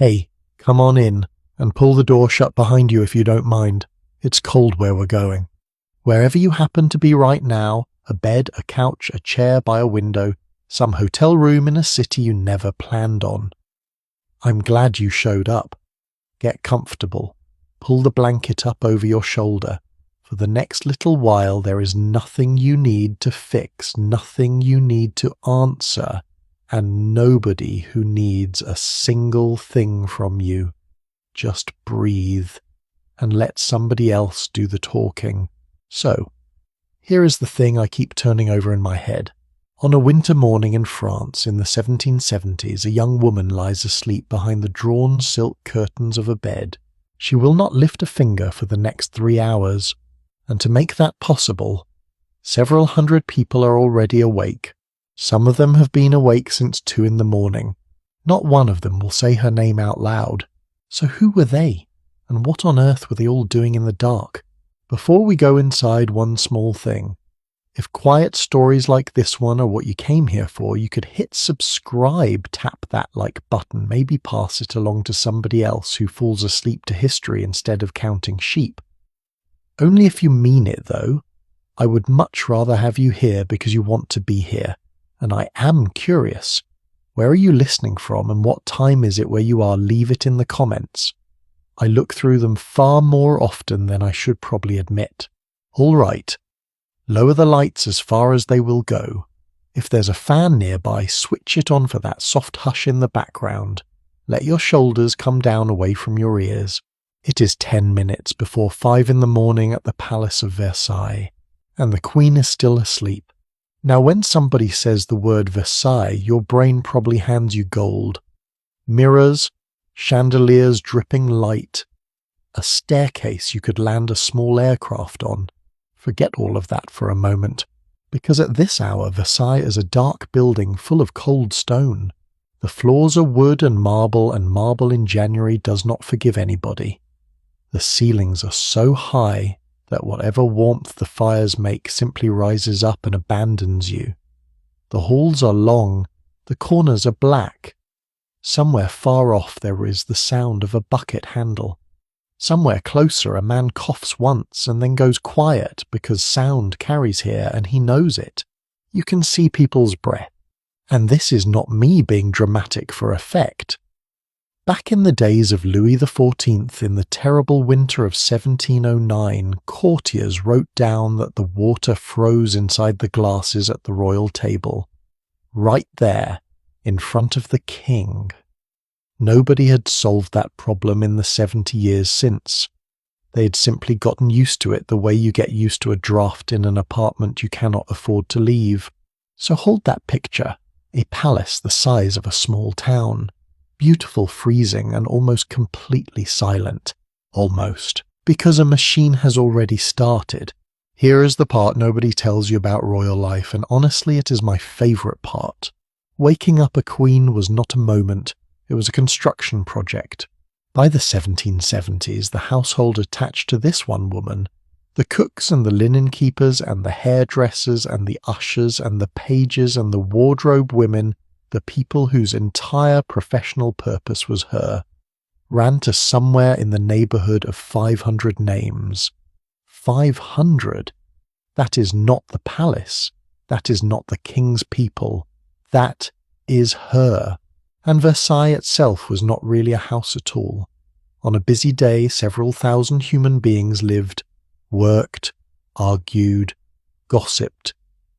Hey, come on in, and pull the door shut behind you if you don't mind. It's cold where we're going. Wherever you happen to be right now, a bed, a couch, a chair by a window, some hotel room in a city you never planned on. I'm glad you showed up. Get comfortable. Pull the blanket up over your shoulder. For the next little while there is nothing you need to fix, nothing you need to answer, and nobody who needs a single thing from you. Just breathe and let somebody else do the talking. So, here is the thing I keep turning over in my head. On a winter morning in France in the 1770s, a young woman lies asleep behind the drawn silk curtains of a bed. She will not lift a finger for the next 3 hours, and to make that possible, several hundred people are already awake. Some of them have been awake since 2 in the morning. Not one of them will say her name out loud. So who were they? And what on earth were they all doing in the dark? Before we go inside, one small thing. If quiet stories like this one are what you came here for, you could hit subscribe, tap that like button, maybe pass it along to somebody else who falls asleep to history instead of counting sheep. Only if you mean it, though. I would much rather have you here because you want to be here. And I am curious. Where are you listening from and what time is it where you are? Leave it in the comments. I look through them far more often than I should probably admit. All right. Lower the lights as far as they will go. If there's a fan nearby, switch it on for that soft hush in the background. Let your shoulders come down away from your ears. It is 10 minutes before 5 in the morning at the Palace of Versailles, and the Queen is still asleep. Now when somebody says the word Versailles, your brain probably hands you gold. Mirrors, chandeliers dripping light, a staircase you could land a small aircraft on. Forget all of that for a moment, because at this hour Versailles is a dark building full of cold stone. The floors are wood and marble in January does not forgive anybody. The ceilings are so high that whatever warmth the fires make simply rises up and abandons you. The halls are long, the corners are black. Somewhere far off there is the sound of a bucket handle. Somewhere closer a man coughs once and then goes quiet because sound carries here and he knows it. You can see people's breath. And this is not me being dramatic for effect. Back in the days of Louis XIV, in the terrible winter of 1709, courtiers wrote down that the water froze inside the glasses at the royal table, right there, in front of the king. Nobody had solved that problem in the 70 years since. They had simply gotten used to it the way you get used to a draft in an apartment you cannot afford to leave. So hold that picture, a palace the size of a small town. Beautiful, freezing, and almost completely silent. Almost. Because a machine has already started. Here is the part nobody tells you about royal life, and honestly it is my favourite part. Waking up a queen was not a moment, it was a construction project. By the 1770s, the household attached to this one woman, the cooks and the linen keepers and the hairdressers and the ushers and the pages and the wardrobe women, the people whose entire professional purpose was her, ran to somewhere in the neighbourhood of 500 names. 500? That is not the palace. That is not the king's people. That is her. And Versailles itself was not really a house at all. On a busy day, several thousand human beings lived, worked, argued, gossiped,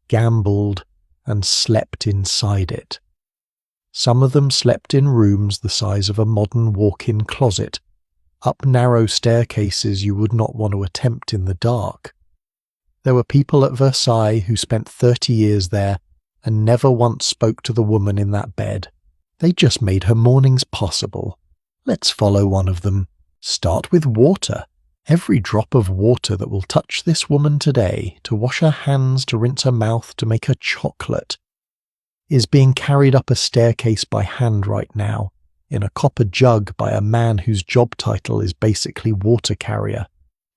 gambled, and slept inside it. Some of them slept in rooms the size of a modern walk-in closet, up narrow staircases you would not want to attempt in the dark. There were people at Versailles who spent 30 years there and never once spoke to the woman in that bed. They just made her mornings possible. Let's follow one of them. Start with water. Every drop of water that will touch this woman today, to wash her hands, to rinse her mouth, to make her chocolate, is being carried up a staircase by hand right now, in a copper jug by a man whose job title is basically water carrier,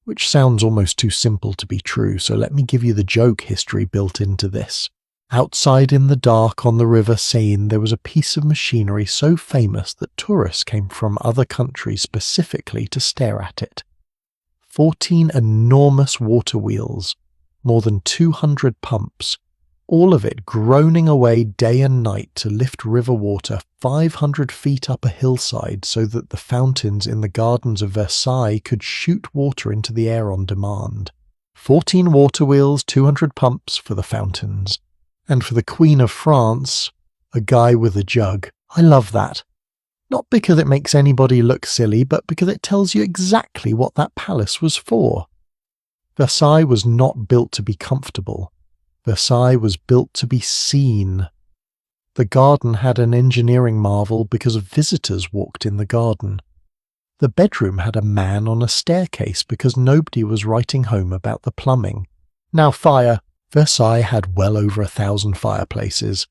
which sounds almost too simple to be true, so let me give you the joke history built into this. Outside in the dark on the river Seine there was a piece of machinery so famous that tourists came from other countries specifically to stare at it. 14 enormous water wheels, more than 200 pumps, all of it groaning away day and night to lift river water 500 feet up a hillside so that the fountains in the gardens of Versailles could shoot water into the air on demand. 14 water wheels, 200 pumps for the fountains. And for the Queen of France, a guy with a jug. I love that. Not because it makes anybody look silly, but because it tells you exactly what that palace was for. Versailles was not built to be comfortable. Versailles was built to be seen. The garden had an engineering marvel because visitors walked in the garden. The bedroom had a man on a staircase because nobody was writing home about the plumbing. Now fire. Versailles had well over 1,000 fireplaces.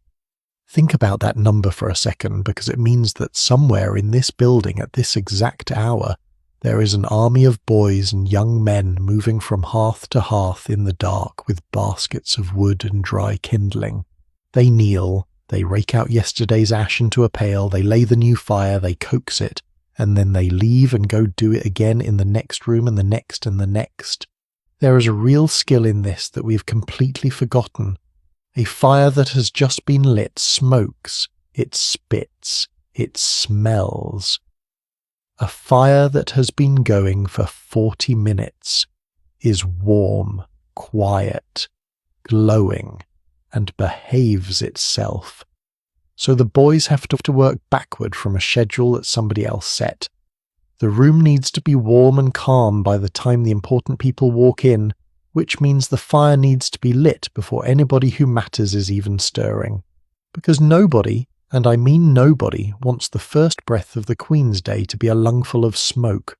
Think about that number for a second, because it means that somewhere in this building at this exact hour there is an army of boys and young men moving from hearth to hearth in the dark with baskets of wood and dry kindling. They kneel, they rake out yesterday's ash into a pail, they lay the new fire, they coax it, and then they leave and go do it again in the next room and the next and the next. There is a real skill in this that we've completely forgotten. A fire that has just been lit smokes, it spits, it smells. A fire that has been going for 40 minutes is warm, quiet, glowing, and behaves itself. So the boys have to work backward from a schedule that somebody else set. The room needs to be warm and calm by the time the important people walk in, which means the fire needs to be lit before anybody who matters is even stirring. Because nobody, and I mean nobody, wants the first breath of the Queen's Day to be a lungful of smoke.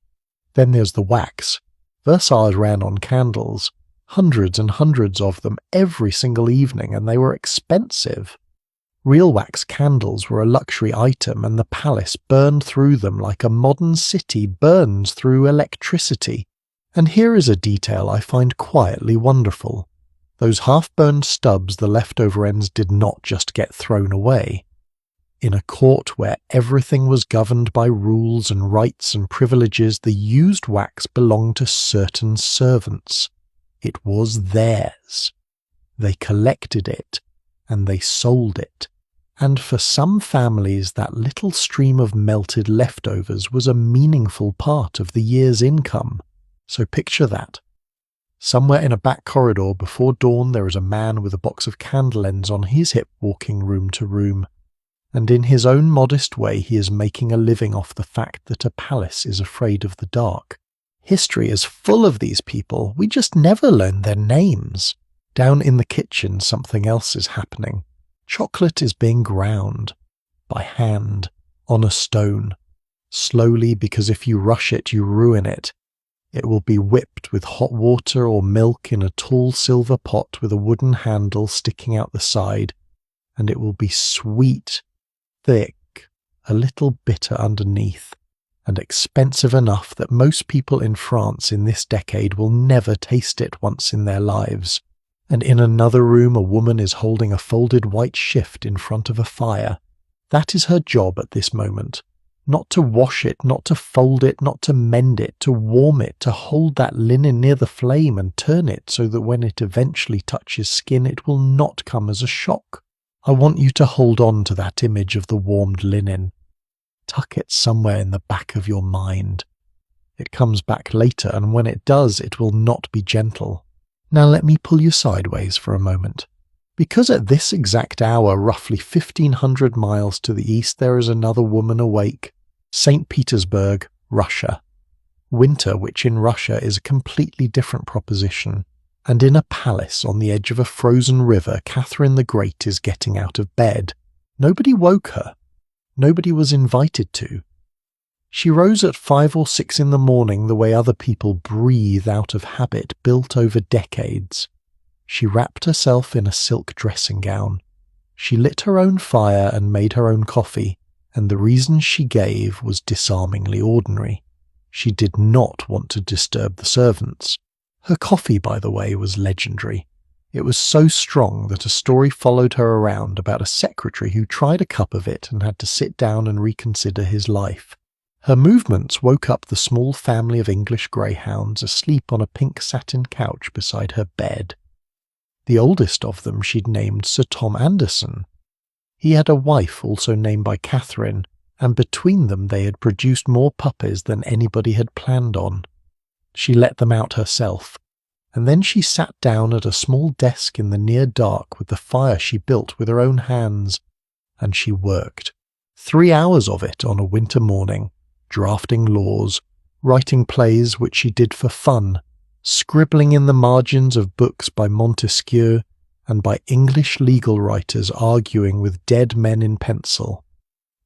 Then there's the wax. Versailles ran on candles, hundreds and hundreds of them every single evening, and they were expensive. Real wax candles were a luxury item, and the palace burned through them like a modern city burns through electricity. And here is a detail I find quietly wonderful. Those half-burned stubs, the leftover ends, did not just get thrown away. In a court where everything was governed by rules and rights and privileges, the used wax belonged to certain servants. It was theirs. They collected it, and they sold it. And for some families, that little stream of melted leftovers was a meaningful part of the year's income. So picture that. Somewhere in a back corridor before dawn there is a man with a box of candle ends on his hip walking room to room. And in his own modest way he is making a living off the fact that a palace is afraid of the dark. History is full of these people, we just never learn their names. Down in the kitchen something else is happening. Chocolate is being ground, by hand, on a stone, slowly, because if you rush it you ruin it. It will be whipped with hot water or milk in a tall silver pot with a wooden handle sticking out the side, and it will be sweet, thick, a little bitter underneath, and expensive enough that most people in France in this decade will never taste it once in their lives. And in another room a woman is holding a folded white shift in front of a fire. That is her job at this moment. Not to wash it, not to fold it, not to mend it, to warm it, to hold that linen near the flame and turn it so that when it eventually touches skin it will not come as a shock. I want you to hold on to that image of the warmed linen. Tuck it somewhere in the back of your mind. It comes back later, and when it does, it will not be gentle. Now let me pull you sideways for a moment. Because at this exact hour, roughly 1,500 miles to the east, there is another woman awake. St. Petersburg, Russia. Winter, which in Russia is a completely different proposition. And in a palace on the edge of a frozen river, Catherine the Great is getting out of bed. Nobody woke her. Nobody was invited to. She rose at 5 or 6 in the morning the way other people breathe out of habit built over decades. She wrapped herself in a silk dressing gown. She lit her own fire and made her own coffee, and the reason she gave was disarmingly ordinary. She did not want to disturb the servants. Her coffee, by the way, was legendary. It was so strong that a story followed her around about a secretary who tried a cup of it and had to sit down and reconsider his life. Her movements woke up the small family of English greyhounds asleep on a pink satin couch beside her bed. The oldest of them she'd named Sir Tom Anderson. He had a wife also named by Catherine, and between them they had produced more puppies than anybody had planned on. She let them out herself, and then she sat down at a small desk in the near dark with the fire she built with her own hands, and she worked. 3 hours of it on a winter morning, drafting laws, writing plays which she did for fun, scribbling in the margins of books by Montesquieu and by English legal writers arguing with dead men in pencil.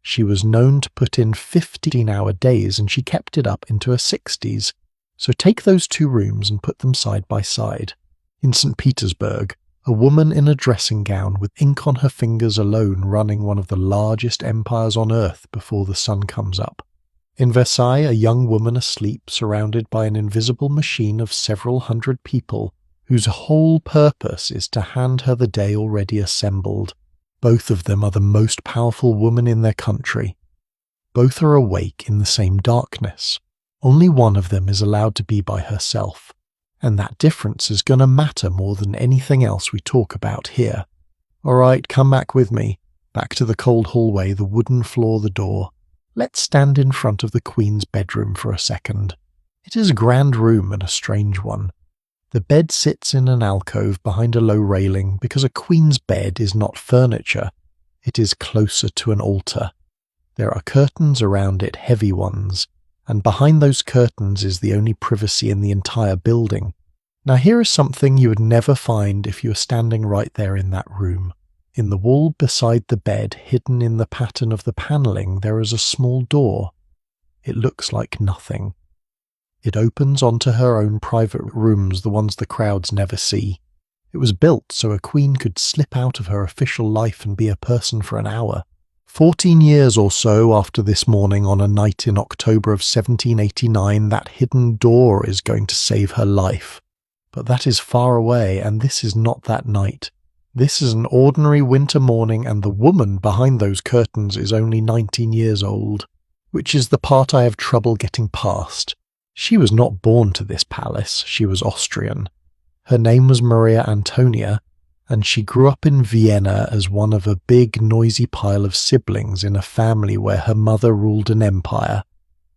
She was known to put in 15-hour days, and she kept it up into her 60s. So take those 2 rooms and put them side by side. In St. Petersburg, a woman in a dressing gown with ink on her fingers alone running one of the largest empires on earth before the sun comes up. In Versailles, a young woman asleep surrounded by an invisible machine of several hundred people whose whole purpose is to hand her the day already assembled. Both of them are the most powerful women in their country. Both are awake in the same darkness. Only one of them is allowed to be by herself, and that difference is going to matter more than anything else we talk about here. All right, come back with me, back to the cold hallway, the wooden floor, the door. Let's stand in front of the Queen's bedroom for a second. It is a grand room and a strange one. The bed sits in an alcove behind a low railing because a queen's bed is not furniture. It is closer to an altar. There are curtains around it, heavy ones, and behind those curtains is the only privacy in the entire building. Now here is something you would never find if you were standing right there in that room. In the wall beside the bed, hidden in the pattern of the panelling, there is a small door. It looks like nothing. It opens onto her own private rooms, the ones the crowds never see. It was built so a queen could slip out of her official life and be a person for an hour. 14 years or so after this morning, on a night in October of 1789, that hidden door is going to save her life. But that is far away, and this is not that night. This is an ordinary winter morning, and the woman behind those curtains is only 19 years old, which is the part I have trouble getting past. She was not born to this palace, she was Austrian. Her name was Maria Antonia, and she grew up in Vienna as one of a big, noisy pile of siblings in a family where her mother ruled an empire,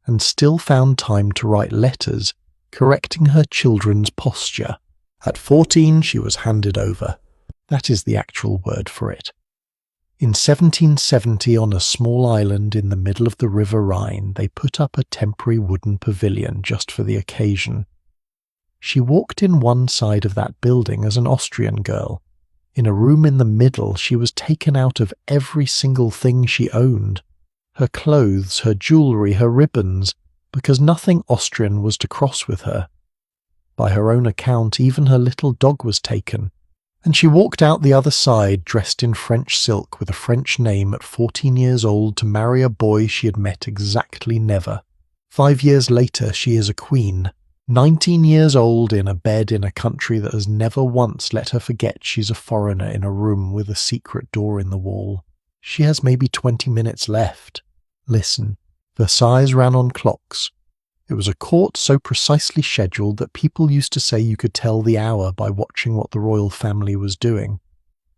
and still found time to write letters correcting her children's posture. At 14 she was handed over. That is the actual word for it. In 1770, on a small island in the middle of the River Rhine, they put up a temporary wooden pavilion just for the occasion. She walked in one side of that building as an Austrian girl. In a room in the middle, she was taken out of every single thing she owned. Her clothes, her jewellery, her ribbons, because nothing Austrian was to cross with her. By her own account, even her little dog was taken. And she walked out the other side, dressed in French silk with a French name at 14 years old, to marry a boy she had met exactly never. 5 years later, she is a queen, 19 years old, in a bed in a country that has never once let her forget she's a foreigner in a room with a secret door in the wall. She has maybe 20 minutes left. Listen, Versailles ran on clocks. It was a court so precisely scheduled that people used to say you could tell the hour by watching what the royal family was doing.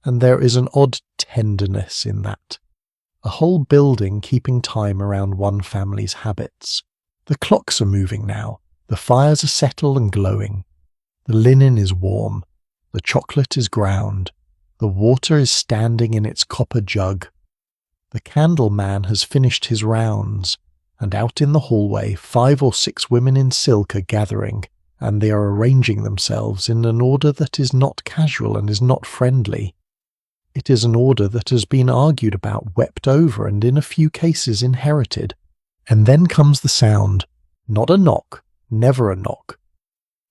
And there is an odd tenderness in that. A whole building keeping time around one family's habits. The clocks are moving now. The fires are settled and glowing. The linen is warm. The chocolate is ground. The water is standing in its copper jug. The candle man has finished his rounds. And out in the hallway 5 or 6 women in silk are gathering, and they are arranging themselves in an order that is not casual and is not friendly. It is an order that has been argued about, wept over, and in a few cases inherited. And then comes the sound. Not a knock, never a knock.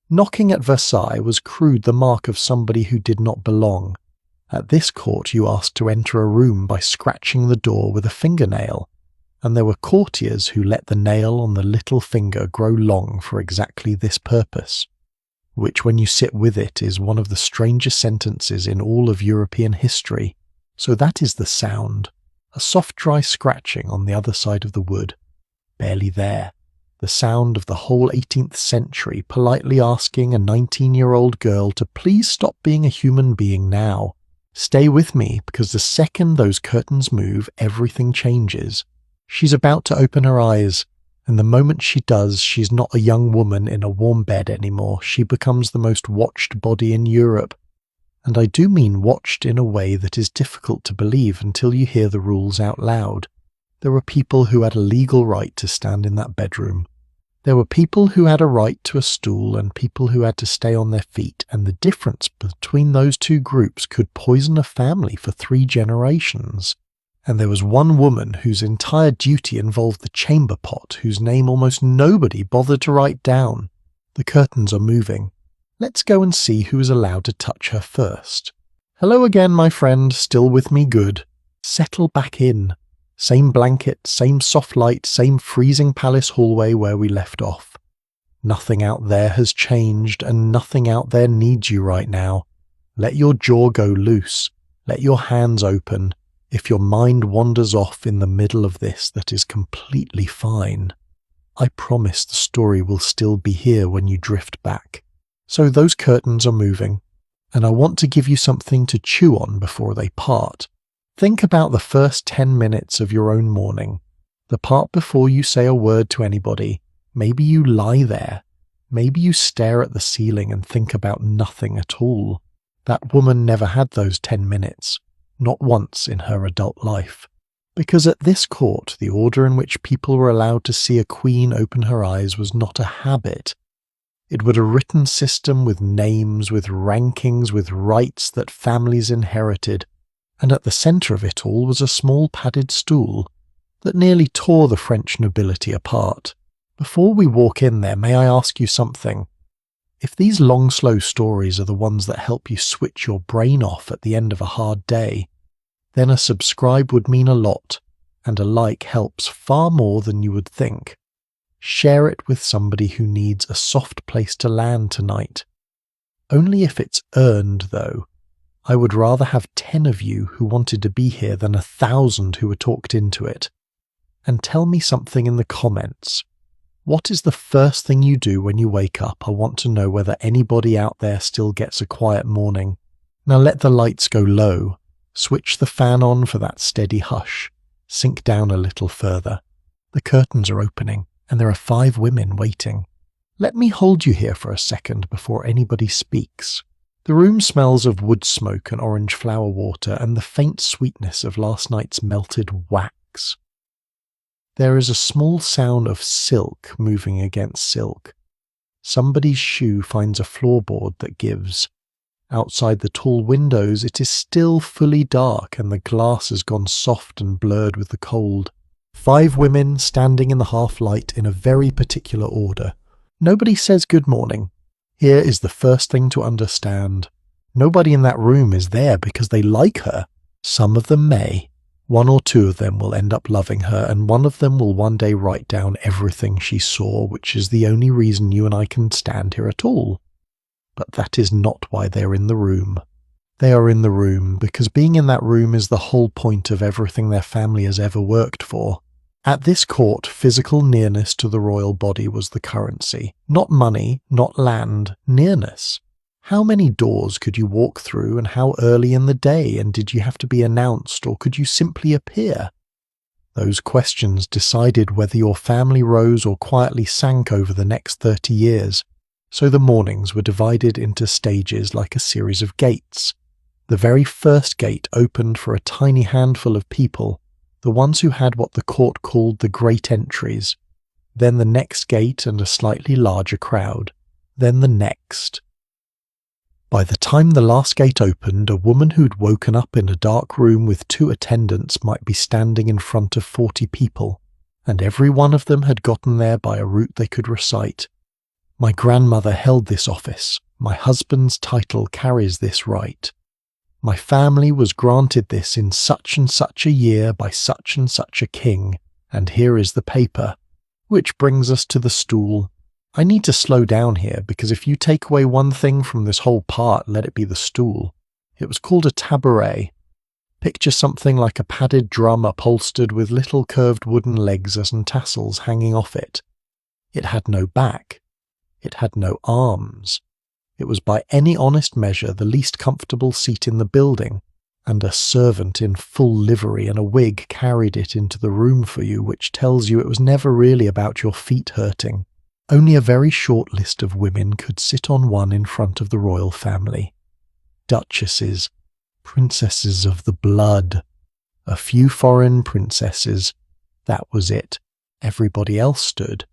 Knocking at Versailles was crude, the mark of somebody who did not belong. At this court you asked to enter a room by scratching the door with a fingernail. And there were courtiers who let the nail on the little finger grow long for exactly this purpose. which when you sit with it is one of the strangest sentences in all of European history. So that is the sound, a soft dry scratching on the other side of the wood, barely there. The sound of the whole 18th century politely asking a 19-year-old girl to please stop being a human being now. Stay with me, because the second those curtains move, everything changes. She's about to open her eyes, and the moment she does, she's not a young woman in a warm bed anymore. She becomes the most watched body in Europe. And I do mean watched in a way that is difficult to believe until you hear the rules out loud. There were people who had a legal right to stand in that bedroom. There were people who had a right to a stool and people who had to stay on their feet, and the difference between those two groups could poison a family for 3 generations. And there was one woman whose entire duty involved the chamber pot, whose name almost nobody bothered to write down. The curtains are moving. Let's go and see who is allowed to touch her first. Hello again, my friend, still with me good. Settle back in. Same blanket, same soft light, same freezing palace hallway where we left off. Nothing out there has changed, and nothing out there needs you right now. Let your jaw go loose. Let your hands open. If your mind wanders off in the middle of this, that is completely fine. I promise the story will still be here when you drift back. So those curtains are moving, and I want to give you something to chew on before they part. Think about the first 10 minutes of your own morning, the part before you say a word to anybody. Maybe you lie there. Maybe you stare at the ceiling and think about nothing at all. That woman never had those 10 minutes, not once in her adult life. Because at this court, the order in which people were allowed to see a queen open her eyes was not a habit. It was a written system with names, with rankings, with rights that families inherited. And at the centre of it all was a small padded stool that nearly tore the French nobility apart. Before we walk in there, may I ask you something? If these long, slow stories are the ones that help you switch your brain off at the end of a hard day, then a subscribe would mean a lot, and a like helps far more than you would think. Share it with somebody who needs a soft place to land tonight. Only if it's earned, though. I would rather have 10 of you who wanted to be here than 1,000 who were talked into it. And tell me something in the comments. What is the first thing you do when you wake up? I want to know whether anybody out there still gets a quiet morning. Now let the lights go low. Switch the fan on for that steady hush. Sink down a little further. The curtains are opening, and there are 5 women waiting. Let me hold you here for a second before anybody speaks. The room smells of wood smoke and orange flower water and the faint sweetness of last night's melted wax. There is a small sound of silk moving against silk. Somebody's shoe finds a floorboard that gives. Outside the tall windows it is still fully dark and the glass has gone soft and blurred with the cold. 5 women standing in the half-light in a very particular order. Nobody says good morning. Here is the first thing to understand. Nobody in that room is there because they like her. Some of them may. 1 or 2 of them will end up loving her, and one of them will one day write down everything she saw, which is the only reason you and I can stand here at all. But that is not why they are in the room. They are in the room because being in that room is the whole point of everything their family has ever worked for. At this court, physical nearness to the royal body was the currency. Not money, not land, nearness. How many doors could you walk through, and how early in the day, and did you have to be announced, or could you simply appear? Those questions decided whether your family rose or quietly sank over the next 30 years. So the mornings were divided into stages like a series of gates. The very first gate opened for a tiny handful of people, the ones who had what the court called the great entries, then the next gate and a slightly larger crowd, then the next. By the time the last gate opened, a woman who'd woken up in a dark room with 2 attendants might be standing in front of 40 people, and every one of them had gotten there by a route they could recite. My grandmother held this office. My husband's title carries this right. My family was granted this in such and such a year by such and such a king, and here is the paper. Which brings us to the stool. I need to slow down here because if you take away one thing from this whole part, let it be the stool. It was called a tabouret. Picture something like a padded drum upholstered with little curved wooden legs and tassels hanging off it. It had no back. It had no arms. It was by any honest measure the least comfortable seat in the building, and a servant in full livery and a wig carried it into the room for you, which tells you it was never really about your feet hurting. Only a very short list of women could sit on one in front of the royal family. Duchesses, princesses of the blood, a few foreign princesses. That was it. Everybody else stood.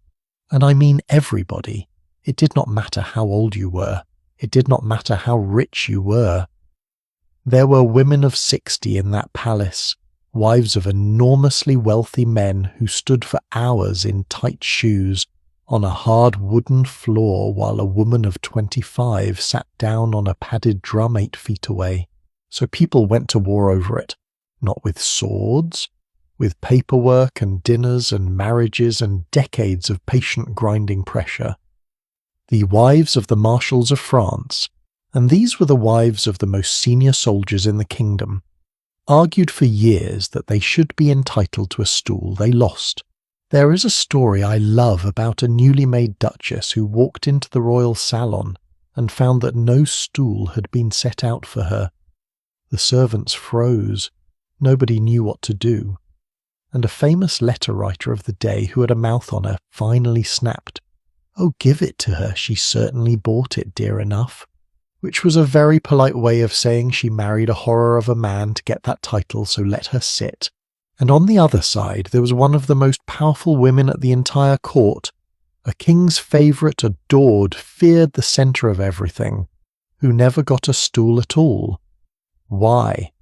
And I mean everybody. It did not matter how old you were. It did not matter how rich you were. There were women of 60 in that palace, wives of enormously wealthy men who stood for hours in tight shoes on a hard wooden floor while a woman of 25 sat down on a padded drum 8 feet away. So people went to war over it, not with swords, with paperwork and dinners and marriages and decades of patient grinding pressure. The wives of the marshals of France, and these were the wives of the most senior soldiers in the kingdom, argued for years that they should be entitled to a stool. They lost. There is a story I love about a newly made duchess who walked into the royal salon and found that no stool had been set out for her. The servants froze. Nobody knew what to do. And a famous letter writer of the day who had a mouth on her finally snapped, "Oh, give it to her, she certainly bought it dear enough," which was a very polite way of saying she married a horror of a man to get that title, so let her sit. And on the other side there was one of the most powerful women at the entire court, a king's favourite, adored, feared, the centre of everything, who never got a stool at all. Why?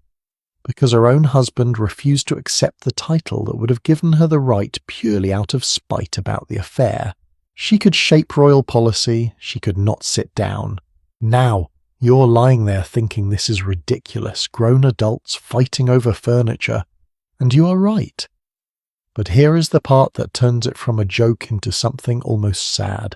Because her own husband refused to accept the title that would have given her the right purely out of spite about the affair. She could shape royal policy, she could not sit down. Now, you're lying there thinking this is ridiculous, grown adults fighting over furniture, and you are right. But here is the part that turns it from a joke into something almost sad.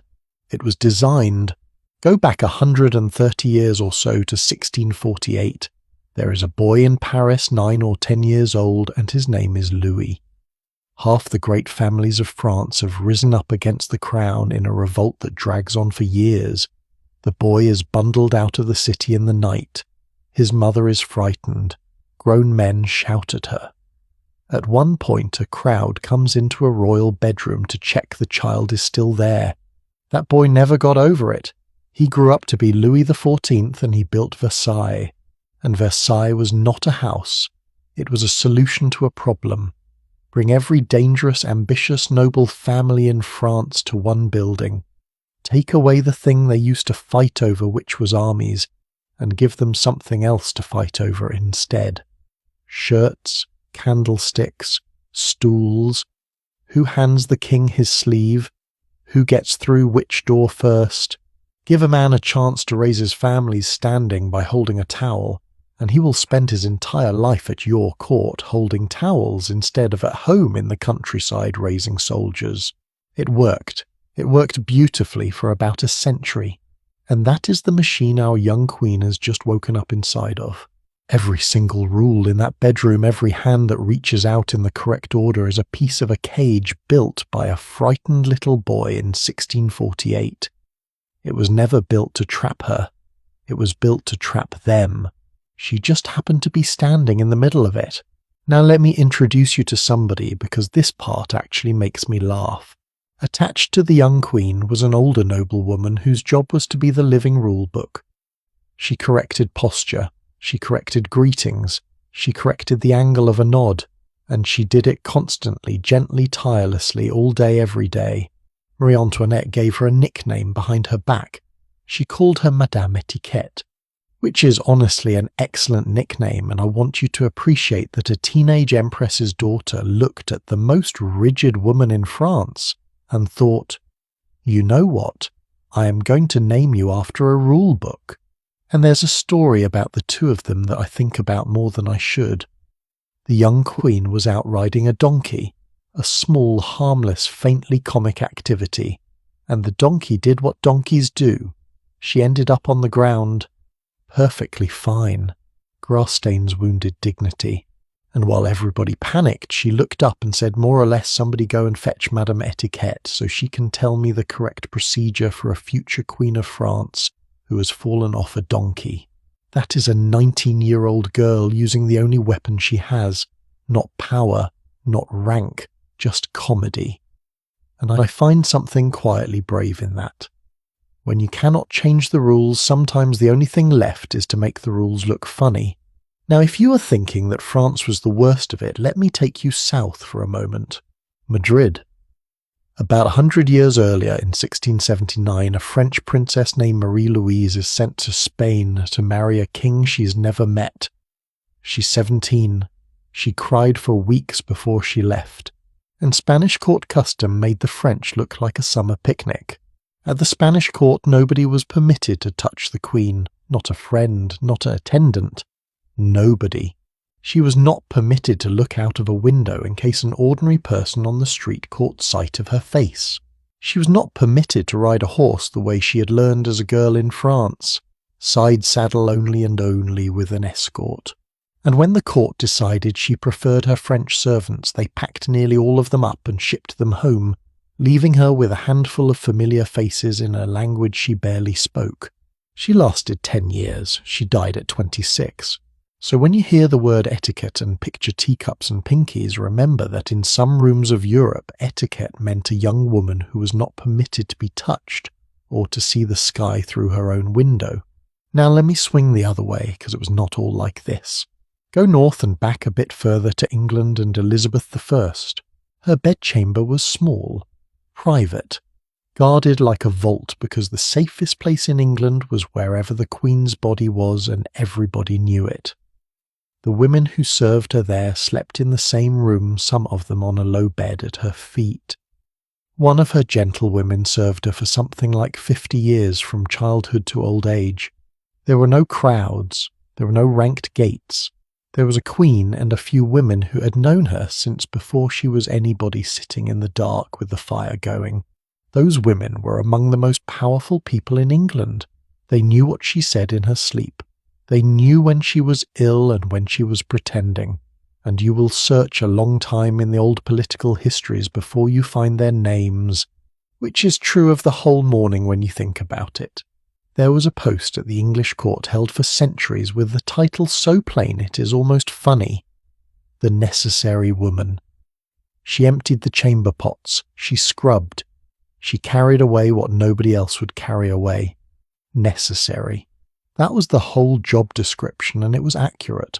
It was designed. Go back 130 years or so to 1648. There is a boy in Paris 9 or 10 years old, and his name is Louis. Half the great families of France have risen up against the crown in a revolt that drags on for years. The boy is bundled out of the city in the night. His mother is frightened. Grown men shout at her. At one point, a crowd comes into a royal bedroom to check the child is still there. That boy never got over it. He grew up to be Louis XIV and he built Versailles. And Versailles was not a house. It was a solution to a problem. Bring every dangerous, ambitious, noble family in France to one building. Take away the thing they used to fight over, which was armies, and give them something else to fight over instead. Shirts, candlesticks, stools. Who hands the king his sleeve? Who gets through which door first? Give a man a chance to raise his family standing by holding a towel, and he will spend his entire life at your court holding towels instead of at home in the countryside raising soldiers. It worked. It worked beautifully for about a century. And that is the machine our young queen has just woken up inside of. Every single rule in that bedroom, every hand that reaches out in the correct order is a piece of a cage built by a frightened little boy in 1648. It was never built to trap her. It was built to trap them. She just happened to be standing in the middle of it. Now let me introduce you to somebody, because this part actually makes me laugh. Attached to the young queen was an older noblewoman whose job was to be the living rule book. She corrected posture, she corrected greetings, she corrected the angle of a nod, and she did it constantly, gently, tirelessly, all day, every day. Marie Antoinette gave her a nickname behind her back. She called her Madame Etiquette, which is honestly an excellent nickname, and I want you to appreciate that a teenage empress's daughter looked at the most rigid woman in France and thought, "You know what? I am going to name you after a rule book." And there's a story about the two of them that I think about more than I should. The young queen was out riding a donkey, a small, harmless, faintly comic activity. and the donkey did what donkeys do. She ended up on the ground, perfectly fine. Grass stains wounded dignity. And while everybody panicked, she looked up and said, more or less, somebody go and fetch Madame Etiquette so she can tell me the correct procedure for a future Queen of France who has fallen off a donkey. That is a 19-year-old girl using the only weapon she has. Not power, not rank, just comedy. And I find something quietly brave in that. When you cannot change the rules, sometimes the only thing left is to make the rules look funny. Now, if you are thinking that France was the worst of it, let me take you south for a moment. Madrid. About 100 years earlier, in 1679, a French princess named Marie-Louise is sent to Spain to marry a king she's never met. She's 17. She cried for weeks before she left, and Spanish court custom made the French look like a summer picnic. At the Spanish court, nobody was permitted to touch the queen, not a friend, not an attendant. Nobody. She was not permitted to look out of a window in case an ordinary person on the street caught sight of her face. She was not permitted to ride a horse the way she had learned as a girl in France, side saddle only and only with an escort. And when the court decided she preferred her French servants, they packed nearly all of them up and shipped them home, leaving her with a handful of familiar faces in a language she barely spoke. She lasted 10 years. She died at 26. So when you hear the word etiquette and picture teacups and pinkies, remember that in some rooms of Europe, etiquette meant a young woman who was not permitted to be touched or to see the sky through her own window. Now let me swing the other way, because it was not all like this. Go north and back a bit further to England and Elizabeth I. Her bedchamber was small, private, guarded like a vault, because the safest place in England was wherever the Queen's body was, and everybody knew it. The women who served her there slept in the same room, some of them on a low bed at her feet. One of her gentlewomen served her for something like 50 years, from childhood to old age. There were no crowds, there were no ranked gates. There was a queen and a few women who had known her since before she was anybody sitting in the dark with the fire going. Those women were among the most powerful people in England. They knew what she said in her sleep. They knew when she was ill and when she was pretending, and you will search a long time in the old political histories before you find their names, which is true of the whole morning when you think about it. There was a post at the English court held for centuries with the title so plain it is almost funny: The Necessary Woman. She emptied the chamber pots, she scrubbed, she carried away what nobody else would carry away. Necessary. That was the whole job description, and it was accurate.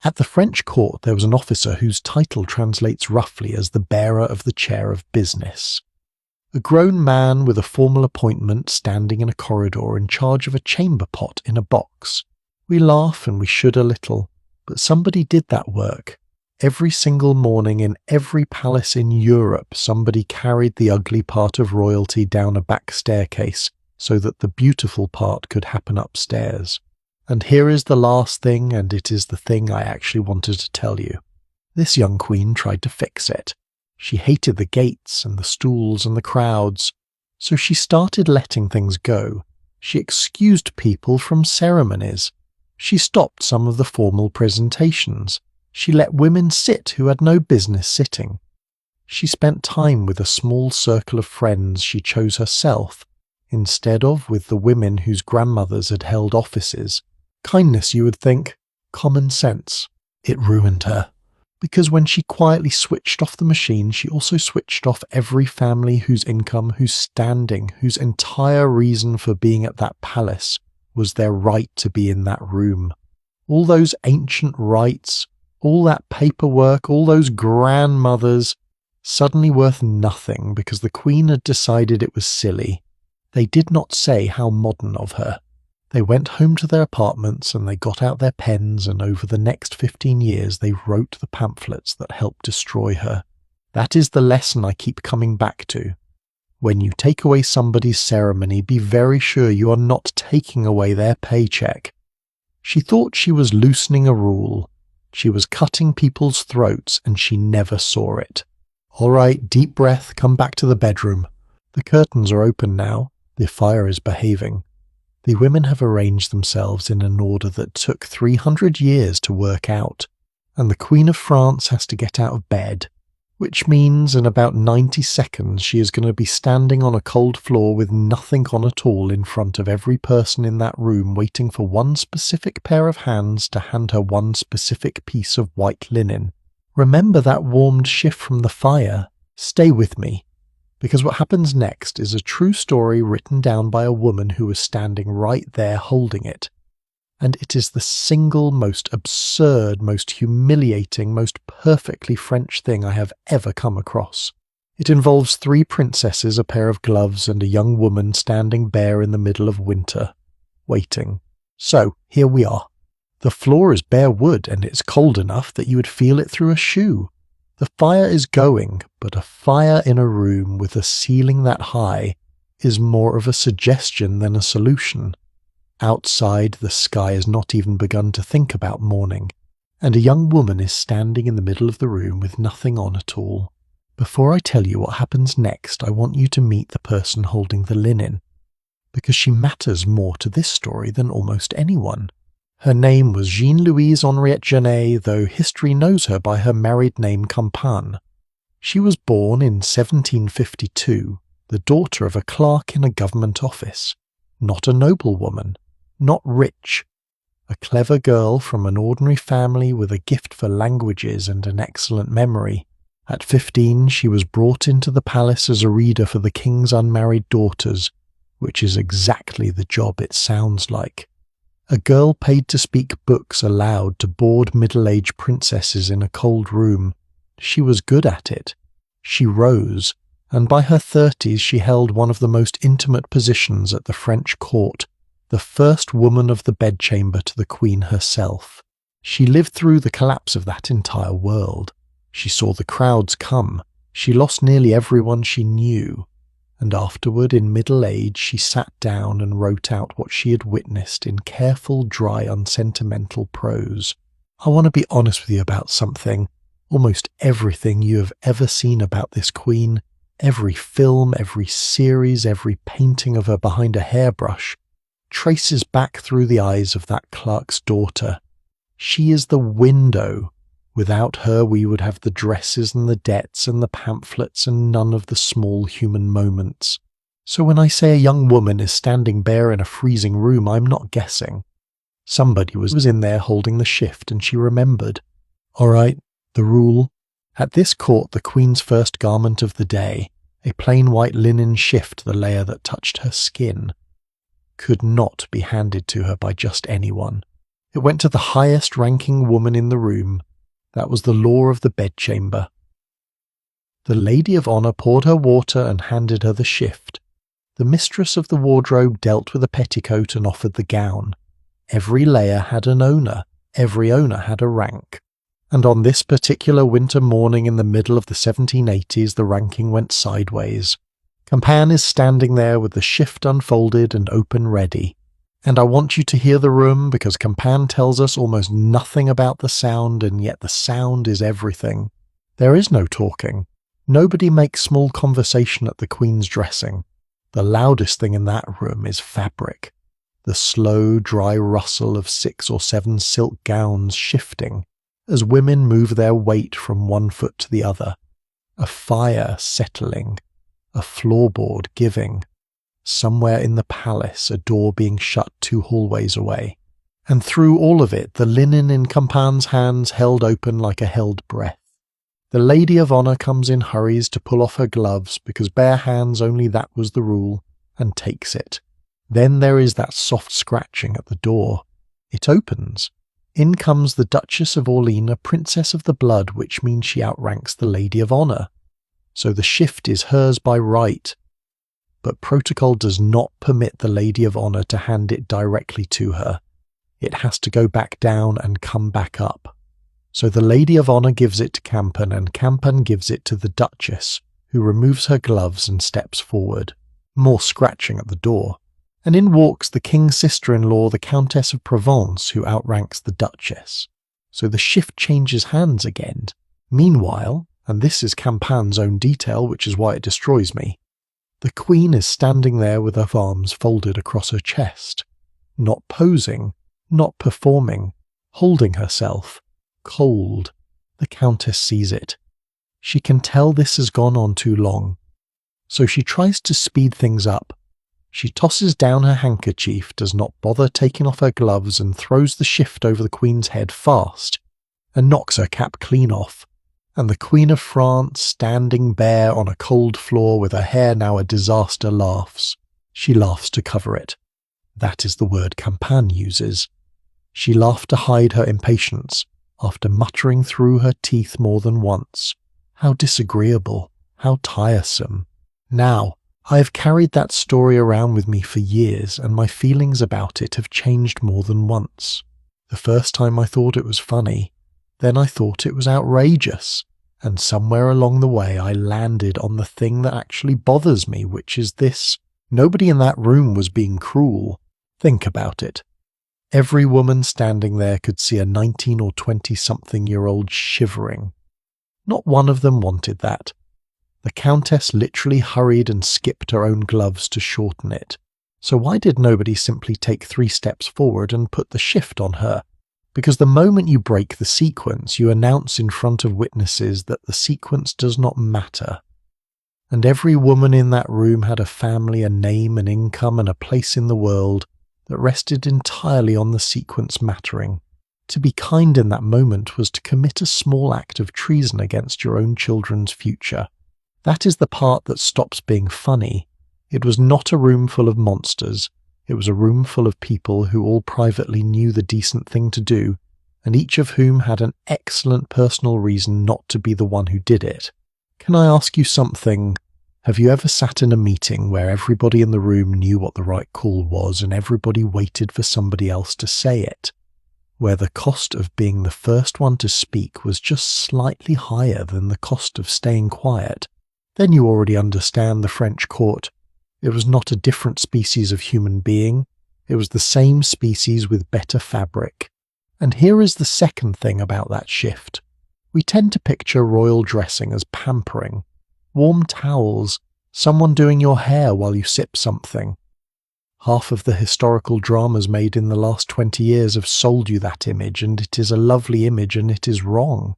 At the French court there was an officer whose title translates roughly as the bearer of the chair of business. A grown man with a formal appointment standing in a corridor in charge of a chamber pot in a box. We laugh and we should a little, but somebody did that work. Every single morning in every palace in Europe, somebody carried the ugly part of royalty down a back staircase so that the beautiful part could happen upstairs. And here is the last thing, and it is the thing I actually wanted to tell you. This young queen tried to fix it. She hated the gates and the stools and the crowds, so she started letting things go. She excused people from ceremonies. She stopped some of the formal presentations. She let women sit who had no business sitting. She spent time with a small circle of friends she chose herself, instead of with the women whose grandmothers had held offices. Kindness, you would think. Common sense. It ruined her. Because when she quietly switched off the machine, she also switched off every family whose income, whose standing, whose entire reason for being at that palace was their right to be in that room. All those ancient rights, all that paperwork, all those grandmothers, suddenly worth nothing because the Queen had decided it was silly. They did not say how modern of her. They went home to their apartments and they got out their pens, and over the next 15 years they wrote the pamphlets that helped destroy her. That is the lesson I keep coming back to. When you take away somebody's ceremony, be very sure you are not taking away their paycheck. She thought she was loosening a rule. She was cutting people's throats, and she never saw it. All right, deep breath, come back to the bedroom. The curtains are open now. The fire is behaving. The women have arranged themselves in an order that took 300 years to work out, and the Queen of France has to get out of bed, which means in about 90 seconds she is going to be standing on a cold floor with nothing on at all in front of every person in that room, waiting for one specific pair of hands to hand her one specific piece of white linen. Remember that warmed shift from the fire? Stay with me, because what happens next is a true story written down by a woman who was standing right there holding it. And it is the single most absurd, most humiliating, most perfectly French thing I have ever come across. It involves 3 princesses, a pair of gloves, and a young woman standing bare in the middle of winter, waiting. So, here we are. The floor is bare wood, and it's cold enough that you would feel it through a shoe. The fire is going, but a fire in a room with a ceiling that high is more of a suggestion than a solution. Outside, the sky has not even begun to think about morning, and a young woman is standing in the middle of the room with nothing on at all. Before I tell you what happens next, I want you to meet the person holding the linen, because she matters more to this story than almost anyone. Her name was Jean-Louise Henriette Genet, though history knows her by her married name Campagne. She was born in 1752, the daughter of a clerk in a government office. Not a noblewoman, not rich. A clever girl from an ordinary family with a gift for languages and an excellent memory. At 15, she was brought into the palace as a reader for the king's unmarried daughters, which is exactly the job it sounds like. A girl paid to speak books aloud to bored middle-aged princesses in a cold room. She was good at it. She rose, and by her 30s she held one of the most intimate positions at the French court, the first woman of the bedchamber to the Queen herself. She lived through the collapse of that entire world. She saw the crowds come. She lost nearly everyone she knew. And afterward, in middle age, she sat down and wrote out what she had witnessed in careful, dry, unsentimental prose. I want to be honest with you about something. Almost everything you have ever seen about this queen, every film, every series, every painting of her behind a hairbrush, traces back through the eyes of that clerk's daughter. She is the window. Without her we would have the dresses and the debts and the pamphlets and none of the small human moments. So when I say a young woman is standing bare in a freezing room, I'm not guessing. Somebody was in there holding the shift, and she remembered. All right, the rule. At this court, the Queen's first garment of the day, a plain white linen shift, the layer that touched her skin, could not be handed to her by just anyone. It went to the highest-ranking woman in the room. That was the law of the bedchamber. The lady of honour poured her water and handed her the shift. The mistress of the wardrobe dealt with a petticoat and offered the gown. Every layer had an owner. Every owner had a rank. And on this particular winter morning in the middle of the 1780s, the ranking went sideways. Campagne is standing there with the shift unfolded and open ready. And I want you to hear the room, because Campagne tells us almost nothing about the sound, and yet the sound is everything. There is no talking. Nobody makes small conversation at the Queen's dressing. The loudest thing in that room is fabric. The slow, dry rustle of 6 or 7 silk gowns shifting as women move their weight from one foot to the other. A fire settling. A floorboard giving. Somewhere in the palace, a door being shut 2 hallways away. And through all of it, the linen in Campagne's hands held open like a held breath. The lady of honour comes in hurries to pull off her gloves, because bare hands only that was the rule, and takes it. Then there is that soft scratching at the door. It opens. In comes the Duchess of Orleans, Princess of the Blood, which means she outranks the lady of honour. So the shift is hers by right. But protocol does not permit the lady of honour to hand it directly to her. It has to go back down and come back up. So the lady of honour gives it to Campagne, and Campagne gives it to the Duchess, who removes her gloves and steps forward. More scratching at the door. And in walks the king's sister-in-law, the Countess of Provence, who outranks the Duchess. So the shift changes hands again. Meanwhile, and this is Campagne's own detail, which is why it destroys me, The queen is standing there with her arms folded across her chest, not posing, not performing, holding herself, cold. The countess sees it. She can tell this has gone on too long. So she tries to speed things up. She tosses down her handkerchief, does not bother taking off her gloves, and throws the shift over the queen's head fast, and knocks her cap clean off. And the Queen of France, standing bare on a cold floor with her hair now a disaster, laughs. She laughs to cover it. That is the word Campagne uses. She laughed to hide her impatience, after muttering through her teeth more than once. How disagreeable, how tiresome. Now, I have carried that story around with me for years, and my feelings about it have changed more than once. The first time I thought it was funny, then I thought it was outrageous, and somewhere along the way I landed on the thing that actually bothers me, which is this: nobody in that room was being cruel. Think about it. Every woman standing there could see a 19 or 20-something-year-old shivering. Not one of them wanted that. The countess literally hurried and skipped her own gloves to shorten it. So why did nobody simply take 3 steps forward and put the shift on her? Because the moment you break the sequence, you announce in front of witnesses that the sequence does not matter. And every woman in that room had a family, a name, an income, and a place in the world that rested entirely on the sequence mattering. To be kind in that moment was to commit a small act of treason against your own children's future. That is the part that stops being funny. It was not a room full of monsters. It was a room full of people who all privately knew the decent thing to do, and each of whom had an excellent personal reason not to be the one who did it. Can I ask you something? Have you ever sat in a meeting where everybody in the room knew what the right call was and everybody waited for somebody else to say it? Where the cost of being the first one to speak was just slightly higher than the cost of staying quiet? Then you already understand the French court. It was not a different species of human being. It was the same species with better fabric. And here is the second thing about that shift. We tend to picture royal dressing as pampering. Warm towels, someone doing your hair while you sip something. Half of the historical dramas made in the last 20 years have sold you that image, and it is a lovely image, and it is wrong.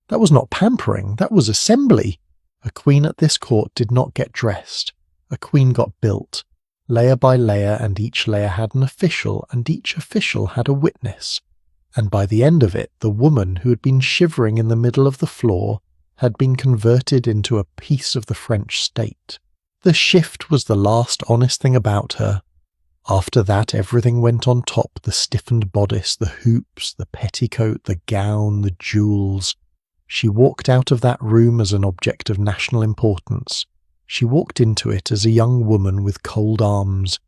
That was not pampering, that was assembly. A queen at this court did not get dressed. A queen got built, layer by layer, and each layer had an official, and each official had a witness. And by the end of it, the woman who had been shivering in the middle of the floor had been converted into a piece of the French state. The shift was the last honest thing about her. After that, everything went on top: the stiffened bodice, the hoops, the petticoat, the gown, the jewels. She walked out of that room as an object of national importance. She walked into it as a young woman with cold arms,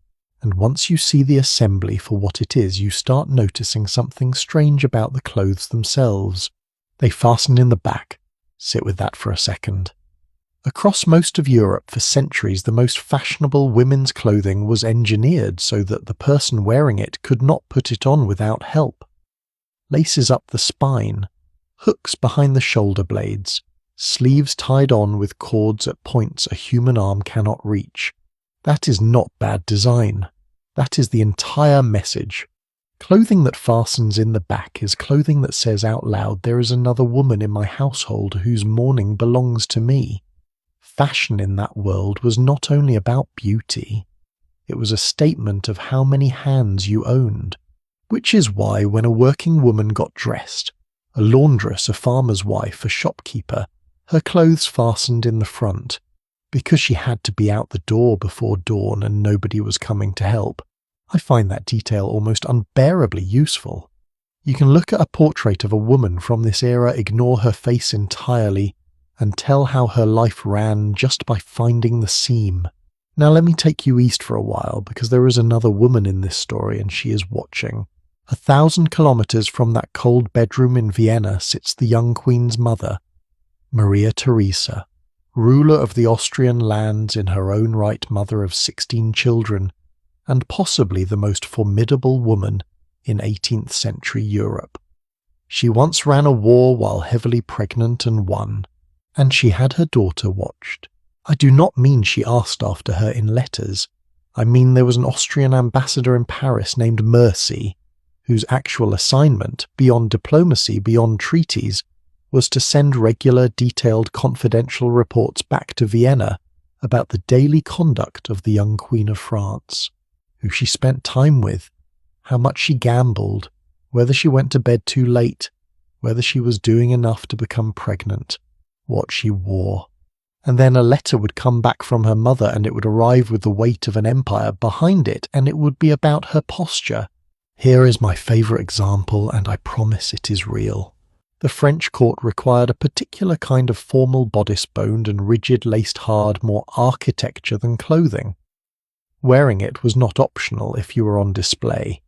and once you see the assembly for what it is, you start noticing something strange about the clothes themselves. They fasten in the back. Sit with that for a second. Across most of Europe for centuries, the most fashionable women's clothing was engineered so that the person wearing it could not put it on without help. Laces up the spine, hooks behind the shoulder blades, sleeves tied on with cords at points a human arm cannot reach. That is not bad design. That is the entire message. Clothing that fastens in the back is clothing that says out loud, there is another woman in my household whose mourning belongs to me. Fashion in that world was not only about beauty, it was a statement of how many hands you owned. Which is why when a working woman got dressed, a laundress, a farmer's wife, a shopkeeper, her clothes fastened in the front, because she had to be out the door before dawn and nobody was coming to help. I find that detail almost unbearably useful. You can look at a portrait of a woman from this era, ignore her face entirely, and tell how her life ran just by finding the seam. Now let me take you east for a while, because there is another woman in this story and she is watching. 1,000 kilometers from that cold bedroom in Vienna sits the young queen's mother, Maria Theresa, ruler of the Austrian lands, in her own right mother of 16 children, and possibly the most formidable woman in 18th century Europe. She once ran a war while heavily pregnant and won, and she had her daughter watched. I do not mean she asked after her in letters. I mean there was an Austrian ambassador in Paris named Mercy, whose actual assignment, beyond diplomacy, beyond treaties, was to send regular, detailed, confidential reports back to Vienna about the daily conduct of the young Queen of France, who she spent time with, how much she gambled, whether she went to bed too late, whether she was doing enough to become pregnant, what she wore. And then a letter would come back from her mother and it would arrive with the weight of an empire behind it, and it would be about her posture. Here is my favourite example, and I promise it is real. The French court required a particular kind of formal bodice-boned and rigid laced hard, more architecture than clothing. Wearing it was not optional if you were on display.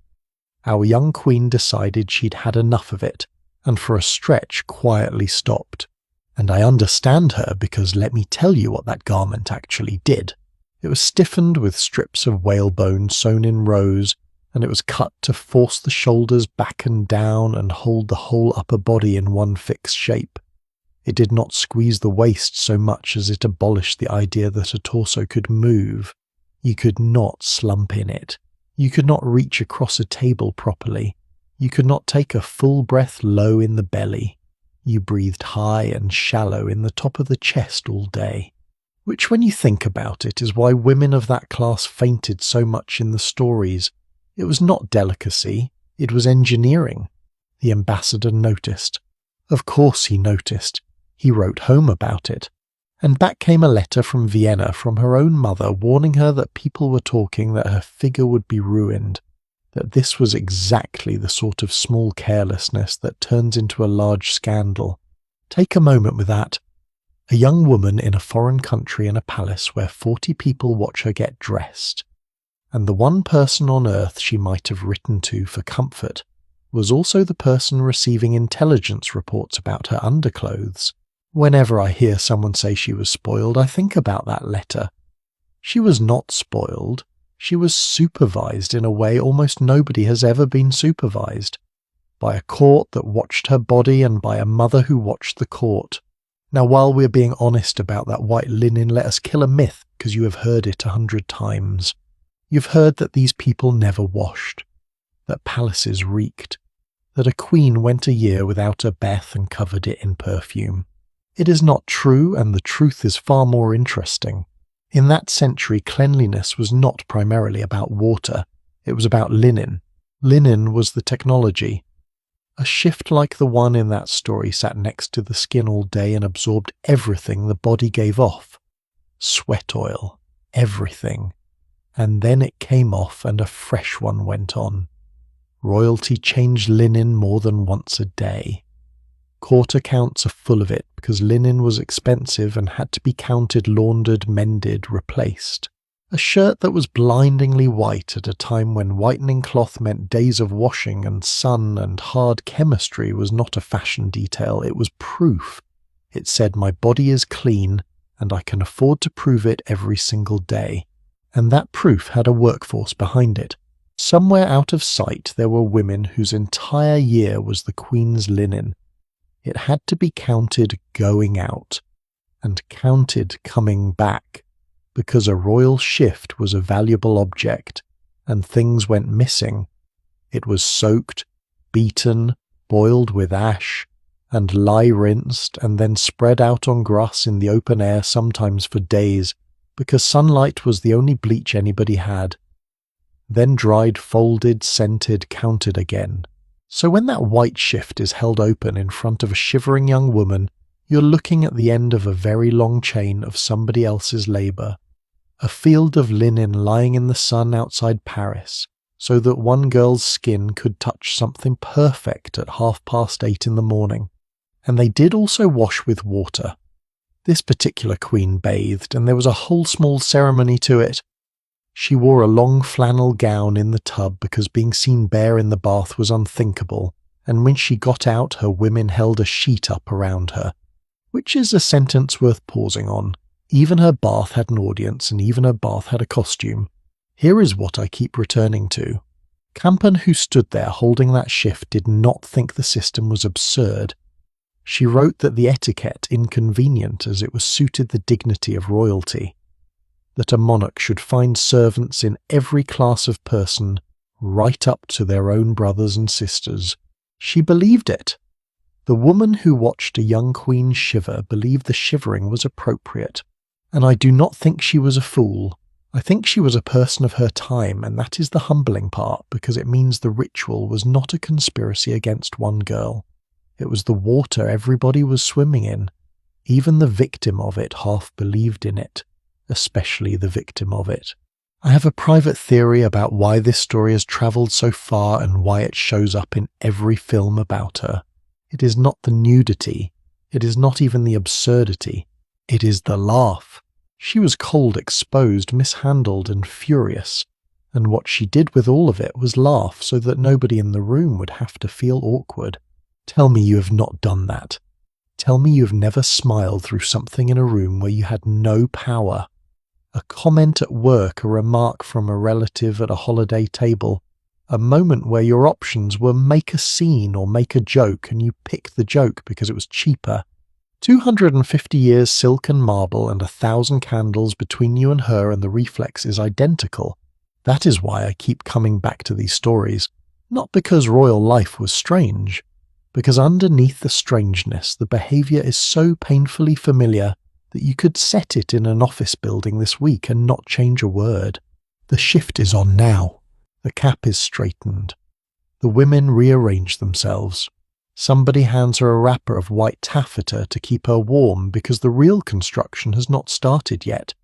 Our young queen decided she'd had enough of it, and for a stretch quietly stopped. And I understand her, because let me tell you what that garment actually did. It was stiffened with strips of whalebone sewn in rows, and it was cut to force the shoulders back and down and hold the whole upper body in one fixed shape. It did not squeeze the waist so much as it abolished the idea that a torso could move. You could not slump in it. You could not reach across a table properly. You could not take a full breath low in the belly. You breathed high and shallow in the top of the chest all day. Which, when you think about it, is why women of that class fainted so much in the stories. It was not delicacy, it was engineering. The ambassador noticed. Of course he noticed. He wrote home about it. And back came a letter from Vienna from her own mother warning her that people were talking that her figure would be ruined, that this was exactly the sort of small carelessness that turns into a large scandal. Take a moment with that. A young woman in a foreign country in a palace where 40 people watch her get dressed. And the one person on earth she might have written to for comfort was also the person receiving intelligence reports about her underclothes. Whenever I hear someone say she was spoiled, I think about that letter. She was not spoiled. She was supervised in a way almost nobody has ever been supervised. By a court that watched her body and by a mother who watched the court. Now, while we're being honest about that white linen, let us kill a myth, because you have heard it 100 times. You've heard that these people never washed, that palaces reeked, that a queen went a year without a bath and covered it in perfume. It is not true, and the truth is far more interesting. In that century, cleanliness was not primarily about water, it was about linen. Linen was the technology. A shift like the one in that story sat next to the skin all day and absorbed everything the body gave off. Sweat oil, everything. And then it came off and a fresh one went on. Royalty changed linen more than once a day. Court accounts are full of it because linen was expensive and had to be counted, laundered, mended, replaced. A shirt that was blindingly white at a time when whitening cloth meant days of washing and sun and hard chemistry was not a fashion detail, it was proof. It said my body is clean and I can afford to prove it every single day. And that proof had a workforce behind it. Somewhere out of sight there were women whose entire year was the Queen's linen. It had to be counted going out, and counted coming back, because a royal shift was a valuable object, and things went missing. It was soaked, beaten, boiled with ash, and lye-rinsed, and then spread out on grass in the open air sometimes for days, because sunlight was the only bleach anybody had. Then dried, folded, scented, counted again. So when that white shift is held open in front of a shivering young woman, you're looking at the end of a very long chain of somebody else's labour. A field of linen lying in the sun outside Paris, so that one girl's skin could touch something perfect at 8:30 in the morning. And they did also wash with water. This particular queen bathed, and there was a whole small ceremony to it. She wore a long flannel gown in the tub because being seen bare in the bath was unthinkable, and when she got out her women held a sheet up around her, which is a sentence worth pausing on. Even her bath had an audience, and even her bath had a costume. Here is what I keep returning to. Campan, who stood there holding that shift, did not think the system was absurd. She wrote that the etiquette inconvenient as it was suited the dignity of royalty, that a monarch should find servants in every class of person, right up to their own brothers and sisters. She believed it. The woman who watched a young queen shiver believed the shivering was appropriate, and I do not think she was a fool. I think she was a person of her time, and that is the humbling part, because it means the ritual was not a conspiracy against one girl. It was the water everybody was swimming in. Even the victim of it half believed in it, especially the victim of it. I have a private theory about why this story has travelled so far and why it shows up in every film about her. It is not the nudity. It is not even the absurdity. It is the laugh. She was cold, exposed, mishandled, and furious, and what she did with all of it was laugh so that nobody in the room would have to feel awkward. Tell me you have not done that. Tell me you have never smiled through something in a room where you had no power. A comment at work, a remark from a relative at a holiday table, a moment where your options were make a scene or make a joke, and you picked the joke because it was cheaper. 250 years silk and marble and 1,000 candles between you and her, and the reflex is identical. That is why I keep coming back to these stories, not because royal life was strange, because underneath the strangeness the behaviour is so painfully familiar that you could set it in an office building this week and not change a word. The shift is on now. The cap is straightened. The women rearrange themselves. Somebody hands her a wrapper of white taffeta to keep her warm because the real construction has not started yet.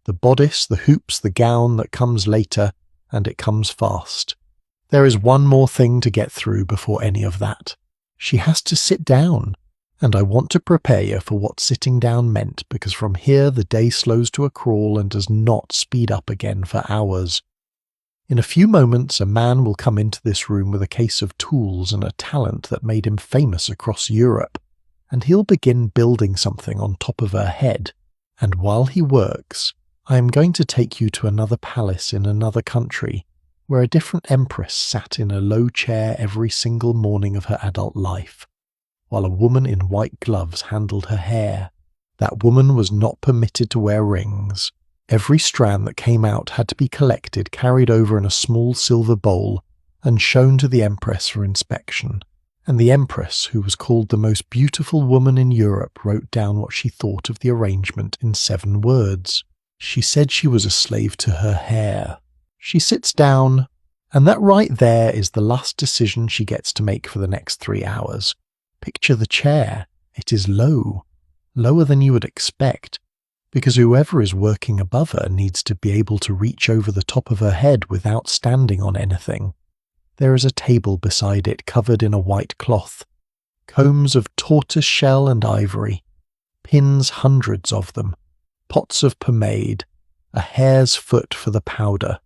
The bodice, the hoops, the gown that comes later, and it comes fast. There is one more thing to get through before any of that. She has to sit down, and I want to prepare you for what sitting down meant, because from here the day slows to a crawl and does not speed up again for hours. In a few moments a man will come into this room with a case of tools and a talent that made him famous across Europe, and he'll begin building something on top of her head, and while he works, I am going to take you to another palace in another country, where a different empress sat in a low chair every single morning of her adult life, while a woman in white gloves handled her hair. That woman was not permitted to wear rings. Every strand that came out had to be collected, carried over in a small silver bowl, and shown to the empress for inspection. And the empress, who was called the most beautiful woman in Europe, wrote down what she thought of the arrangement in 7 words. She said she was a slave to her hair. She sits down, and that right there is the last decision she gets to make for the next 3 hours. Picture the chair. It is low, lower than you would expect, because whoever is working above her needs to be able to reach over the top of her head without standing on anything. There is a table beside it covered in a white cloth, combs of tortoise shell and ivory, pins, hundreds of them, pots of pomade, a hare's foot for the powder,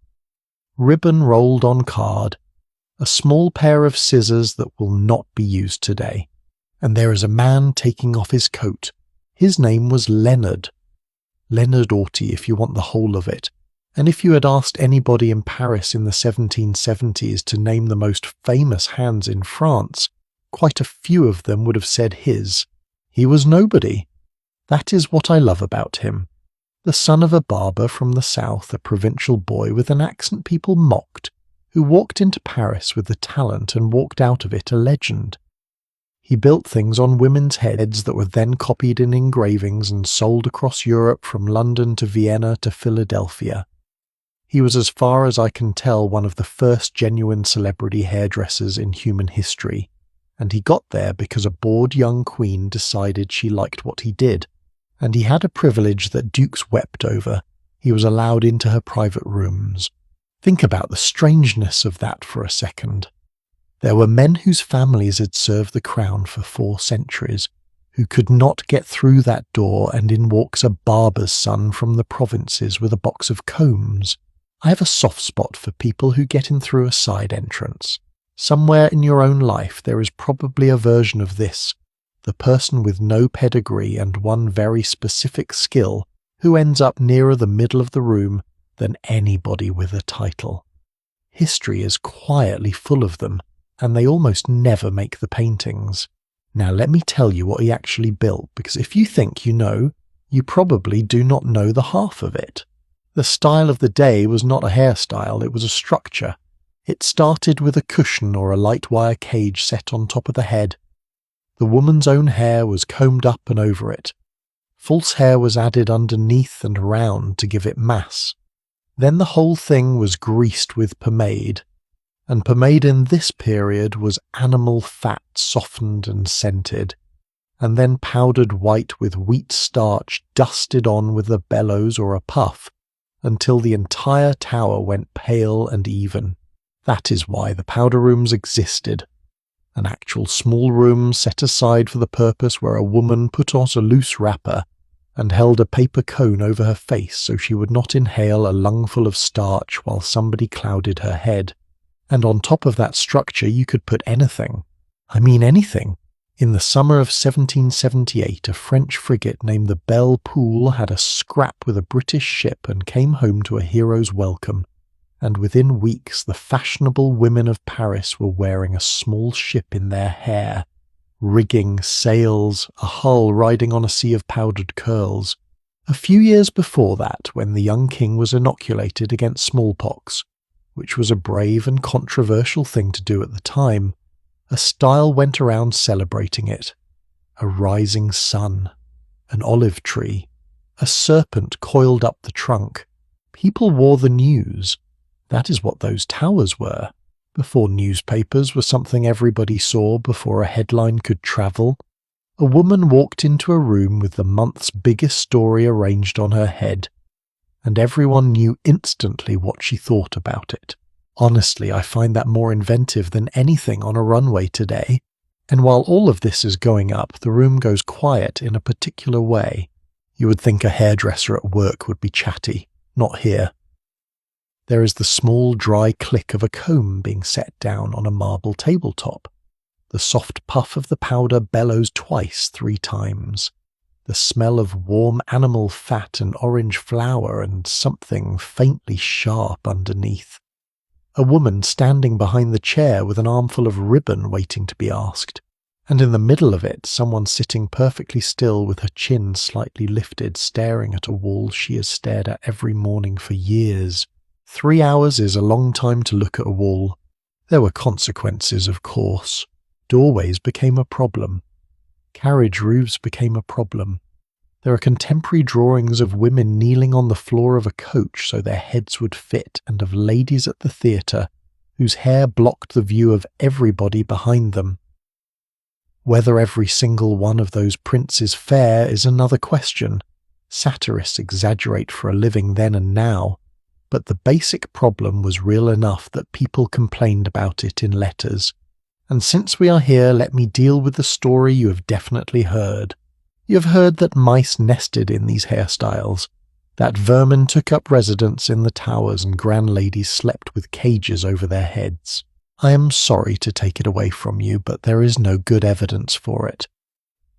ribbon rolled on card, a small pair of scissors that will not be used today, and there is a man taking off his coat. His name was Leonard Orty, if you want the whole of it, and if you had asked anybody in Paris in the 1770s to name the most famous hands in France, quite a few of them would have said his. He was nobody. That is what I love about him. The son of a barber from the south, a provincial boy with an accent people mocked, who walked into Paris with the talent and walked out of it a legend. He built things on women's heads that were then copied in engravings and sold across Europe from London to Vienna to Philadelphia. He was, as far as I can tell, one of the first genuine celebrity hairdressers in human history, and he got there because a bored young queen decided she liked what he did. And he had a privilege that dukes wept over. He was allowed into her private rooms. Think about the strangeness of that for a second. There were men whose families had served the crown for 4 centuries, who could not get through that door, and in walks a barber's son from the provinces with a box of combs. I have a soft spot for people who get in through a side entrance. Somewhere in your own life there is probably a version of this, the person with no pedigree and one very specific skill who ends up nearer the middle of the room than anybody with a title. History is quietly full of them, and they almost never make the paintings. Now let me tell you what he actually built, because if you think you know, you probably do not know the half of it. The style of the day was not a hairstyle, it was a structure. It started with a cushion or a light wire cage set on top of the head. The woman's own hair was combed up and over it. False hair was added underneath and around to give it mass. Then the whole thing was greased with pomade, and pomade in this period was animal fat softened and scented, and then powdered white with wheat starch dusted on with a bellows or a puff until the entire tower went pale and even. That is why the powder rooms existed. An actual small room set aside for the purpose where a woman put on a loose wrapper and held a paper cone over her face so she would not inhale a lungful of starch while somebody clouded her head. And on top of that structure you could put anything. I mean anything. In the summer of 1778, a French frigate named the Belle Poule had a scrap with a British ship and came home to a hero's welcome. And within weeks the fashionable women of Paris were wearing a small ship in their hair, rigging, sails, a hull riding on a sea of powdered curls. A few years before that, when the young king was inoculated against smallpox, which was a brave and controversial thing to do at the time, a style went around celebrating it. A rising sun, an olive tree, a serpent coiled up the trunk. People wore the news. That is what those towers were. Before newspapers were something everybody saw, before a headline could travel, a woman walked into a room with the month's biggest story arranged on her head, and everyone knew instantly what she thought about it. Honestly, I find that more inventive than anything on a runway today, and while all of this is going up, the room goes quiet in a particular way. You would think a hairdresser at work would be chatty. Not here. There is the small, dry click of a comb being set down on a marble tabletop. The soft puff of the powder bellows twice, 3 times. The smell of warm animal fat and orange flour and something faintly sharp underneath. A woman standing behind the chair with an armful of ribbon waiting to be asked. And in the middle of it, someone sitting perfectly still with her chin slightly lifted, staring at a wall she has stared at every morning for years. 3 hours is a long time to look at a wall. There were consequences, of course. Doorways became a problem. Carriage roofs became a problem. There are contemporary drawings of women kneeling on the floor of a coach so their heads would fit, and of ladies at the theatre whose hair blocked the view of everybody behind them. Whether every single one of those prints is fair is another question. Satirists exaggerate for a living then and now, but the basic problem was real enough that people complained about it in letters. And since we are here, let me deal with the story you have definitely heard. You have heard that mice nested in these hairstyles, that vermin took up residence in the towers and grand ladies slept with cages over their heads. I am sorry to take it away from you, but there is no good evidence for it.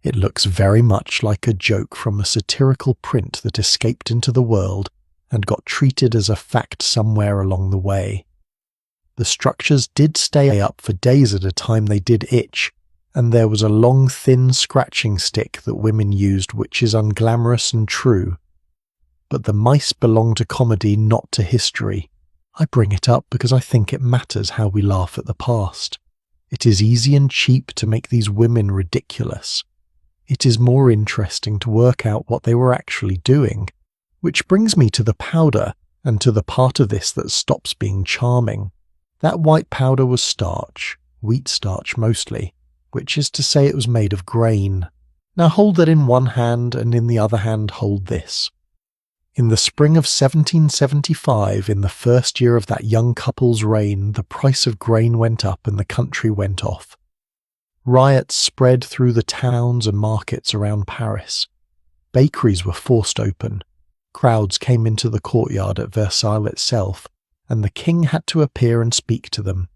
It looks very much like a joke from a satirical print that escaped into the world and got treated as a fact somewhere along the way. The structures did stay up for days at a time, they did itch, and there was a long thin scratching stick that women used, which is unglamorous and true. But the mice belong to comedy, not to history. I bring it up because I think it matters how we laugh at the past. It is easy and cheap to make these women ridiculous. It is more interesting to work out what they were actually doing. Which brings me to the powder, and to the part of this that stops being charming. That white powder was starch, wheat starch mostly, which is to say it was made of grain. Now hold that in one hand, and in the other hand hold this. In the spring of 1775, in the first year of that young couple's reign, the price of grain went up and the country went off. Riots spread through the towns and markets around Paris. Bakeries were forced open. Crowds came into the courtyard at Versailles itself, and the king had to appear and speak to them.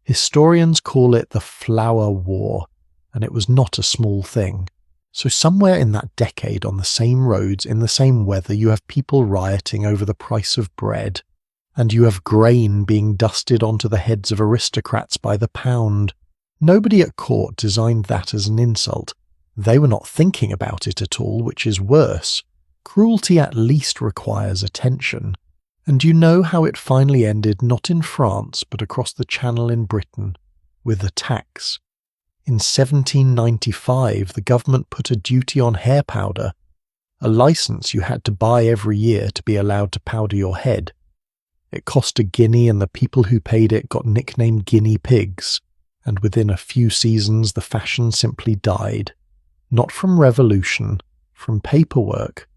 Historians call it the Flour War, and it was not a small thing. So somewhere in that decade, on the same roads, in the same weather, you have people rioting over the price of bread, and you have grain being dusted onto the heads of aristocrats by the pound. Nobody at court designed that as an insult. They were not thinking about it at all, which is worse. Cruelty at least requires attention. And you know how it finally ended not in France but across the Channel in Britain, with a tax. In 1795 the government put a duty on hair powder, a license you had to buy every year to be allowed to powder your head. It cost a guinea and the people who paid it got nicknamed guinea pigs, and within a few seasons the fashion simply died. Not from revolution, from paperwork.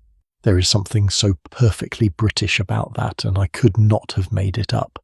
There is something so perfectly British about that, and I could not have made it up.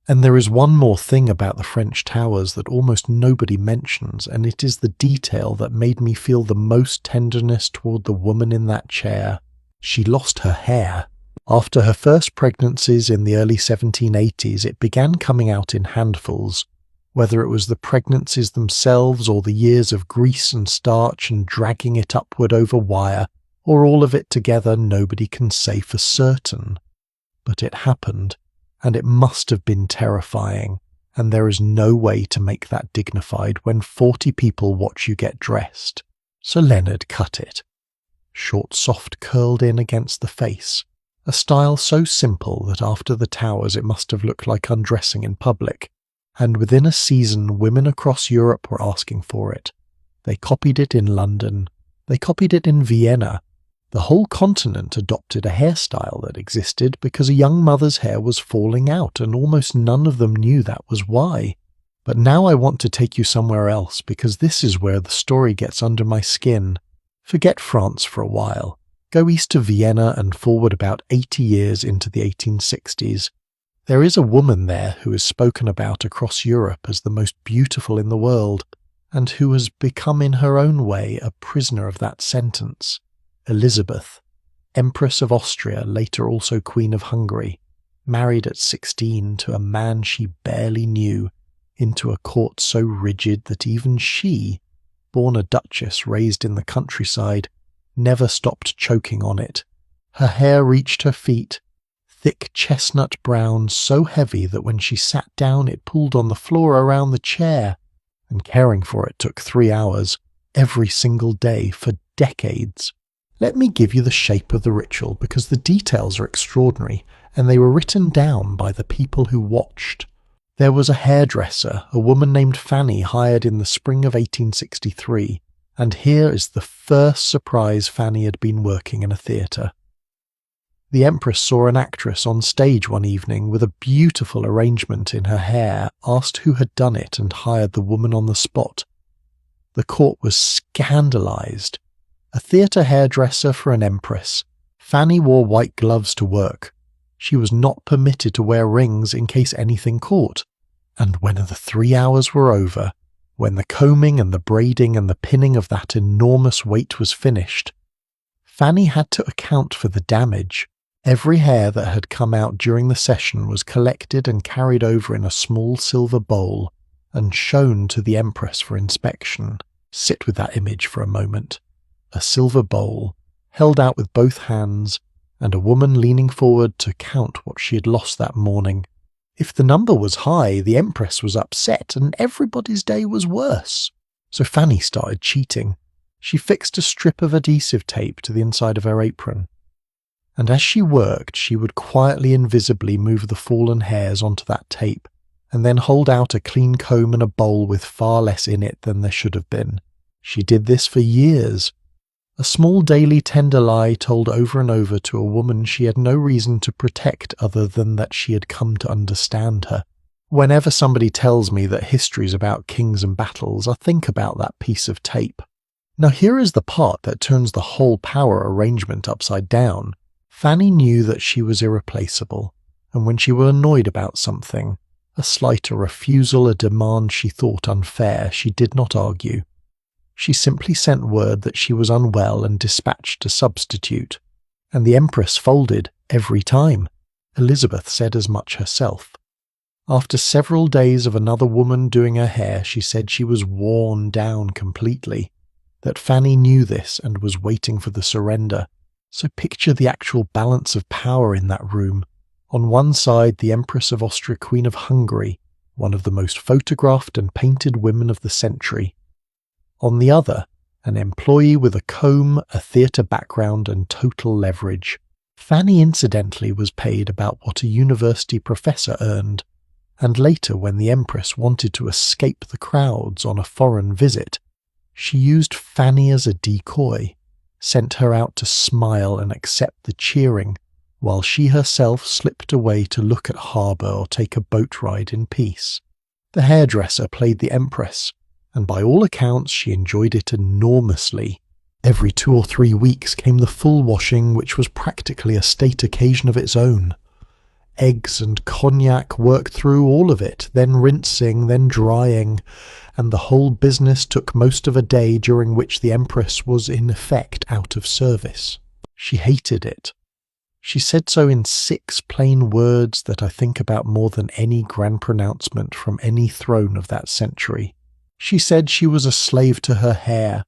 And there is one more thing about the French towers that almost nobody mentions, and it is the detail that made me feel the most tenderness toward the woman in that chair. She lost her hair. After her first pregnancies in the early 1780s, it began coming out in handfuls. Whether it was the pregnancies themselves or the years of grease and starch and dragging it upward over wire, or all of it together, nobody can say for certain. But it happened, and it must have been terrifying, and there is no way to make that dignified when 40 people watch you get dressed. So Leonard cut it. Short, soft, curled in against the face, a style so simple that after the towers it must have looked like undressing in public, and within a season women across Europe were asking for it. They copied it in London. They copied it in Vienna. The whole continent adopted a hairstyle that existed because a young mother's hair was falling out, and almost none of them knew that was why. But now I want to take you somewhere else, because this is where the story gets under my skin. Forget France for a while. Go east to Vienna and forward about 80 years into the 1860s. There is a woman there who is spoken about across Europe as the most beautiful in the world, and who has become in her own way a prisoner of that sentence. Elizabeth, Empress of Austria, later also Queen of Hungary, married at 16 to a man she barely knew, into a court so rigid that even she, born a duchess raised in the countryside, never stopped choking on it. Her hair reached her feet, thick chestnut brown, so heavy that when she sat down it pulled on the floor around the chair, and caring for it took 3 hours, every single day for decades. Let me give you the shape of the ritual, because the details are extraordinary, and they were written down by the people who watched. There was a hairdresser, a woman named Fanny, hired in the spring of 1863, and here is the first surprise Fanny had been working in a theatre. The Empress saw an actress on stage one evening with a beautiful arrangement in her hair, asked who had done it, and hired the woman on the spot. The court was scandalized. A theatre hairdresser for an empress. Fanny wore white gloves to work. She was not permitted to wear rings in case anything caught. And when the 3 hours were over, when the combing and the braiding and the pinning of that enormous weight was finished, Fanny had to account for the damage. Every hair that had come out during the session was collected and carried over in a small silver bowl and shown to the Empress for inspection. Sit with that image for a moment. A silver bowl, held out with both hands, and a woman leaning forward to count what she had lost that morning. If the number was high, the Empress was upset, and everybody's day was worse. So Fanny started cheating. She fixed a strip of adhesive tape to the inside of her apron, and as she worked, she would quietly, invisibly move the fallen hairs onto that tape, and then hold out a clean comb and a bowl with far less in it than there should have been. She did this for years. A small daily tender lie told over and over to a woman she had no reason to protect other than that she had come to understand her. Whenever somebody tells me that history is about kings and battles, I think about that piece of tape. Now here is the part that turns the whole power arrangement upside down. Fanny knew that she was irreplaceable, and when she was annoyed about something, a slight, a refusal, a demand she thought unfair, she did not argue. She simply sent word that she was unwell and dispatched a substitute, and the Empress folded every time. Elizabeth said as much herself. After several days of another woman doing her hair, she said she was worn down completely, that Fanny knew this and was waiting for the surrender. So picture the actual balance of power in that room. On one side, the Empress of Austria, Queen of Hungary, one of the most photographed and painted women of the century. On the other, an employee with a comb, a theatre background, and total leverage. Fanny incidentally was paid about what a university professor earned, and later when the Empress wanted to escape the crowds on a foreign visit, she used Fanny as a decoy, sent her out to smile and accept the cheering, while she herself slipped away to look at harbour or take a boat ride in peace. The hairdresser played the Empress, and by all accounts she enjoyed it enormously. Every 2 or 3 weeks came the full washing, which was practically a state occasion of its own. Eggs and cognac worked through all of it, then rinsing, then drying, and the whole business took most of a day, during which the Empress was in effect out of service. She hated it. She said so in 6 plain words that I think about more than any grand pronouncement from any throne of that century. She said she was a slave to her hair.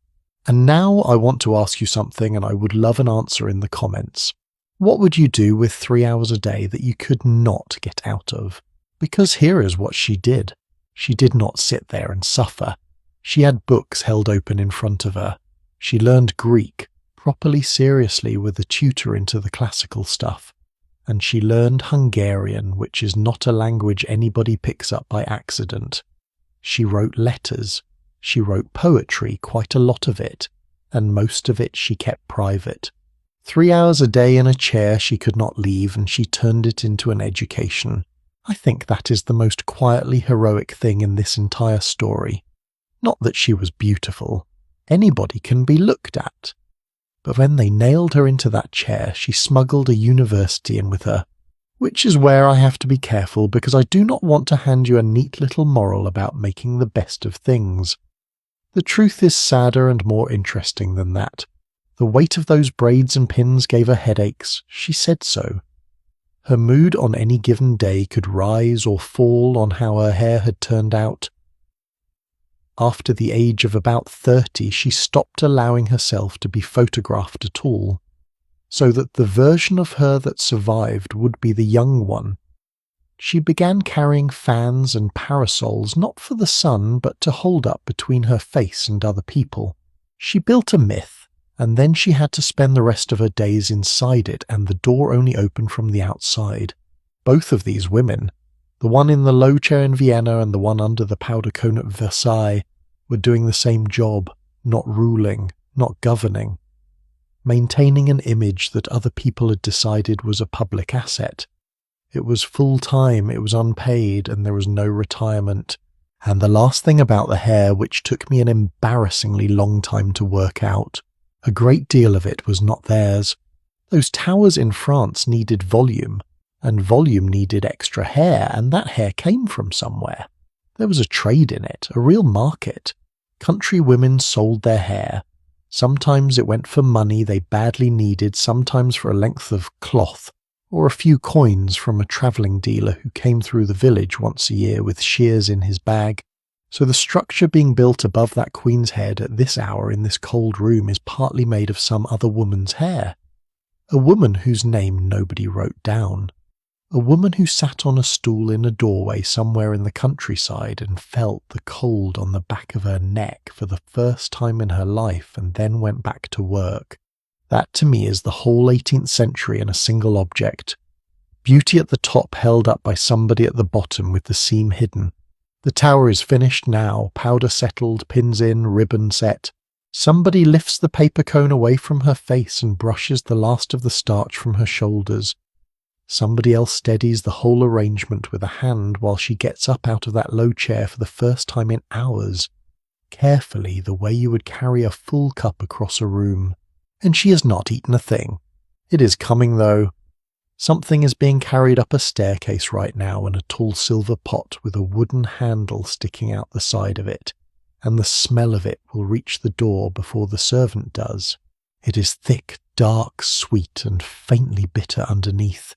And now I want to ask you something, and I would love an answer in the comments. What would you do with 3 hours a day that you could not get out of? Because here is what she did. She did not sit there and suffer. She had books held open in front of her. She learned Greek, properly seriously with a tutor into the classical stuff. And she learned Hungarian, which is not a language anybody picks up by accident. She wrote letters. She wrote poetry, quite a lot of it, and most of it she kept private. 3 hours a day in a chair she could not leave, and she turned it into an education. I think that is the most quietly heroic thing in this entire story. Not that she was beautiful. Anybody can be looked at. But when they nailed her into that chair, she smuggled a university in with her. Which is where I have to be careful, because I do not want to hand you a neat little moral about making the best of things. The truth is sadder and more interesting than that. The weight of those braids and pins gave her headaches. She said so. Her mood on any given day could rise or fall on how her hair had turned out. After the age of about 30, she stopped allowing herself to be photographed at all, so that the version of her that survived would be the young one. She began carrying fans and parasols not for the sun but to hold up between her face and other people. She built a myth, and then she had to spend the rest of her days inside it, and the door only opened from the outside. Both of these women, the one in the low chair in Vienna and the one under the powder cone at Versailles, were doing the same job, not ruling, not governing, maintaining an image that other people had decided was a public asset. It was full-time, it was unpaid, and there was no retirement. And the last thing about the hair, which took me an embarrassingly long time to work out, a great deal of it was not theirs. Those towers in France needed volume, and volume needed extra hair, and that hair came from somewhere. There was a trade in it, a real market. Country women sold their hair. Sometimes it went for money they badly needed, sometimes for a length of cloth, or a few coins from a travelling dealer who came through the village once a year with shears in his bag. So the structure being built above that queen's head at this hour in this cold room is partly made of some other woman's hair. A woman whose name nobody wrote down. A woman who sat on a stool in a doorway somewhere in the countryside and felt the cold on the back of her neck for the first time in her life and then went back to work. That to me is the whole 18th century in a single object. Beauty at the top held up by somebody at the bottom with the seam hidden. The tower is finished now, powder settled, pins in, ribbon set. Somebody lifts the paper cone away from her face and brushes the last of the starch from her shoulders. Somebody else steadies the whole arrangement with a hand while she gets up out of that low chair for the first time in hours, carefully the way you would carry a full cup across a room. And she has not eaten a thing. It is coming, though. Something is being carried up a staircase right now in a tall silver pot with a wooden handle sticking out the side of it, and the smell of it will reach the door before the servant does. It is thick, dark, sweet, and faintly bitter underneath.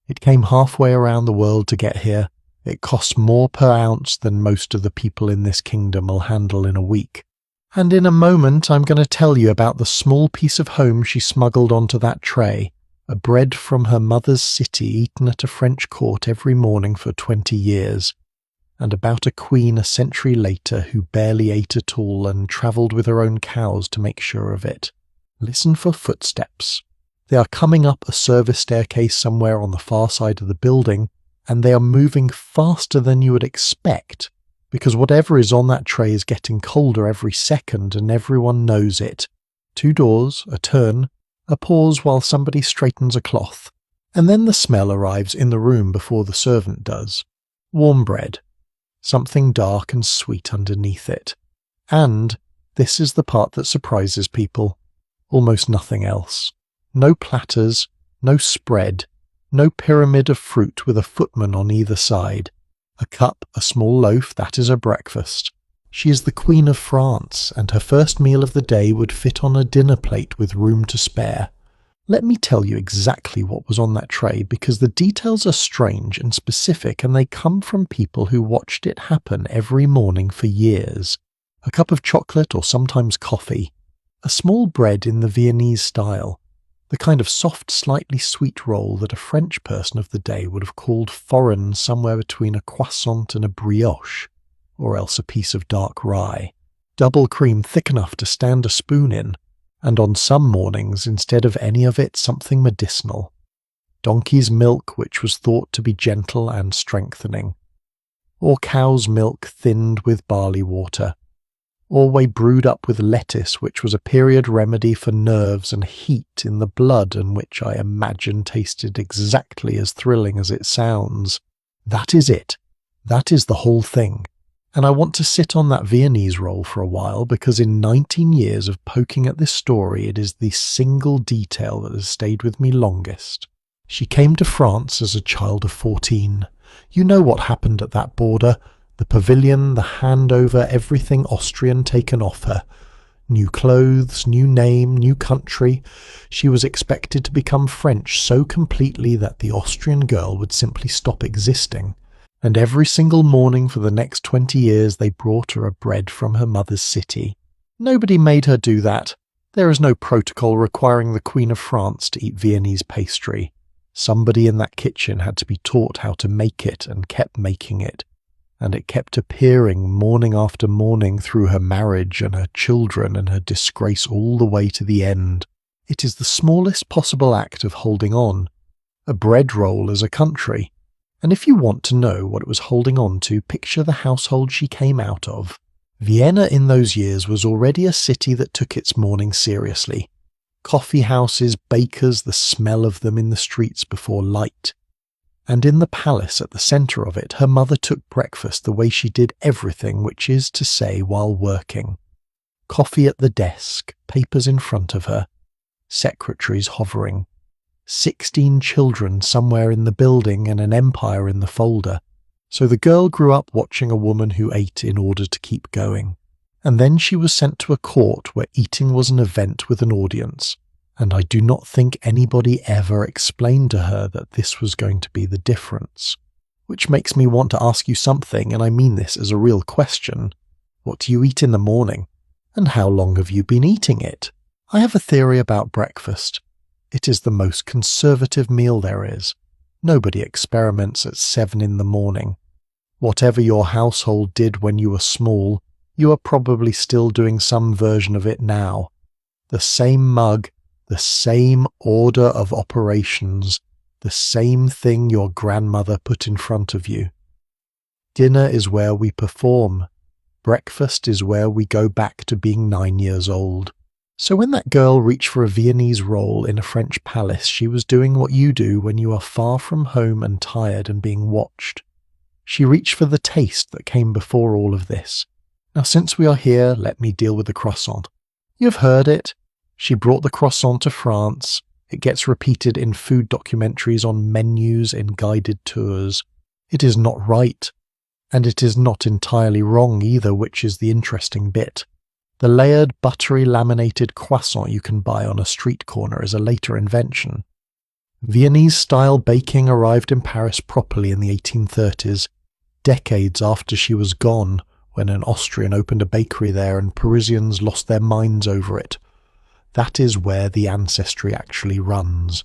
It came halfway around the world to get here. It costs more per ounce than most of the people in this kingdom will handle in a week. And in a moment I'm going to tell you about the small piece of home she smuggled onto that tray, a bread from her mother's city eaten at a French court every morning for 20 years. and about a queen a century later who barely ate at all and travelled with her own cows to make sure of it. Listen for footsteps. They are coming up a service staircase somewhere on the far side of the building, and they are moving faster than you would expect, because whatever is on that tray is getting colder every second and everyone knows it. 2 doors, a turn, a pause while somebody straightens a cloth, and then the smell arrives in the room before the servant does. Warm bread. Something dark and sweet underneath it. And this is the part that surprises people. Almost nothing else. No platters, no spread, no pyramid of fruit with a footman on either side. A cup, a small loaf, that is her breakfast. She is the Queen of France, and her first meal of the day would fit on a dinner plate with room to spare. Let me tell you exactly what was on that tray, because the details are strange and specific, and they come from people who watched it happen every morning for years. A cup of chocolate or sometimes coffee. A small bread in the Viennese style. The kind of soft, slightly sweet roll that a French person of the day would have called foreign, somewhere between a croissant and a brioche, or else a piece of dark rye. Double cream thick enough to stand a spoon in, and on some mornings, instead of any of it, something medicinal. Donkey's milk, which was thought to be gentle and strengthening. Or cow's milk thinned with barley water. Or whey brewed up with lettuce, which was a period remedy for nerves and heat in the blood, and which I imagine tasted exactly as thrilling as it sounds. That is it. That is the whole thing. And I want to sit on that Viennese roll for a while, because in 19 years of poking at this story, it is the single detail that has stayed with me longest. She came to France as a child of 14. You know what happened at that border. The pavilion, the handover, everything Austrian taken off her. New clothes, new name, new country. She was expected to become French so completely that the Austrian girl would simply stop existing. And every single morning for the next 20 years they brought her a bread from her mother's city. Nobody made her do that. There is no protocol requiring the Queen of France to eat Viennese pastry. Somebody in that kitchen had to be taught how to make it and kept making it. And it kept appearing morning after morning through her marriage and her children and her disgrace all the way to the end. It is the smallest possible act of holding on. A bread roll is a country. And if you want to know what it was holding on to, picture the household she came out of. Vienna in those years was already a city that took its morning seriously. Coffee houses, bakers, the smell of them in the streets before light. And in the palace at the centre of it, her mother took breakfast the way she did everything, which is to say while working. Coffee at the desk, papers in front of her, secretaries hovering. 16 children somewhere in the building and an empire in the folder. So the girl grew up watching a woman who ate in order to keep going. And then she was sent to a court where eating was an event with an audience. And I do not think anybody ever explained to her that this was going to be the difference. Which makes me want to ask you something, and I mean this as a real question. What do you eat in the morning? And how long have you been eating it? I have a theory about breakfast. It is the most conservative meal there is. Nobody experiments at 7 in the morning. Whatever your household did when you were small, you are probably still doing some version of it now. The same mug, the same order of operations, the same thing your grandmother put in front of you. Dinner is where we perform. Breakfast is where we go back to being 9 years old. So when that girl reached for a Viennese roll in a French palace, she was doing what you do when you are far from home and tired and being watched. She reached for the taste that came before all of this. Now since we are here, let me deal with the croissant. You've heard it. She brought the croissant to France. It gets repeated in food documentaries, on menus, in guided tours. It is not right. And it is not entirely wrong either, which is the interesting bit. The layered, buttery, laminated croissant you can buy on a street corner is a later invention. Viennese-style baking arrived in Paris properly in the 1830s, decades after she was gone, when an Austrian opened a bakery there and Parisians lost their minds over it. That is where the ancestry actually runs.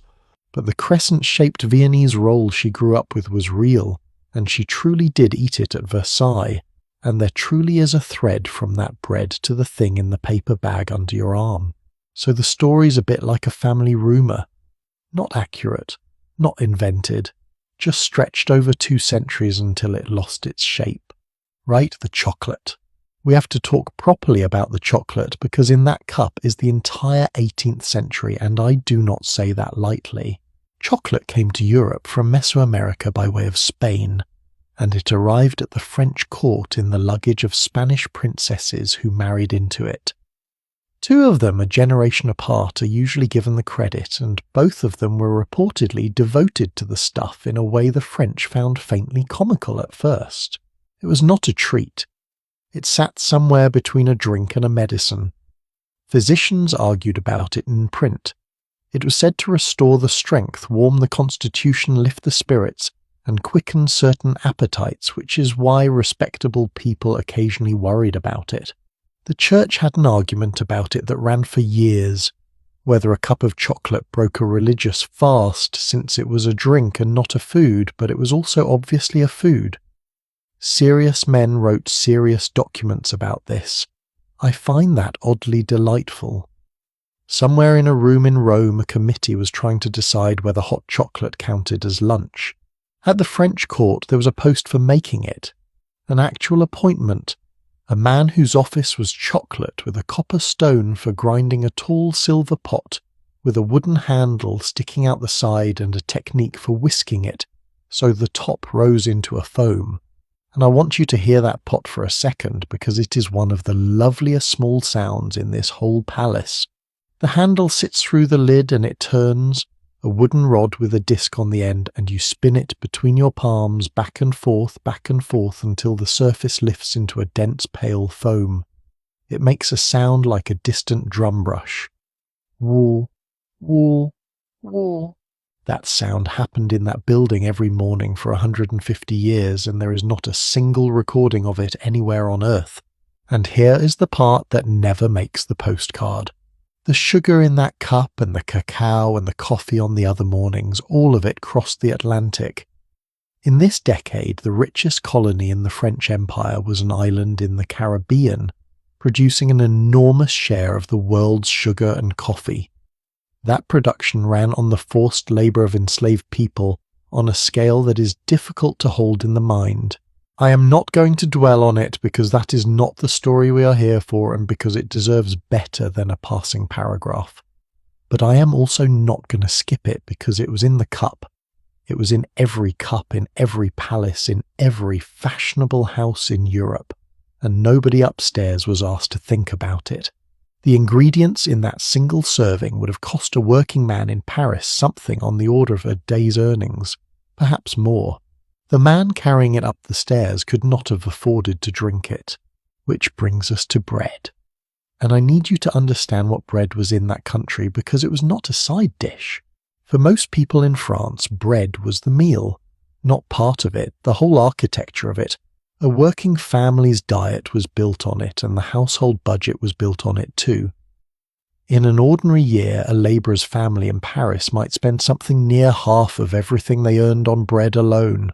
But the crescent-shaped Viennese roll she grew up with was real, and she truly did eat it at Versailles, and there truly is a thread from that bread to the thing in the paper bag under your arm. So the story's a bit like a family rumour. Not accurate, not invented, just stretched over 2 centuries until it lost its shape. Right, the chocolate. We have to talk properly about the chocolate because in that cup is the entire 18th century, and I do not say that lightly. Chocolate came to Europe from Mesoamerica by way of Spain, and it arrived at the French court in the luggage of Spanish princesses who married into it. 2 of them, a generation apart, are usually given the credit, and both of them were reportedly devoted to the stuff in a way the French found faintly comical at first. It was not a treat. It sat somewhere between a drink and a medicine. Physicians argued about it in print. It was said to restore the strength, warm the constitution, lift the spirits, and quicken certain appetites, which is why respectable people occasionally worried about it. The church had an argument about it that ran for years, whether a cup of chocolate broke a religious fast since it was a drink and not a food, but it was also obviously a food. Serious men wrote serious documents about this. I find that oddly delightful. Somewhere in a room in Rome, a committee was trying to decide whether hot chocolate counted as lunch. At the French court, there was a post for making it, an actual appointment, a man whose office was chocolate with a copper stone for grinding a tall silver pot with a wooden handle sticking out the side and a technique for whisking it so the top rose into a foam. And I want you to hear that pot for a second because it is one of the loveliest small sounds in this whole palace. The handle sits through the lid and it turns, a wooden rod with a disc on the end, and you spin it between your palms back and forth until the surface lifts into a dense pale foam. It makes a sound like a distant drum brush. Woo, woo, woo. That sound happened in that building every morning for 150 years, and there is not a single recording of it anywhere on Earth. And here is the part that never makes the postcard. The sugar in that cup and the cacao and the coffee on the other mornings, all of it crossed the Atlantic. In this decade, the richest colony in the French Empire was an island in the Caribbean, producing an enormous share of the world's sugar and coffee. That production ran on the forced labour of enslaved people on a scale that is difficult to hold in the mind. I am not going to dwell on it because that is not the story we are here for and because it deserves better than a passing paragraph. But I am also not going to skip it because it was in the cup. It was in every cup, in every palace, in every fashionable house in Europe, and nobody upstairs was asked to think about it. The ingredients in that single serving would have cost a working man in Paris something on the order of a day's earnings, perhaps more. The man carrying it up the stairs could not have afforded to drink it. Which brings us to bread. And I need you to understand what bread was in that country because it was not a side dish. For most people in France, bread was the meal, not part of it, the whole architecture of it. A working family's diet was built on it, and the household budget was built on it too. In an ordinary year, a labourer's family in Paris might spend something near half of everything they earned on bread alone.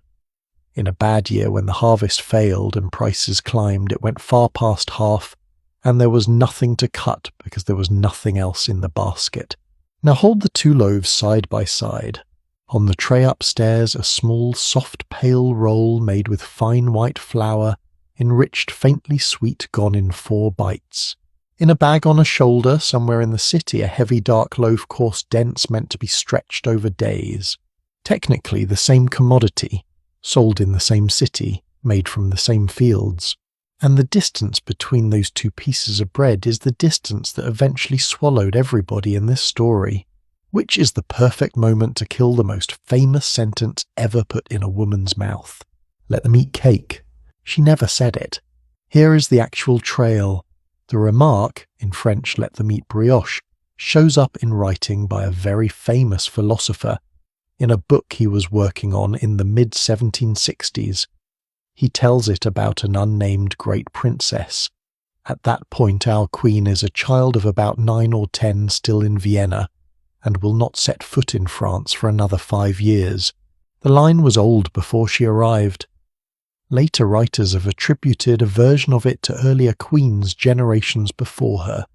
In a bad year, when the harvest failed and prices climbed, it went far past half, and there was nothing to cut because there was nothing else in the basket. Now hold the 2 loaves side by side. On the tray upstairs, a small, soft, pale roll made with fine white flour, enriched faintly sweet, gone in 4 bites. In a bag on a shoulder, somewhere in the city, a heavy dark loaf, coarse, dense, meant to be stretched over days. Technically the same commodity, sold in the same city, made from the same fields. And the distance between those 2 pieces of bread is the distance that eventually swallowed everybody in this story. Which is the perfect moment to kill the most famous sentence ever put in a woman's mouth. Let them eat cake. She never said it. Here is the actual trail. The remark, in French, let them eat brioche, shows up in writing by a very famous philosopher in a book he was working on in the mid-1760s. He tells it about an unnamed great princess. At that point our queen is a child of about 9 or 10 still in Vienna, and will not set foot in France for another 5 years. The line was old before she arrived. Later writers have attributed a version of it to earlier queens generations before her.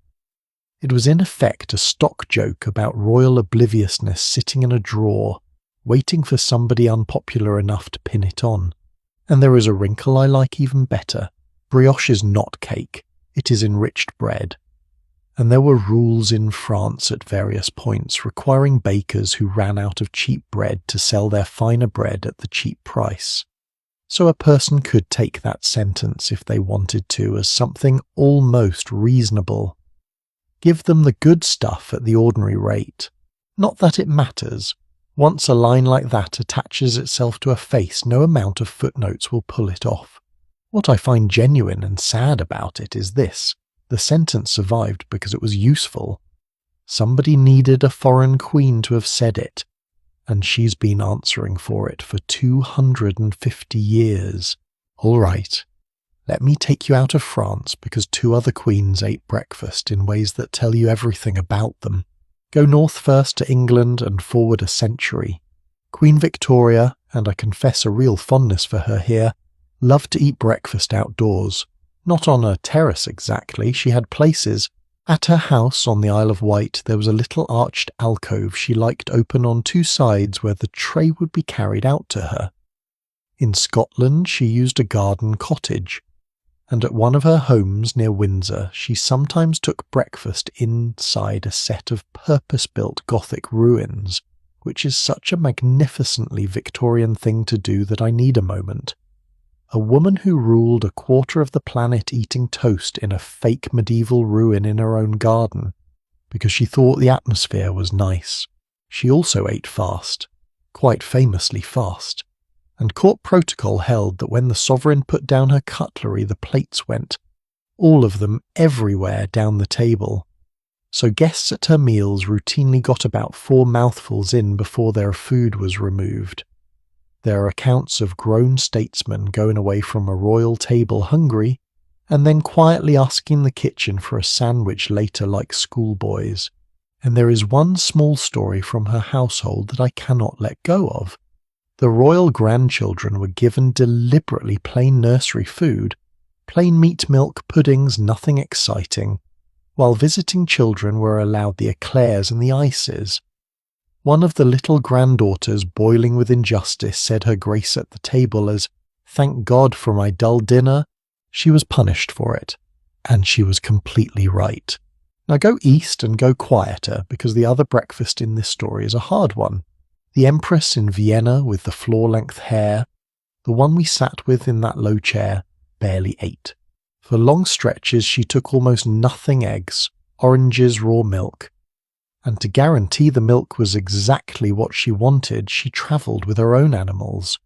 It was in effect a stock joke about royal obliviousness sitting in a drawer, waiting for somebody unpopular enough to pin it on. And there is a wrinkle I like even better. Brioche is not cake, it is enriched bread. And there were rules in France at various points requiring bakers who ran out of cheap bread to sell their finer bread at the cheap price. So a person could take that sentence if they wanted to as something almost reasonable. Give them the good stuff at the ordinary rate. Not that it matters. Once a line like that attaches itself to a face, no amount of footnotes will pull it off. What I find genuine and sad about it is this. The sentence survived because it was useful. Somebody needed a foreign queen to have said it, and she's been answering for it for 250 years. All right, let me take you out of France because 2 other queens ate breakfast in ways that tell you everything about them. Go north first to England and forward a century. Queen Victoria, and I confess a real fondness for her here, loved to eat breakfast outdoors. Not on a terrace exactly, she had places. At her house on the Isle of Wight there was a little arched alcove she liked open on 2 sides where the tray would be carried out to her. In Scotland she used a garden cottage, and at one of her homes near Windsor she sometimes took breakfast inside a set of purpose-built Gothic ruins, which is such a magnificently Victorian thing to do that I need a moment. A woman who ruled a quarter of the planet eating toast in a fake medieval ruin in her own garden, because she thought the atmosphere was nice. She also ate fast, quite famously fast, and court protocol held that when the sovereign put down her cutlery the plates went, all of them everywhere down the table. So guests at her meals routinely got about 4 mouthfuls in before their food was removed. There are accounts of grown statesmen going away from a royal table hungry, and then quietly asking the kitchen for a sandwich later like schoolboys. And there is one small story from her household that I cannot let go of. The royal grandchildren were given deliberately plain nursery food, plain meat, milk, puddings, nothing exciting, while visiting children were allowed the eclairs and the ices. One of the little granddaughters, boiling with injustice, said her grace at the table as, "Thank God for my dull dinner." She was punished for it, and she was completely right. Now go east and go quieter, because the other breakfast in this story is a hard one. The Empress in Vienna with the floor-length hair, the one we sat with in that low chair, barely ate. For long stretches she took almost nothing eggs, oranges, raw milk. And to guarantee the milk was exactly what she wanted, she travelled with her own animals.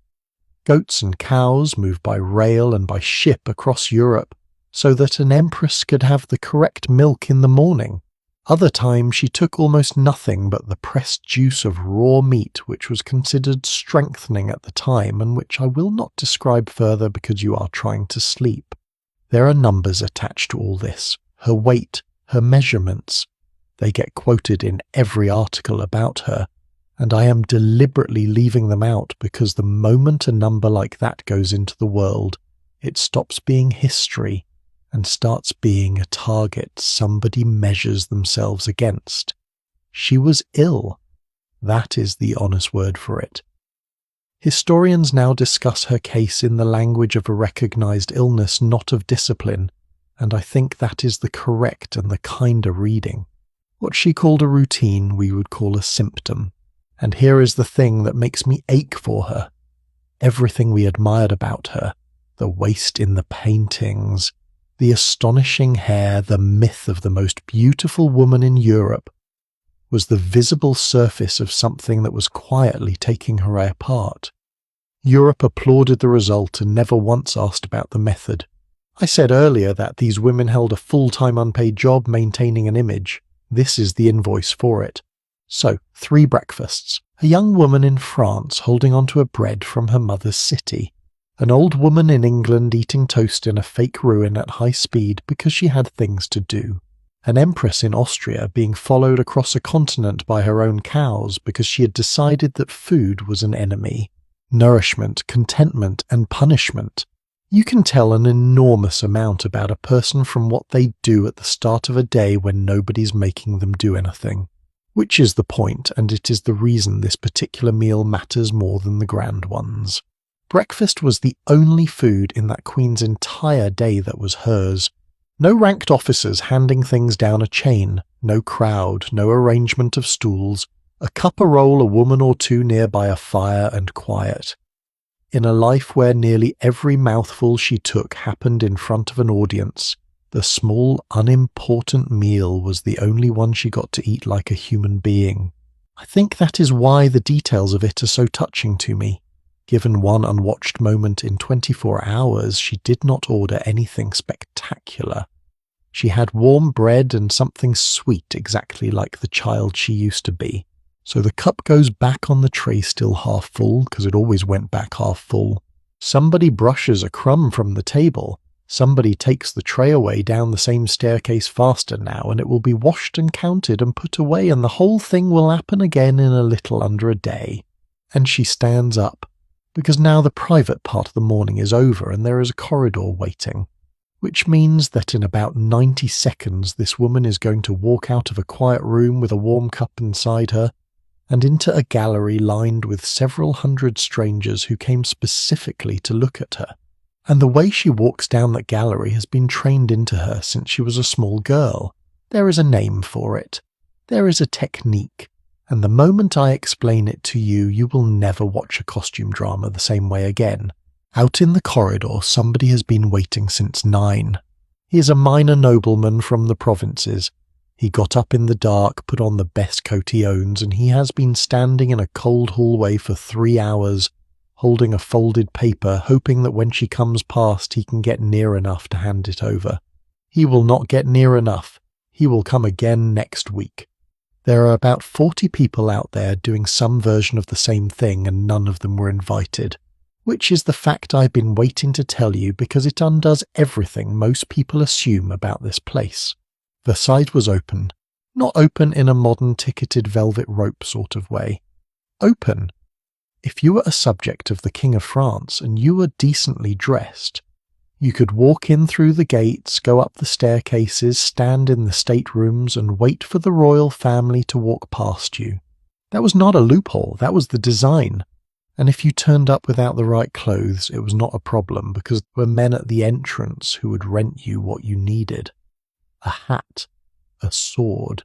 Goats and cows moved by rail and by ship across Europe, so that an empress could have the correct milk in the morning. Other times she took almost nothing but the pressed juice of raw meat, which was considered strengthening at the time, and which I will not describe further because you are trying to sleep. There are numbers attached to all this, her weight, her measurements. They get quoted in every article about her, and I am deliberately leaving them out because the moment a number like that goes into the world, it stops being history and starts being a target somebody measures themselves against. She was ill. That is the honest word for it. Historians now discuss her case in the language of a recognized illness, not of discipline, and I think that is the correct and the kinder reading. What she called a routine we would call a symptom. And here is the thing that makes me ache for her. Everything we admired about her, the waist in the paintings, the astonishing hair, the myth of the most beautiful woman in Europe, was the visible surface of something that was quietly taking her apart. Europe applauded the result and never once asked about the method. I said earlier that these women held a full-time unpaid job maintaining an image. This is the invoice for it. So, 3 breakfasts. A young woman in France holding onto a bread from her mother's city. An old woman in England eating toast in a fake ruin at high speed because she had things to do. An empress in Austria being followed across a continent by her own cows because she had decided that food was an enemy. Nourishment, contentment, and punishment. You can tell an enormous amount about a person from what they do at the start of a day when nobody's making them do anything. Which is the point, and it is the reason this particular meal matters more than the grand ones. Breakfast was the only food in that queen's entire day that was hers. No ranked officers handing things down a chain, no crowd, no arrangement of stools, a cup a roll, a woman or two near by a fire, and quiet. In a life where nearly every mouthful she took happened in front of an audience, the small, unimportant meal was the only one she got to eat like a human being. I think that is why the details of it are so touching to me. Given one unwatched moment in 24 hours, she did not order anything spectacular. She had warm bread and something sweet exactly like the child she used to be. So the cup goes back on the tray still half full, because it always went back half full. Somebody brushes a crumb from the table. Somebody takes the tray away down the same staircase faster now, and it will be washed and counted and put away, and the whole thing will happen again in a little under a day. And she stands up, because now the private part of the morning is over and there is a corridor waiting. Which means that in about 90 seconds this woman is going to walk out of a quiet room with a warm cup inside her, and into a gallery lined with several hundred strangers who came specifically to look at her. And the way she walks down that gallery has been trained into her since she was a small girl. There is a name for it. There is a technique. And the moment I explain it to you, you will never watch a costume drama the same way again. Out in the corridor, somebody has been waiting since 9. He is a minor nobleman from the provinces. He got up in the dark, put on the best coat he owns, and he has been standing in a cold hallway for 3 hours, holding a folded paper, hoping that when she comes past he can get near enough to hand it over. He will not get near enough. He will come again next week. There are about 40 people out there doing some version of the same thing, and none of them were invited. Which is the fact I've been waiting to tell you, because it undoes everything most people assume about this place. Versailles was open. Not open in a modern ticketed velvet rope sort of way. Open. If you were a subject of the King of France and you were decently dressed, you could walk in through the gates, go up the staircases, stand in the staterooms, and wait for the royal family to walk past you. That was not a loophole, that was the design. And if you turned up without the right clothes, it was not a problem, because there were men at the entrance who would rent you what you needed. A hat, a sword,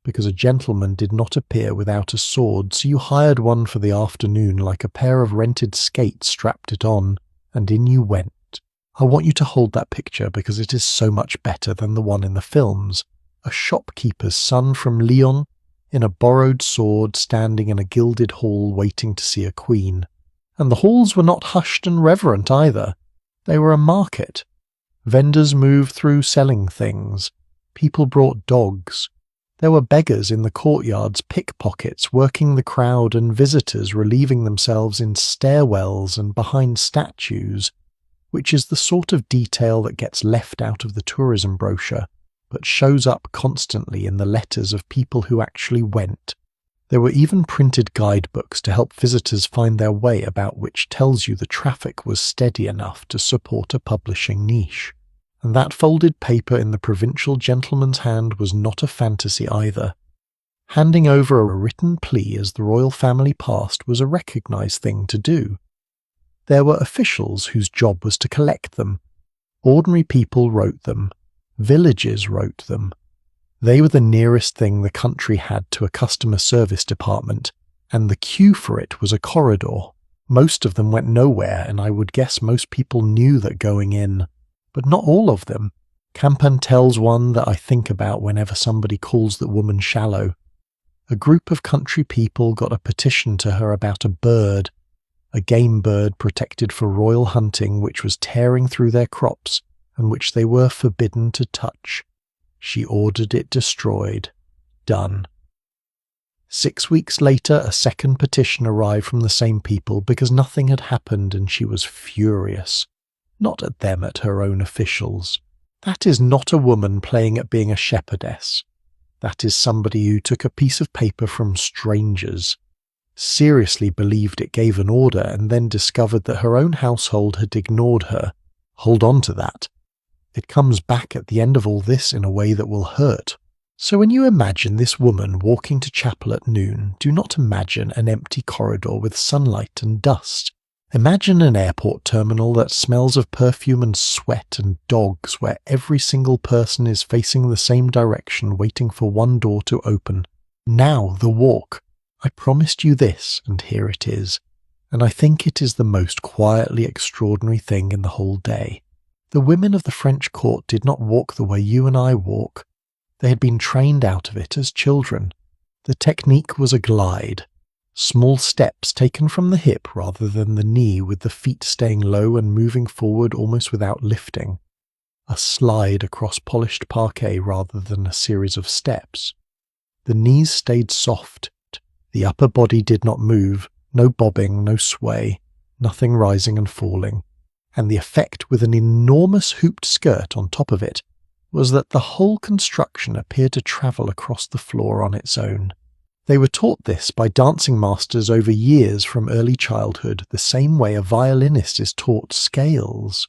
because a gentleman did not appear without a sword, so you hired one for the afternoon like a pair of rented skates, strapped it on, and in you went. I want you to hold that picture because it is so much better than the one in the films. A shopkeeper's son from Lyon, in a borrowed sword, standing in a gilded hall waiting to see a queen. And the halls were not hushed and reverent either. They were a market. Vendors moved through selling things. People brought dogs. There were beggars in the courtyards, pickpockets working the crowd, and visitors relieving themselves in stairwells and behind statues, which is the sort of detail that gets left out of the tourism brochure, but shows up constantly in the letters of people who actually went. There were even printed guidebooks to help visitors find their way about, which tells you the traffic was steady enough to support a publishing niche. And that folded paper in the provincial gentleman's hand was not a fantasy either. Handing over a written plea as the royal family passed was a recognised thing to do. There were officials whose job was to collect them. Ordinary people wrote them. Villages wrote them. They were the nearest thing the country had to a customer service department, and the queue for it was a corridor. Most of them went nowhere, and I would guess most people knew that going in. But not all of them. Campan tells one that I think about whenever somebody calls the woman shallow. A group of country people got a petition to her about a bird, a game bird protected for royal hunting, which was tearing through their crops and which they were forbidden to touch. She ordered it destroyed. Done. 6 weeks later, a second petition arrived from the same people because nothing had happened, and she was furious. Not at them, at her own officials. That is not a woman playing at being a shepherdess. That is somebody who took a piece of paper from strangers, seriously believed it gave an order, and then discovered that her own household had ignored her, Hold on to that. It comes back at the end of all this in a way that will hurt. So when you imagine this woman walking to chapel at noon, do not imagine an empty corridor with sunlight and dust. Imagine an airport terminal that smells of perfume and sweat and dogs, where every single person is facing the same direction, waiting for one door to open. Now the walk. I promised you this, and here it is. And I think it is the most quietly extraordinary thing in the whole day. The women of the French court did not walk the way you and I walk. They had been trained out of it as children. The technique was a glide. Small steps taken from the hip rather than the knee, with the feet staying low and moving forward almost without lifting. A slide across polished parquet rather than a series of steps. The knees stayed soft. The upper body did not move, no bobbing, no sway, nothing rising and falling. And the effect, with an enormous hooped skirt on top of it, was that the whole construction appeared to travel across the floor on its own. They were taught this by dancing masters over years from early childhood, the same way a violinist is taught scales.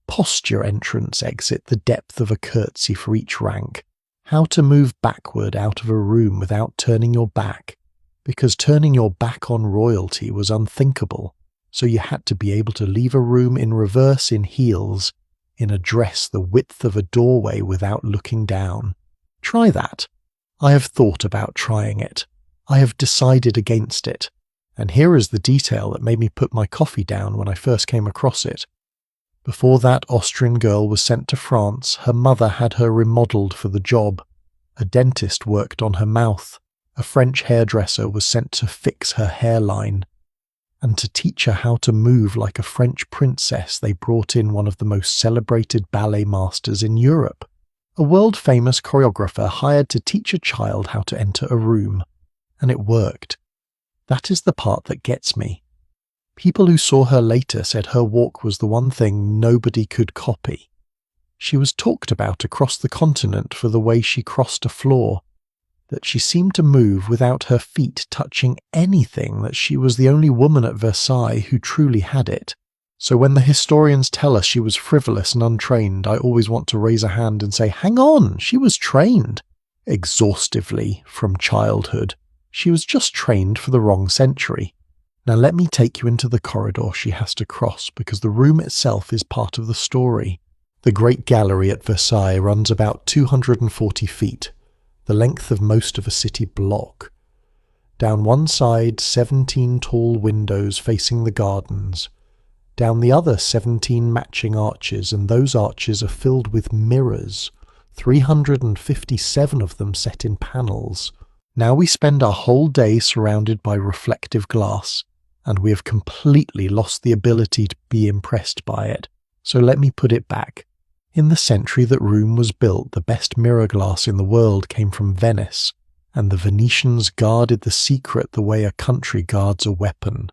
Posture, entrance, exit, the depth of a curtsy for each rank. How to move backward out of a room without turning your back, because turning your back on royalty was unthinkable, so you had to be able to leave a room in reverse in heels, in a dress the width of a doorway without looking down. Try that. I have thought about trying it. I have decided against it. And here is the detail that made me put my coffee down when I first came across it. Before that Austrian girl was sent to France, her mother had her remodelled for the job. A dentist worked on her mouth. A French hairdresser was sent to fix her hairline. And to teach her how to move like a French princess, they brought in one of the most celebrated ballet masters in Europe. A world-famous choreographer hired to teach a child how to enter a room. And it worked. That is the part that gets me. People who saw her later said her walk was the one thing nobody could copy. She was talked about across the continent for the way she crossed a floor, that she seemed to move without her feet touching anything, that she was the only woman at Versailles who truly had it. So when the historians tell us she was frivolous and untrained, I always want to raise a hand and say, hang on, she was trained. Exhaustively, from childhood. She was just trained for the wrong century. Now let me take you into the corridor she has to cross, because the room itself is part of the story. The Great Gallery at Versailles runs about 240 feet, the length of most of a city block. Down one side, 17 tall windows facing the gardens. Down the other, 17 matching arches, and those arches are filled with mirrors, 357 of them set in panels. Now we spend our whole day surrounded by reflective glass, and we have completely lost the ability to be impressed by it. So let me put it back. In the century that Rome was built, the best mirror glass in the world came from Venice, and the Venetians guarded the secret the way a country guards a weapon.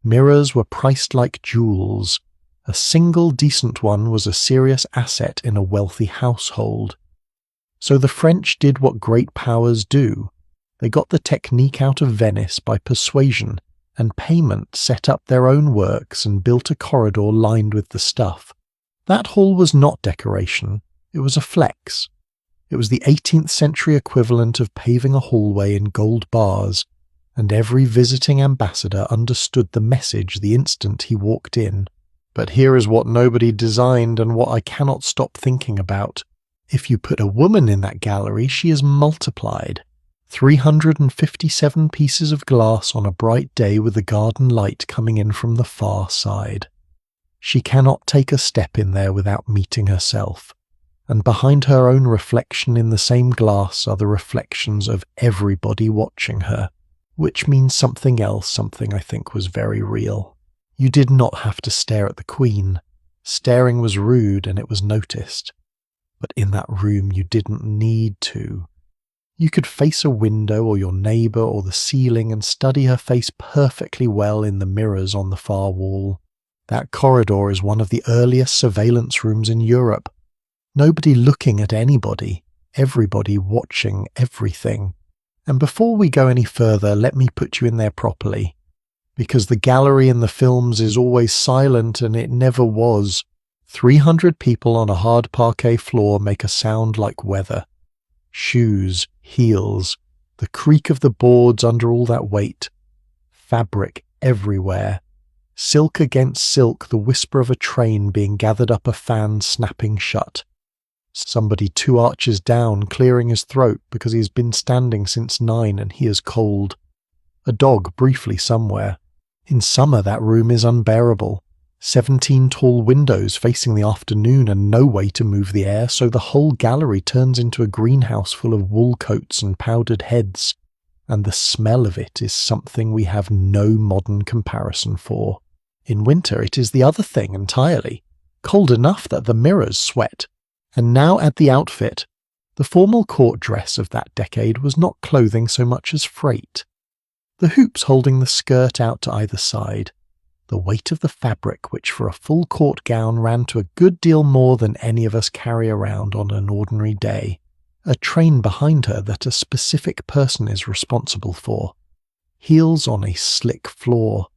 Mirrors were priced like jewels. A single decent one was a serious asset in a wealthy household. So the French did what great powers do. They got the technique out of Venice by persuasion and payment, set up their own works and built a corridor lined with the stuff. That hall was not decoration, it was a flex. It was the 18th century equivalent of paving a hallway in gold bars, and every visiting ambassador understood the message the instant he walked in. But here is what nobody designed and what I cannot stop thinking about. If you put a woman in that gallery, she is multiplied. 357 pieces of glass on a bright day with the garden light coming in from the far side. She cannot take a step in there without meeting herself, and behind her own reflection in the same glass are the reflections of everybody watching her, which means something else, something I think was very real. You did not have to stare at the Queen. Staring was rude and it was noticed. But in that room you didn't need to. You could face a window or your neighbour or the ceiling and study her face perfectly well in the mirrors on the far wall. That corridor is one of the earliest surveillance rooms in Europe. Nobody looking at anybody, everybody watching everything. And before we go any further, let me put you in there properly. Because the gallery in the films is always silent and it never was. 300 people on a hard parquet floor make a sound like weather. Shoes, heels, the creak of the boards under all that weight. Fabric everywhere. Silk against silk, the whisper of a train being gathered up a fan snapping shut. Somebody 2 arches down clearing his throat because he has been standing since 9 and he is cold. A dog briefly somewhere. In summer that room is unbearable. 17 tall windows facing the afternoon and no way to move the air, so the whole gallery turns into a greenhouse full of wool coats and powdered heads, and the smell of it is something we have no modern comparison for. In winter it is the other thing entirely, cold enough that the mirrors sweat. And now add the outfit. The formal court dress of that decade was not clothing so much as freight. The hoops holding the skirt out to either side. The weight of the fabric, which for a full court gown ran to a good deal more than any of us carry around on an ordinary day. A train behind her that a specific person is responsible for. Heels on a slick floor.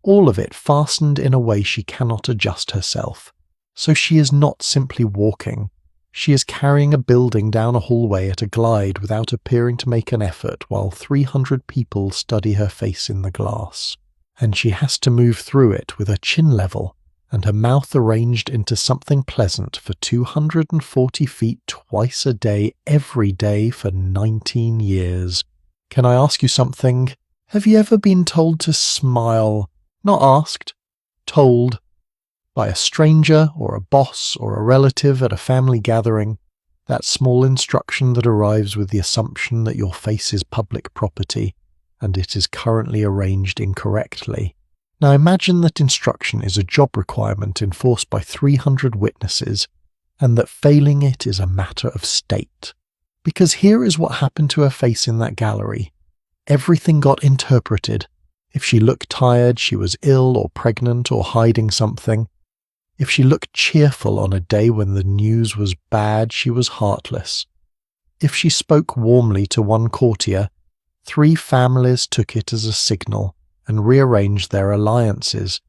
All of it fastened in a way she cannot adjust herself. So she is not simply walking. She is carrying a building down a hallway at a glide without appearing to make an effort while 300 people study her face in the glass. And she has to move through it with her chin level and her mouth arranged into something pleasant for 240 feet twice a day, every day for 19 years. Can I ask you something? Have you ever been told to smile? Not asked, told. By a stranger or a boss or a relative at a family gathering, that small instruction that arrives with the assumption that your face is public property and it is currently arranged incorrectly. Now imagine that instruction is a job requirement enforced by 300 witnesses and that failing it is a matter of state. Because here is what happened to her face in that gallery. Everything got interpreted. If she looked tired, she was ill or pregnant or hiding something. If she looked cheerful on a day when the news was bad, she was heartless. If she spoke warmly to one courtier, 3 families took it as a signal and rearranged their alliances.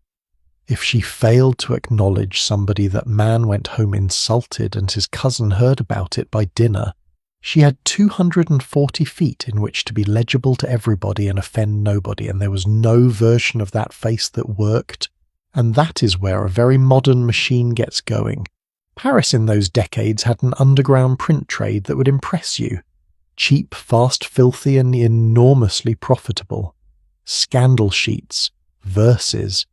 If she failed to acknowledge somebody, that man went home insulted and his cousin heard about it by dinner. She had 240 feet in which to be legible to everybody and offend nobody, and there was no version of that face that worked. And that is where a very modern machine gets going. Paris in those decades had an underground print trade that would impress you. Cheap, fast, filthy, and enormously profitable. Scandal sheets, verses,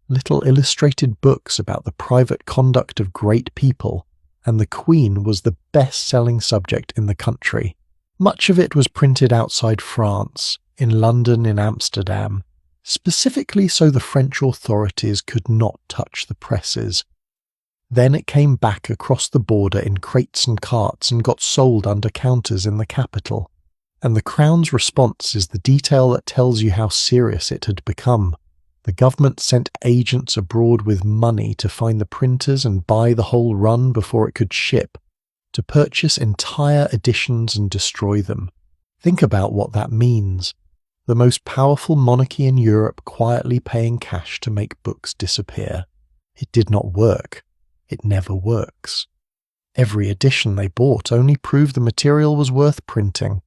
little illustrated books about the private conduct of great people, and the Queen was the best-selling subject in the country. Much of it was printed outside France, in London, in Amsterdam, specifically so the French authorities could not touch the presses. Then it came back across the border in crates and carts and got sold under counters in the capital. And the Crown's response is the detail that tells you how serious it had become. The government sent agents abroad with money to find the printers and buy the whole run before it could ship, to purchase entire editions and destroy them. Think about what that means. The most powerful monarchy in Europe quietly paying cash to make books disappear. It did not work. It never works. Every edition they bought only proved the material was worth printing.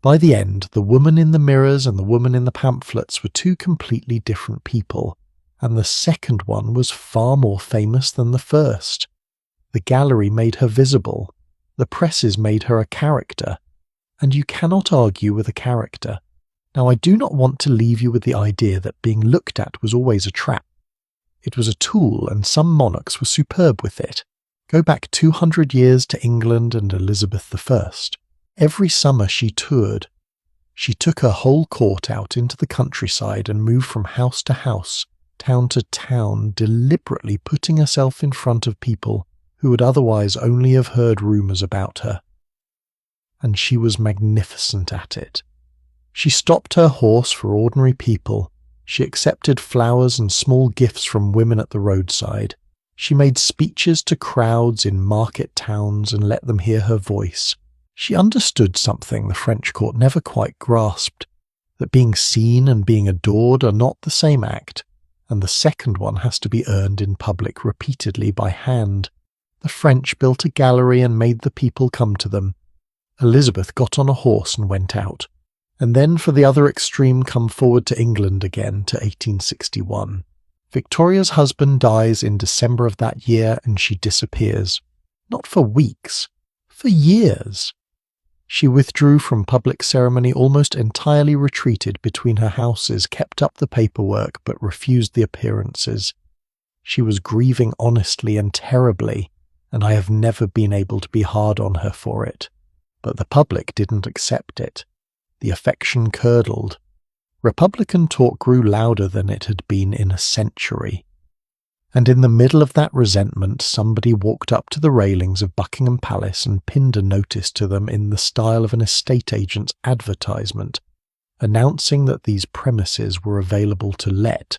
By the end, the woman in the mirrors and the woman in the pamphlets were 2 completely different people, and the second one was far more famous than the first. The gallery made her visible. The presses made her a character. And you cannot argue with a character. Now, I do not want to leave you with the idea that being looked at was always a trap. It was a tool, and some monarchs were superb with it. Go back 200 years to England and Elizabeth I. Every summer she toured. She took her whole court out into the countryside and moved from house to house, town to town, deliberately putting herself in front of people who would otherwise only have heard rumours about her. And she was magnificent at it. She stopped her horse for ordinary people. She accepted flowers and small gifts from women at the roadside. She made speeches to crowds in market towns and let them hear her voice. She understood something the French court never quite grasped, that being seen and being adored are not the same act, and the second one has to be earned in public repeatedly by hand. The French built a gallery and made the people come to them. Elizabeth got on a horse and went out, and then for the other extreme come forward to England again to 1861. Victoria's husband dies in December of that year and she disappears. Not for weeks, for years. She withdrew from public ceremony, almost entirely retreated between her houses, kept up the paperwork but refused the appearances. She was grieving honestly and terribly, and I have never been able to be hard on her for it. But the public didn't accept it. The affection curdled. Republican talk grew louder than it had been in a century. And in the middle of that resentment, somebody walked up to the railings of Buckingham Palace and pinned a notice to them in the style of an estate agent's advertisement, announcing that these premises were available to let,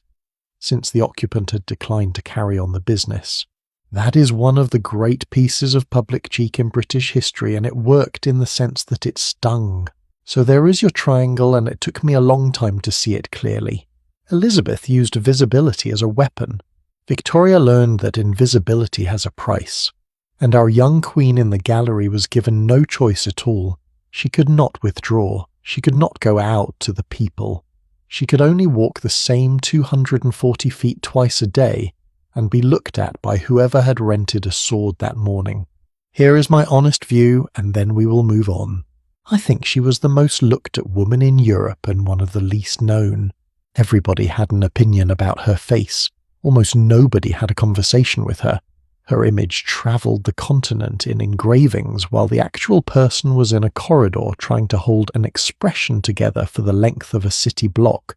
since the occupant had declined to carry on the business. That is one of the great pieces of public cheek in British history, and it worked in the sense that it stung. So there is your triangle, and it took me a long time to see it clearly. Elizabeth used visibility as a weapon. Victoria learned that invisibility has a price, and our young queen in the gallery was given no choice at all. She could not withdraw. She could not go out to the people. She could only walk the same 240 feet twice a day and be looked at by whoever had rented a sword that morning. Here is my honest view, and then we will move on. I think she was the most looked at woman in Europe and one of the least known. Everybody had an opinion about her face. Almost nobody had a conversation with her. Her image travelled the continent in engravings while the actual person was in a corridor trying to hold an expression together for the length of a city block.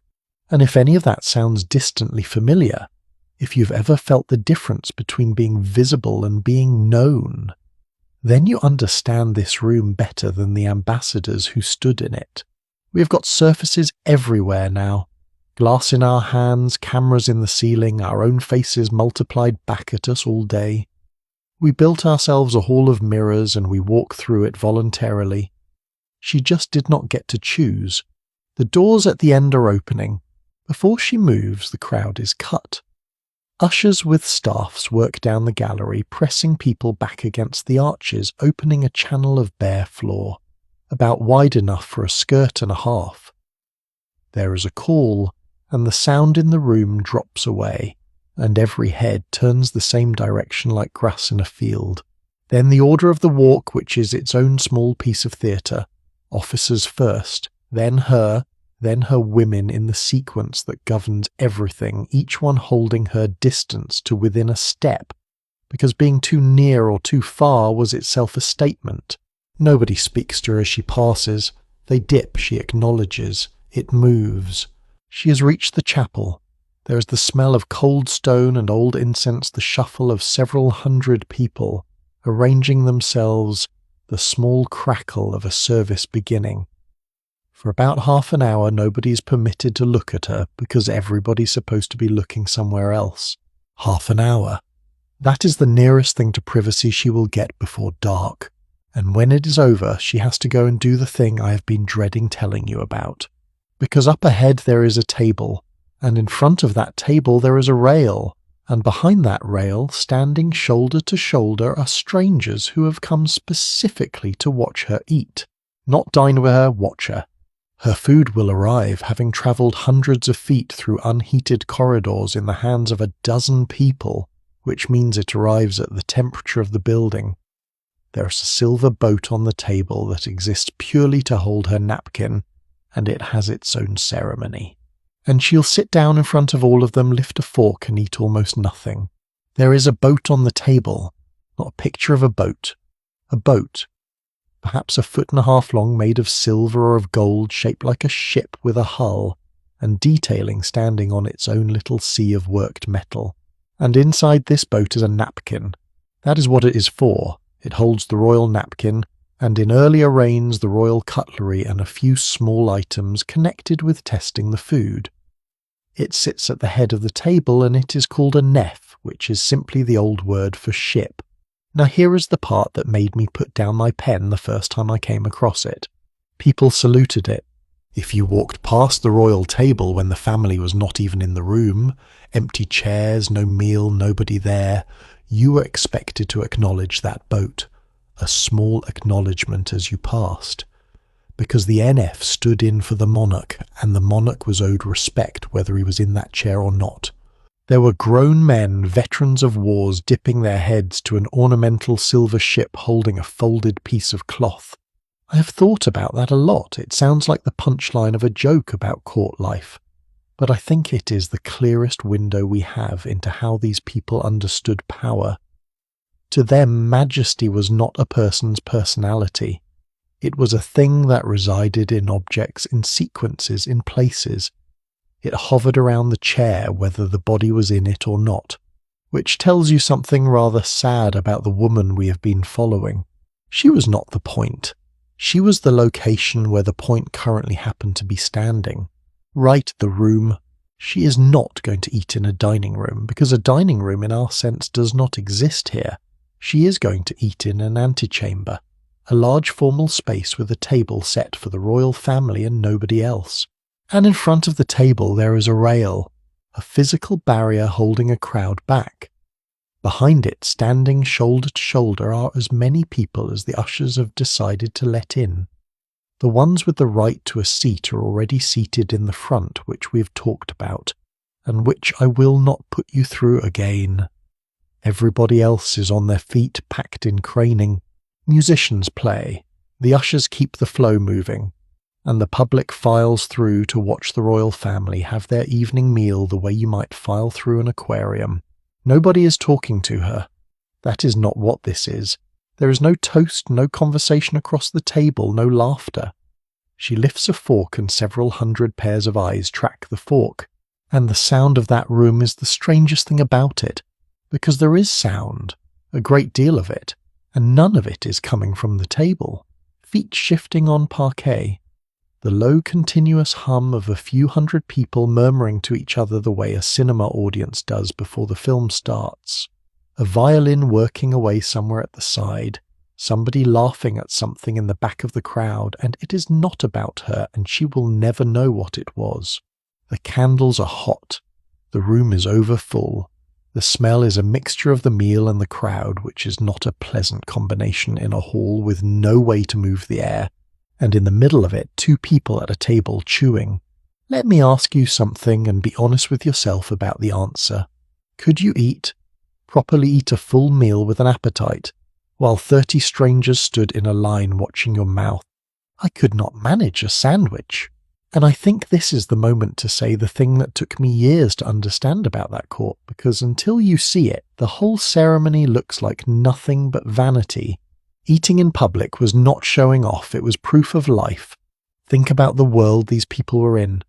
And if any of that sounds distantly familiar, if you've ever felt the difference between being visible and being known, then you understand this room better than the ambassadors who stood in it. We have got surfaces everywhere now. Glass in our hands, cameras in the ceiling, our own faces multiplied back at us all day. We built ourselves a hall of mirrors and we walk through it voluntarily. She just did not get to choose. The doors at the end are opening. Before she moves, the crowd is cut. Ushers with staffs work down the gallery, pressing people back against the arches, opening a channel of bare floor, about wide enough for a skirt and a half. There is a call, and the sound in the room drops away, and every head turns the same direction like grass in a field. Then the order of the walk, which is its own small piece of theatre. Officers first, then her women in the sequence that governs everything, each one holding her distance to within a step, because being too near or too far was itself a statement. Nobody speaks to her as she passes. They dip, she acknowledges. It moves. She has reached the chapel. There is the smell of cold stone and old incense, the shuffle of several hundred people, arranging themselves, the small crackle of a service beginning. For about half an hour nobody is permitted to look at her because everybody's supposed to be looking somewhere else. Half an hour. That is the nearest thing to privacy she will get before dark. And when it is over, she has to go and do the thing I have been dreading telling you about. Because up ahead there is a table, and in front of that table there is a rail, and behind that rail, standing shoulder to shoulder, are strangers who have come specifically to watch her eat. Not dine with her, watch her. Her food will arrive, having travelled hundreds of feet through unheated corridors in the hands of a dozen people, which means it arrives at the temperature of the building. There is a silver boat on the table that exists purely to hold her napkin, and it has its own ceremony. And she'll sit down in front of all of them, lift a fork and eat almost nothing. There is a boat on the table, not a picture of a boat. A boat. Perhaps 1.5 feet long, made of silver or of gold, shaped like a ship with a hull, and detailing standing on its own little sea of worked metal. And inside this boat is a napkin. That is what it is for. It holds the royal napkin, and in earlier reigns the royal cutlery and a few small items connected with testing the food. It sits at the head of the table, and it is called a nef, which is simply the old word for ship. Now here is the part that made me put down my pen the first time I came across it. People saluted it. If you walked past the royal table when the family was not even in the room, empty chairs, no meal, nobody there, you were expected to acknowledge that boat, a small acknowledgement as you passed. Because the NF stood in for the monarch, and the monarch was owed respect whether he was in that chair or not. There were grown men, veterans of wars, dipping their heads to an ornamental silver ship holding a folded piece of cloth. I have thought about that a lot. It sounds like the punchline of a joke about court life. But I think it is the clearest window we have into how these people understood power. To them, majesty was not a person's personality. It was a thing that resided in objects, in sequences, in places. It hovered around the chair whether the body was in it or not, which tells you something rather sad about the woman we have been following. She was not the point. She was the location where the point currently happened to be standing. Right, the room. She is not going to eat in a dining room, because a dining room in our sense does not exist here. She is going to eat in an antechamber, a large formal space with a table set for the royal family and nobody else. And in front of the table there is a rail, a physical barrier holding a crowd back. Behind it, standing shoulder to shoulder, are as many people as the ushers have decided to let in. The ones with the right to a seat are already seated in the front, which we have talked about, and which I will not put you through again. Everybody else is on their feet, packed in craning. Musicians play, the ushers keep the flow moving, and the public files through to watch the royal family have their evening meal the way you might file through an aquarium. Nobody is talking to her. That is not what this is. There is no toast, no conversation across the table, no laughter. She lifts a fork and several hundred pairs of eyes track the fork, and the sound of that room is the strangest thing about it, because there is sound, a great deal of it, and none of it is coming from the table. Feet shifting on parquet, the low continuous hum of a few hundred people murmuring to each other the way a cinema audience does before the film starts. A violin working away somewhere at the side, somebody laughing at something in the back of the crowd, and it is not about her, and she will never know what it was. The candles are hot. The room is over full. The smell is a mixture of the meal and the crowd, which is not a pleasant combination in a hall with no way to move the air, and in the middle of it, two people at a table chewing. Let me ask you something and be honest with yourself about the answer. Could you properly eat a full meal with an appetite, while 30 strangers stood in a line watching your mouth? I could not manage a sandwich. And I think this is the moment to say the thing that took me years to understand about that court, because until you see it, the whole ceremony looks like nothing but vanity. Eating in public was not showing off, it was proof of life. Think about the world these people were in.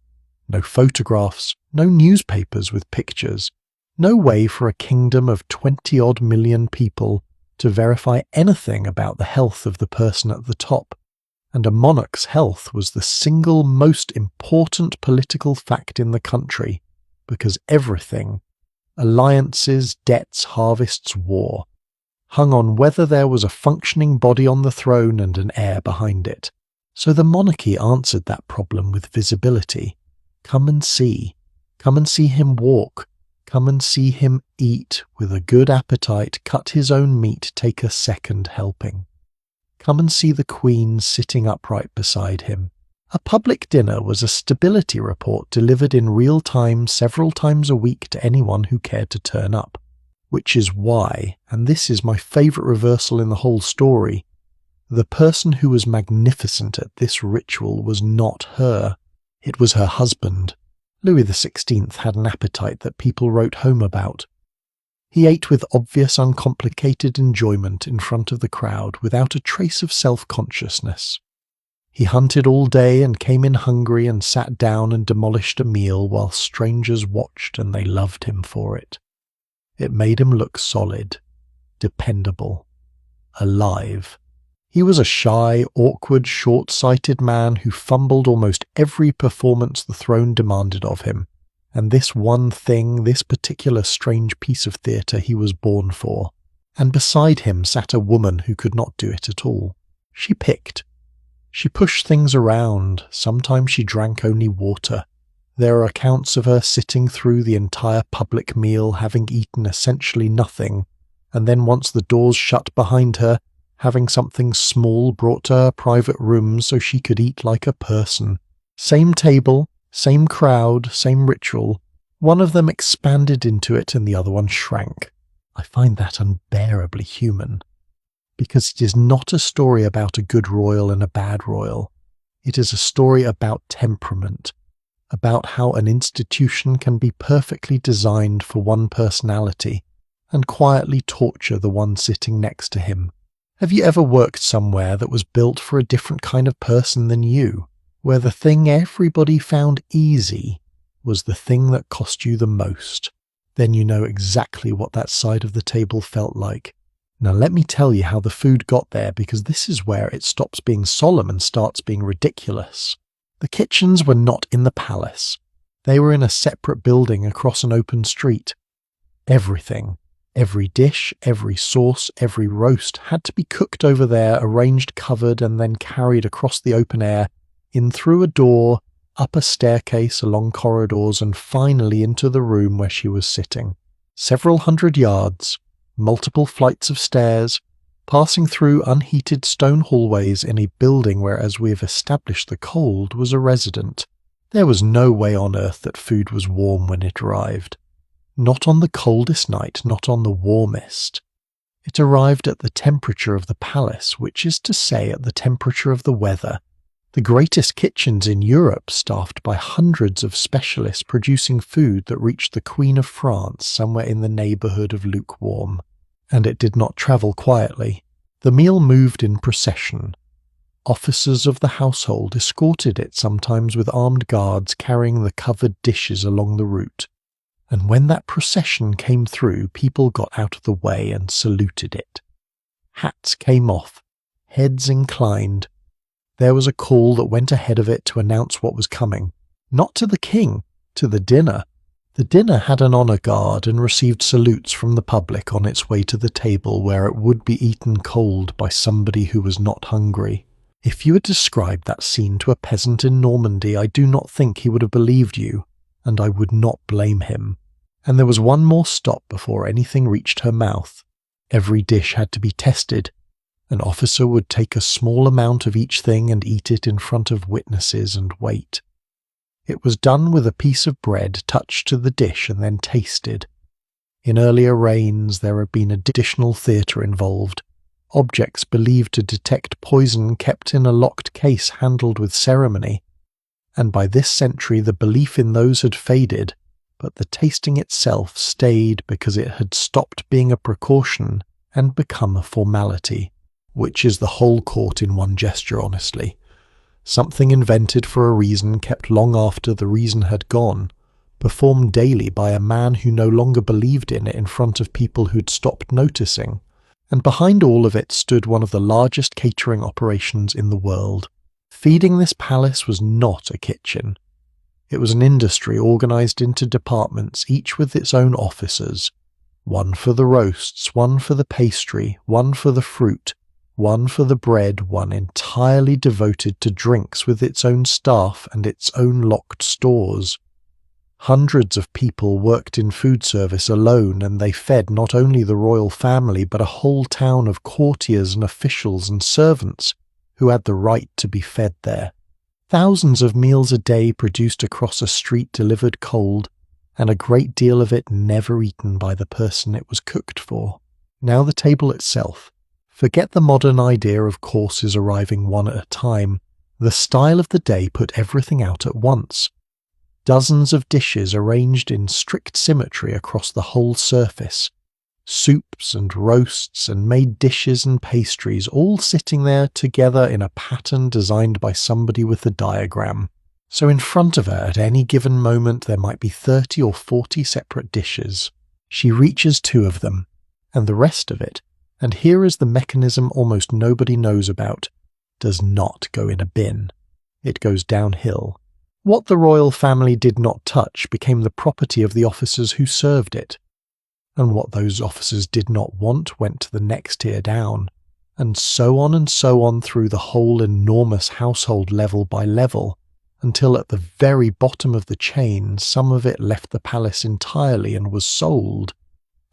No photographs, no newspapers with pictures, no way for a kingdom of 20-odd million people to verify anything about the health of the person at the top. And a monarch's health was the single most important political fact in the country, because everything, alliances, debts, harvests, war, hung on whether there was a functioning body on the throne and an heir behind it. So the monarchy answered that problem with visibility. Come and see. Come and see him walk. Come and see him eat, with a good appetite, cut his own meat, take a second helping. Come and see the Queen sitting upright beside him. A public dinner was a stability report delivered in real time several times a week to anyone who cared to turn up. Which is why, and this is my favourite reversal in the whole story, the person who was magnificent at this ritual was not her. It was her husband. Louis XVI had an appetite that people wrote home about. He ate with obvious uncomplicated enjoyment in front of the crowd without a trace of self-consciousness. He hunted all day and came in hungry and sat down and demolished a meal while strangers watched, and they loved him for it. It made him look solid, dependable, alive. He was a shy, awkward, short-sighted man who fumbled almost every performance the throne demanded of him, and this one thing, this particular strange piece of theatre he was born for. And beside him sat a woman who could not do it at all. She picked. She pushed things around, sometimes she drank only water. There are accounts of her sitting through the entire public meal having eaten essentially nothing, and then once the doors shut behind her, having something small brought to her private room so she could eat like a person. Same table, same crowd, same ritual. One of them expanded into it and the other one shrank. I find that unbearably human. Because it is not a story about a good royal and a bad royal. It is a story about temperament, about how an institution can be perfectly designed for one personality and quietly torture the one sitting next to him. Have you ever worked somewhere that was built for a different kind of person than you, where the thing everybody found easy was the thing that cost you the most? Then you know exactly what that side of the table felt like. Now let me tell you how the food got there, because this is where it stops being solemn and starts being ridiculous. The kitchens were not in the palace. They were in a separate building across an open street. Everything, every dish, every sauce, every roast had to be cooked over there, arranged, covered, and then carried across the open air, in through a door, up a staircase, along corridors, and finally into the room where she was sitting. Several hundred yards, multiple flights of stairs, passing through unheated stone hallways in a building where, as we have established, the cold was a resident. There was no way on earth that food was warm when it arrived. Not on the coldest night, not on the warmest. It arrived at the temperature of the palace, which is to say at the temperature of the weather. The greatest kitchens in Europe, staffed by hundreds of specialists producing food that reached the Queen of France somewhere in the neighbourhood of lukewarm. And it did not travel quietly. The meal moved in procession. Officers of the household escorted it, sometimes with armed guards carrying the covered dishes along the route. And when that procession came through, people got out of the way and saluted it. Hats came off, heads inclined. There was a call that went ahead of it to announce what was coming. Not to the king, to the dinner. The dinner had an honour guard and received salutes from the public on its way to the table where it would be eaten cold by somebody who was not hungry. If you had described that scene to a peasant in Normandy, I do not think he would have believed you, and I would not blame him. And there was one more stop before anything reached her mouth. Every dish had to be tested. An officer would take a small amount of each thing and eat it in front of witnesses and wait. It was done with a piece of bread touched to the dish and then tasted. In earlier reigns there had been additional theatre involved. Objects believed to detect poison kept in a locked case handled with ceremony. And by this century the belief in those had faded, but the tasting itself stayed because it had stopped being a precaution and become a formality. Which is the whole court in one gesture, honestly. Something invented for a reason kept long after the reason had gone, performed daily by a man who no longer believed in it in front of people who'd stopped noticing. And behind all of it stood one of the largest catering operations in the world. Feeding this palace was not a kitchen. It was an industry organised into departments, each with its own officers. One for the roasts, one for the pastry, one for the fruit, one for the bread, one entirely devoted to drinks with its own staff and its own locked stores. Hundreds of people worked in food service alone, and they fed not only the royal family but a whole town of courtiers and officials and servants who had the right to be fed there. Thousands of meals a day produced across a street delivered cold, and a great deal of it never eaten by the person it was cooked for. Now the table itself. Forget the modern idea of courses arriving one at a time. The style of the day put everything out at once. Dozens of dishes arranged in strict symmetry across the whole surface. Soups and roasts and made dishes and pastries all sitting there together in a pattern designed by somebody with a diagram. So in front of her at any given moment there might be 30 or 40 separate dishes. She reaches 2 of them, and the rest of it, and here is the mechanism almost nobody knows about, does not go in a bin. It goes downhill. What the royal family did not touch became the property of the officers who served it, and what those officers did not want went to the next tier down. and so on through the whole enormous household level by level, until at the very bottom of the chain some of it left the palace entirely and was sold,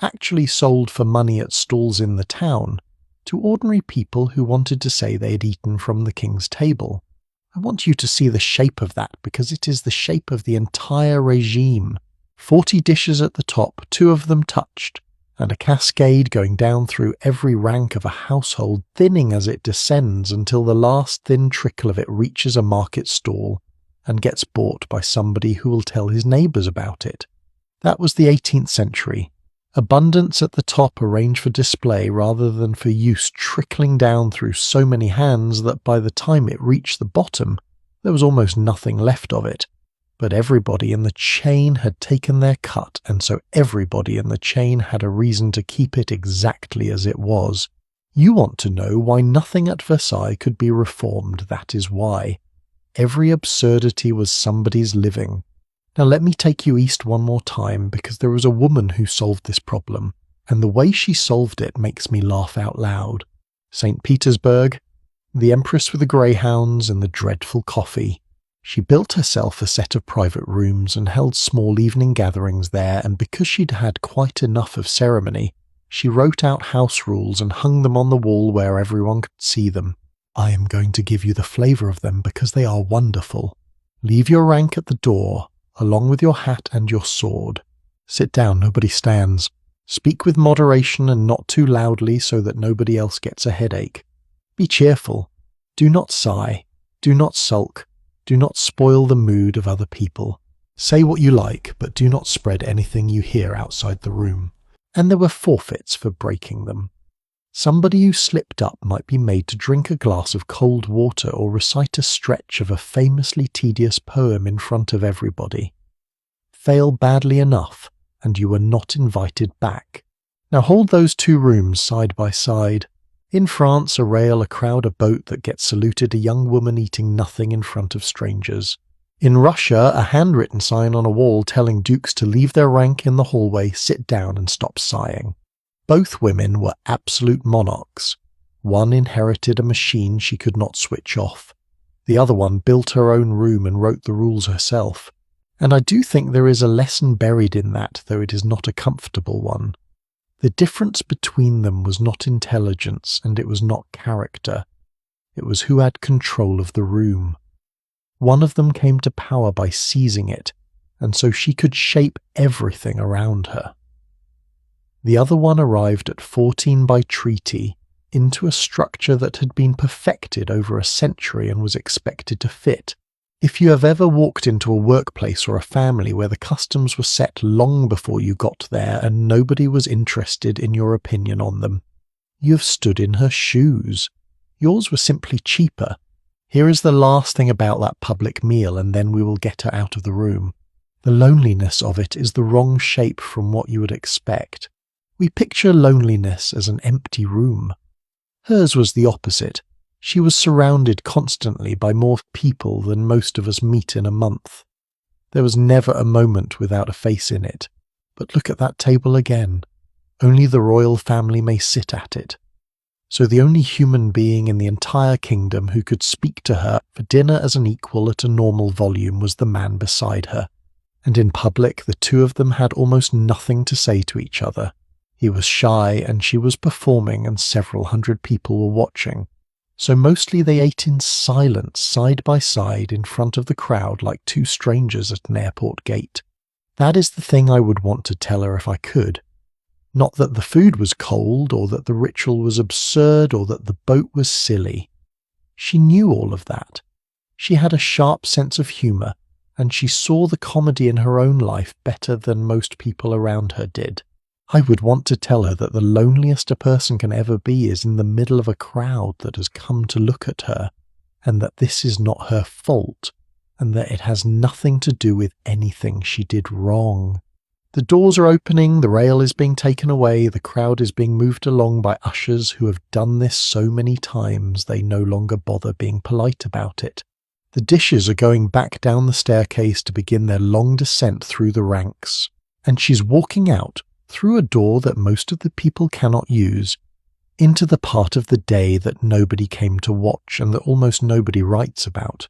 actually sold for money at stalls in the town, to ordinary people who wanted to say they had eaten from the king's table. I want you to see the shape of that, because it is the shape of the entire regime. 40 dishes at the top, 2 of them touched, and a cascade going down through every rank of a household, thinning as it descends until the last thin trickle of it reaches a market stall and gets bought by somebody who will tell his neighbours about it. That was the 18th century. Abundance at the top arranged for display rather than for use, trickling down through so many hands that by the time it reached the bottom, there was almost nothing left of it. But everybody in the chain had taken their cut, and so everybody in the chain had a reason to keep it exactly as it was. You want to know why nothing at Versailles could be reformed, that is why. Every absurdity was somebody's living. Now let me take you east one more time, because there was a woman who solved this problem, and the way she solved it makes me laugh out loud. St. Petersburg, the Empress with the greyhounds and the dreadful coffee. She built herself a set of private rooms and held small evening gatherings there, and because she'd had quite enough of ceremony, she wrote out house rules and hung them on the wall where everyone could see them. I am going to give you the flavour of them because they are wonderful. Leave your rank at the door, along with your hat and your sword. Sit down, nobody stands. Speak with moderation and not too loudly so that nobody else gets a headache. Be cheerful. Do not sigh. Do not sulk. Do not spoil the mood of other people. Say what you like, but do not spread anything you hear outside the room. And there were forfeits for breaking them. Somebody who slipped up might be made to drink a glass of cold water or recite a stretch of a famously tedious poem in front of everybody. Fail badly enough, and you were not invited back. Now hold those 2 rooms side by side. In France, a rail, a crowd, a boat that gets saluted, a young woman eating nothing in front of strangers. In Russia, a handwritten sign on a wall telling dukes to leave their rank in the hallway, sit down and stop sighing. Both women were absolute monarchs. One inherited a machine she could not switch off. The other one built her own room and wrote the rules herself. And I do think there is a lesson buried in that, though it is not a comfortable one. The difference between them was not intelligence, and it was not character. It was who had control of the room. One of them came to power by seizing it, and so she could shape everything around her. The other one arrived at 14 by treaty into a structure that had been perfected over a century and was expected to fit. If you have ever walked into a workplace or a family where the customs were set long before you got there and nobody was interested in your opinion on them, you have stood in her shoes. Yours were simply cheaper. Here is the last thing about that public meal, and then we will get her out of the room. The loneliness of it is the wrong shape from what you would expect. We picture loneliness as an empty room. Hers was the opposite. She was surrounded constantly by more people than most of us meet in a month. There was never a moment without a face in it. But look at that table again. Only the royal family may sit at it. So the only human being in the entire kingdom who could speak to her for dinner as an equal at a normal volume was the man beside her. And in public the 2 of them had almost nothing to say to each other. He was shy and she was performing and several hundred people were watching. So mostly they ate in silence, side by side, in front of the crowd like 2 strangers at an airport gate. That is the thing I would want to tell her if I could. Not that the food was cold, or that the ritual was absurd, or that the boat was silly. She knew all of that. She had a sharp sense of humour, and she saw the comedy in her own life better than most people around her did. I would want to tell her that the loneliest a person can ever be is in the middle of a crowd that has come to look at her, and that this is not her fault, and that it has nothing to do with anything she did wrong. The doors are opening, the rail is being taken away, the crowd is being moved along by ushers who have done this so many times they no longer bother being polite about it. The dishes are going back down the staircase to begin their long descent through the ranks, and she's walking out through a door that most of the people cannot use, into the part of the day that nobody came to watch and that almost nobody writes about.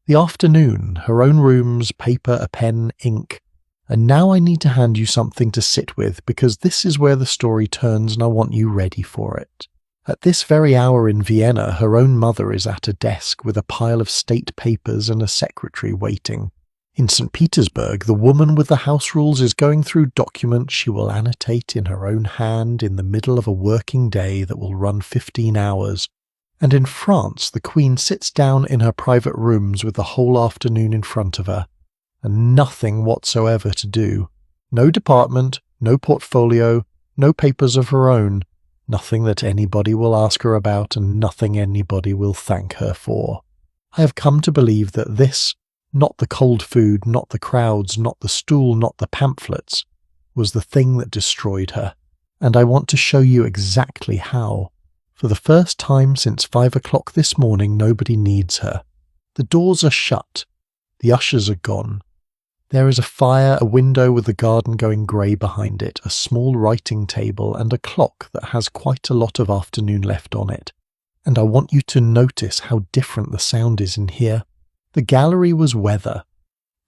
The afternoon, her own rooms, paper, a pen, ink. And now I need to hand you something to sit with, because this is where the story turns and I want you ready for it. At this very hour in Vienna, her own mother is at a desk with a pile of state papers and a secretary waiting. In St. Petersburg, the woman with the house rules is going through documents she will annotate in her own hand in the middle of a working day that will run 15 hours. And in France, the Queen sits down in her private rooms with the whole afternoon in front of her, and nothing whatsoever to do. No department, no portfolio, no papers of her own, nothing that anybody will ask her about, and nothing anybody will thank her for. I have come to believe that this, not the cold food, not the crowds, not the stool, not the pamphlets, was the thing that destroyed her. And I want to show you exactly how. For the first time since 5 o'clock this morning, nobody needs her. The doors are shut. The ushers are gone. There is a fire, a window with the garden going grey behind it, a small writing table, and a clock that has quite a lot of afternoon left on it. And I want you to notice how different the sound is in here. The gallery was weather.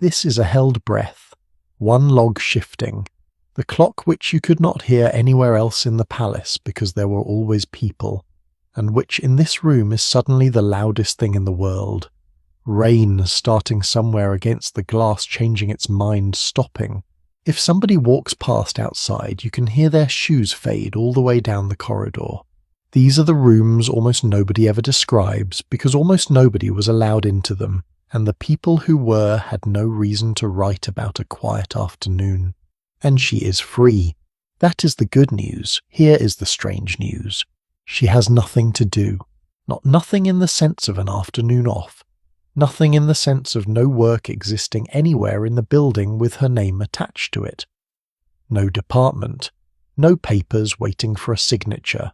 This is a held breath, one log shifting. The clock which you could not hear anywhere else in the palace because there were always people, and which in this room is suddenly the loudest thing in the world. Rain starting somewhere against the glass, changing its mind, stopping. If somebody walks past outside, you can hear their shoes fade all the way down the corridor. These are the rooms almost nobody ever describes, because almost nobody was allowed into them, and the people who were had no reason to write about a quiet afternoon. And she is free. That is the good news. Here is the strange news. She has nothing to do. Not nothing in the sense of an afternoon off. Nothing in the sense of no work existing anywhere in the building with her name attached to it. No department. No papers waiting for a signature.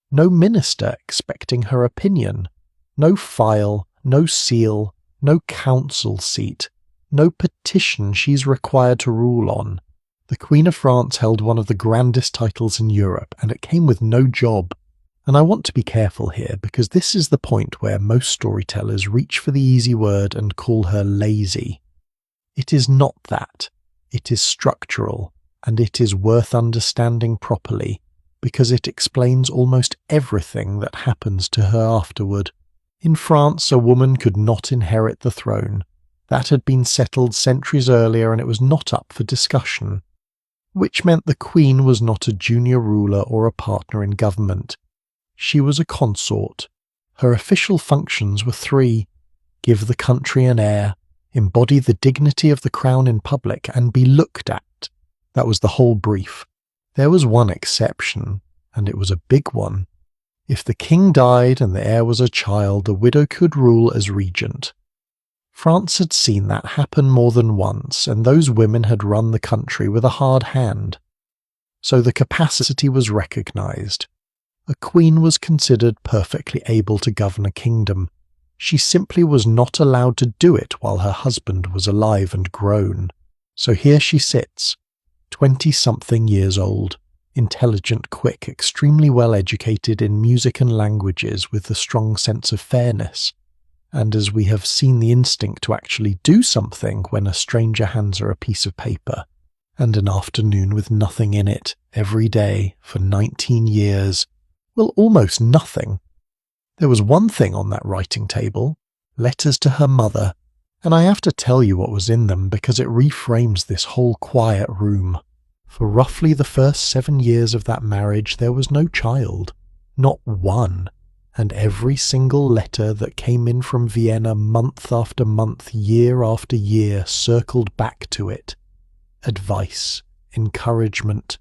No minister expecting her opinion. No file. No seal. No council seat. No petition she's required to rule on. The Queen of France held one of the grandest titles in Europe, and it came with no job. And I want to be careful here, because this is the point where most storytellers reach for the easy word and call her lazy. It is not that. It is structural, and it is worth understanding properly, because it explains almost everything that happens to her afterward. In France, a woman could not inherit the throne. That had been settled centuries earlier, and it was not up for discussion. Which meant the Queen was not a junior ruler or a partner in government. She was a consort. Her official functions were 3: give the country an heir, embody the dignity of the crown in public, and be looked at. That was the whole brief. There was one exception, and it was a big one. If the king died and the heir was a child, the widow could rule as regent. France had seen that happen more than once, and those women had run the country with a hard hand. So the capacity was recognized. A queen was considered perfectly able to govern a kingdom. She simply was not allowed to do it while her husband was alive and grown. So here she sits, 20-something years old, intelligent, quick, extremely well educated in music and languages with a strong sense of fairness. And as we have seen the instinct to actually do something when a stranger hands her a piece of paper, and an afternoon with nothing in it, every day, for 19 years, well, almost nothing. There was one thing on that writing table, letters to her mother, and I have to tell you what was in them because it reframes this whole quiet room. For roughly the first 7 years of that marriage there was no child, not one. And every single letter that came in from Vienna month after month, year after year, circled back to it. Advice, encouragement,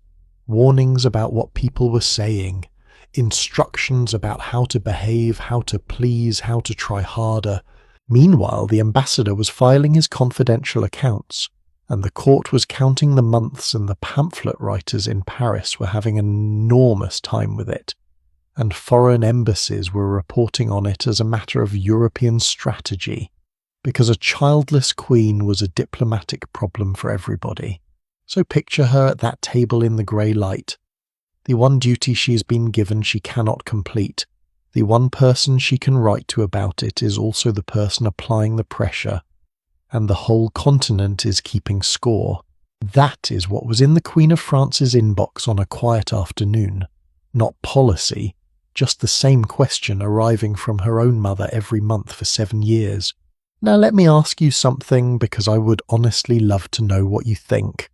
warnings about what people were saying, instructions about how to behave, how to please, how to try harder. Meanwhile, the ambassador was filing his confidential accounts, and the court was counting the months, and the pamphlet writers in Paris were having an enormous time with it. And foreign embassies were reporting on it as a matter of European strategy, because a childless queen was a diplomatic problem for everybody. So picture her at that table in the grey light. the one duty she has been given she cannot complete. The one person she can write to about it is also the person applying the pressure, and the whole continent is keeping score. That is what was in the Queen of France's inbox on a quiet afternoon. Not policy, just the same question arriving from her own mother every month for 7 years. Now let me ask you something, because I would honestly love to know what you think.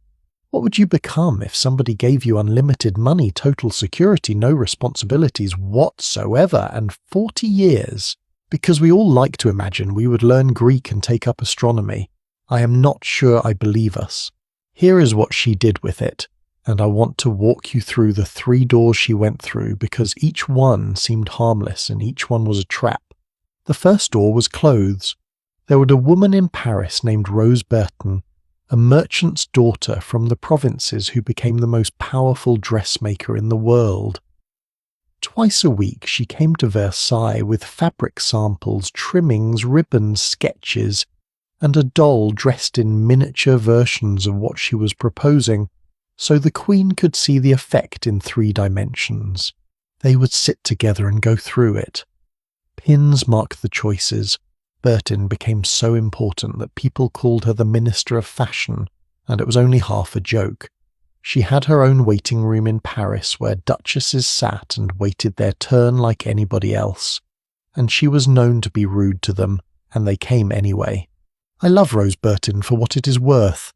What would you become if somebody gave you unlimited money, total security, no responsibilities whatsoever, and 40 years? Because we all like to imagine we would learn Greek and take up astronomy. I am not sure I believe us. Here is what she did with it, and I want to walk you through the 3 doors she went through, because each one seemed harmless and each one was a trap. The first door was clothes. There was a woman in Paris named Rose Bertin, a merchant's daughter from the provinces who became the most powerful dressmaker in the world. Twice a week she came to Versailles with fabric samples, trimmings, ribbons, sketches, and a doll dressed in miniature versions of what she was proposing, so the Queen could see the effect in 3 dimensions. They would sit together and go through it. Pins marked the choices. Bertin became so important that people called her the Minister of Fashion, and it was only half a joke. She had her own waiting room in Paris where duchesses sat and waited their turn like anybody else, and she was known to be rude to them, and they came anyway. I love Rose Bertin for what it is worth.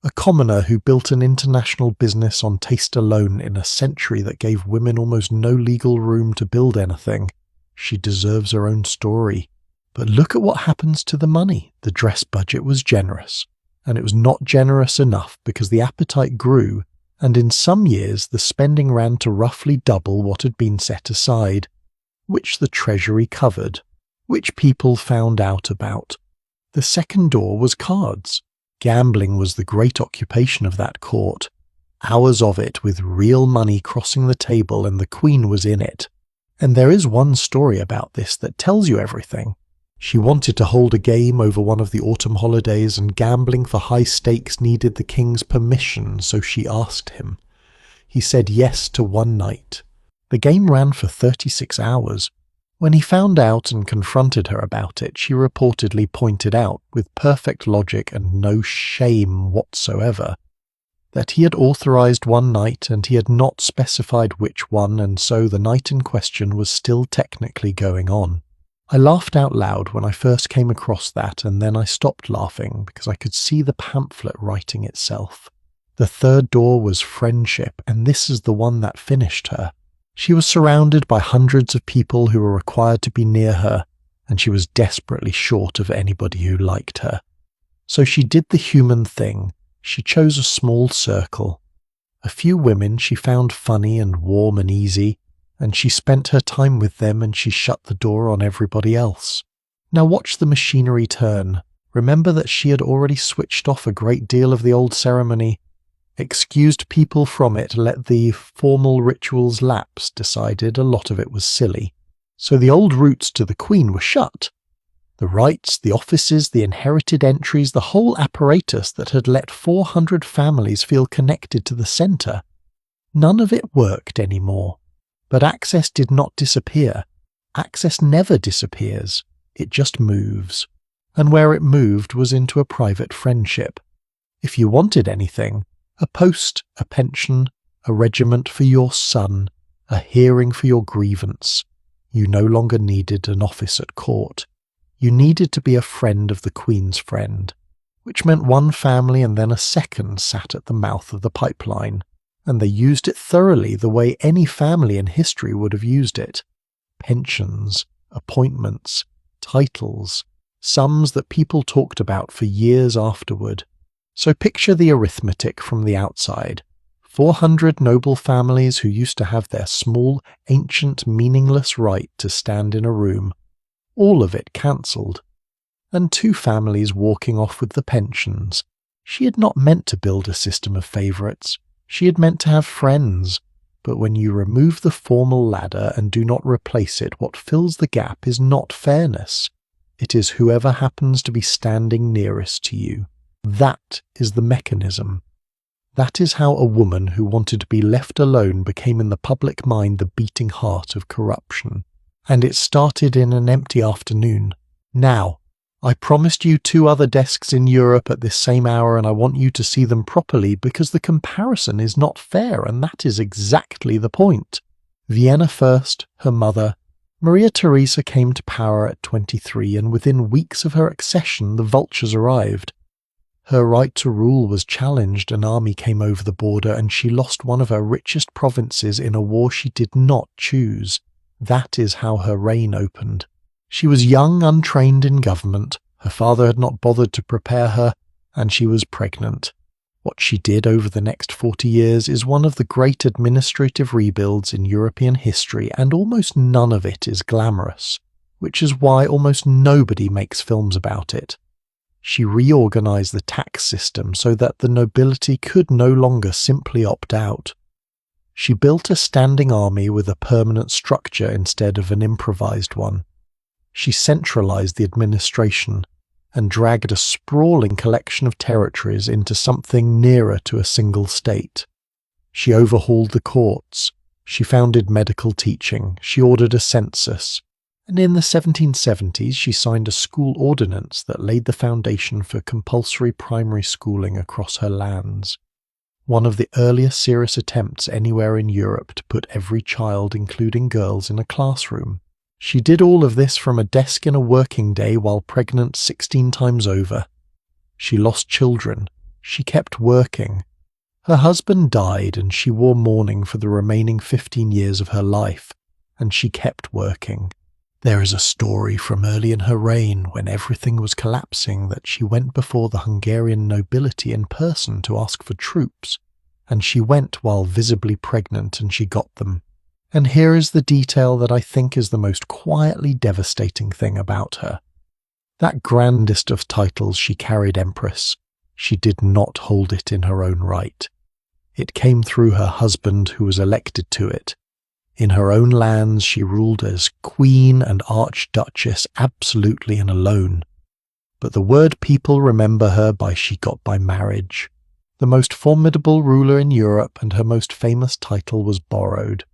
A commoner who built an international business on taste alone in a century that gave women almost no legal room to build anything. She deserves her own story. But look at what happens to the money. The dress budget was generous, and it was not generous enough because the appetite grew, and in some years the spending ran to roughly double what had been set aside, which the treasury covered, which people found out about. The second door was cards. Gambling was the great occupation of that court. Hours of it with real money crossing the table, and the Queen was in it. And there is one story about this that tells you everything. She wanted to hold a game over one of the autumn holidays, and gambling for high stakes needed the king's permission, so she asked him. He said yes to one night. The game ran for 36 hours. When he found out and confronted her about it, she reportedly pointed out, with perfect logic and no shame whatsoever, that he had authorized one night and he had not specified which one, and so the night in question was still technically going on. I laughed out loud when I first came across that, and then I stopped laughing because I could see the pamphlet writing itself. The third door was friendship, and this is the one that finished her. She was surrounded by hundreds of people who were required to be near her, and she was desperately short of anybody who liked her. So she did the human thing. She chose a small circle. A few women she found funny and warm and easy, and she spent her time with them, and she shut the door on everybody else. Now watch the machinery turn. Remember that she had already switched off a great deal of the old ceremony, excused people from it, let the formal rituals lapse, decided a lot of it was silly. So the old routes to the Queen were shut. The rights, the offices, the inherited entries, the whole apparatus that had let 400 families feel connected to the centre. None of it worked anymore. But access did not disappear. Access never disappears. It just moves. And where it moved was into a private friendship. If you wanted anything, a post, a pension, a regiment for your son, a hearing for your grievance, you no longer needed an office at court. You needed to be a friend of the Queen's friend, which meant one family and then a second sat at the mouth of the pipeline, and they used it thoroughly the way any family in history would have used it. Pensions, appointments, titles, sums that people talked about for years afterward. So picture the arithmetic from the outside. 400 noble families who used to have their small, ancient, meaningless right to stand in a room. All of it cancelled. And 2 families walking off with the pensions. She had not meant to build a system of favourites. She had meant to have friends, but when you remove the formal ladder and do not replace it, what fills the gap is not fairness. It is whoever happens to be standing nearest to you. That is the mechanism. That is how a woman who wanted to be left alone became in the public mind the beating heart of corruption. And it started in an empty afternoon. Now, I promised you 2 other desks in Europe at this same hour, and I want you to see them properly because the comparison is not fair, and that is exactly the point. Vienna first, her mother. Maria Theresa came to power at 23, and within weeks of her accession the vultures arrived. Her right to rule was challenged, an army came over the border, and she lost one of her richest provinces in a war she did not choose. That is how her reign opened. She was young, untrained in government, her father had not bothered to prepare her, and she was pregnant. What she did over the next 40 years is one of the great administrative rebuilds in European history, and almost none of it is glamorous, which is why almost nobody makes films about it. She reorganized the tax system so that the nobility could no longer simply opt out. She built a standing army with a permanent structure instead of an improvised one. She centralized the administration and dragged a sprawling collection of territories into something nearer to a single state. She overhauled the courts, she founded medical teaching, she ordered a census, and in the 1770s she signed a school ordinance that laid the foundation for compulsory primary schooling across her lands. One of the earliest serious attempts anywhere in Europe to put every child, including girls, in a classroom. She did all of this from a desk in a working day while pregnant 16 times over. She lost children. She kept working. Her husband died and she wore mourning for the remaining 15 years of her life, and she kept working. There is a story from early in her reign, when everything was collapsing, that she went before the Hungarian nobility in person to ask for troops, and she went while visibly pregnant and she got them. And here is the detail that I think is the most quietly devastating thing about her. That grandest of titles she carried Empress, she did not hold it in her own right. It came through her husband, who was elected to it. In her own lands she ruled as Queen and Archduchess absolutely and alone. But the word people remember her by she got by marriage. The most formidable ruler in Europe, and her most famous title was borrowed.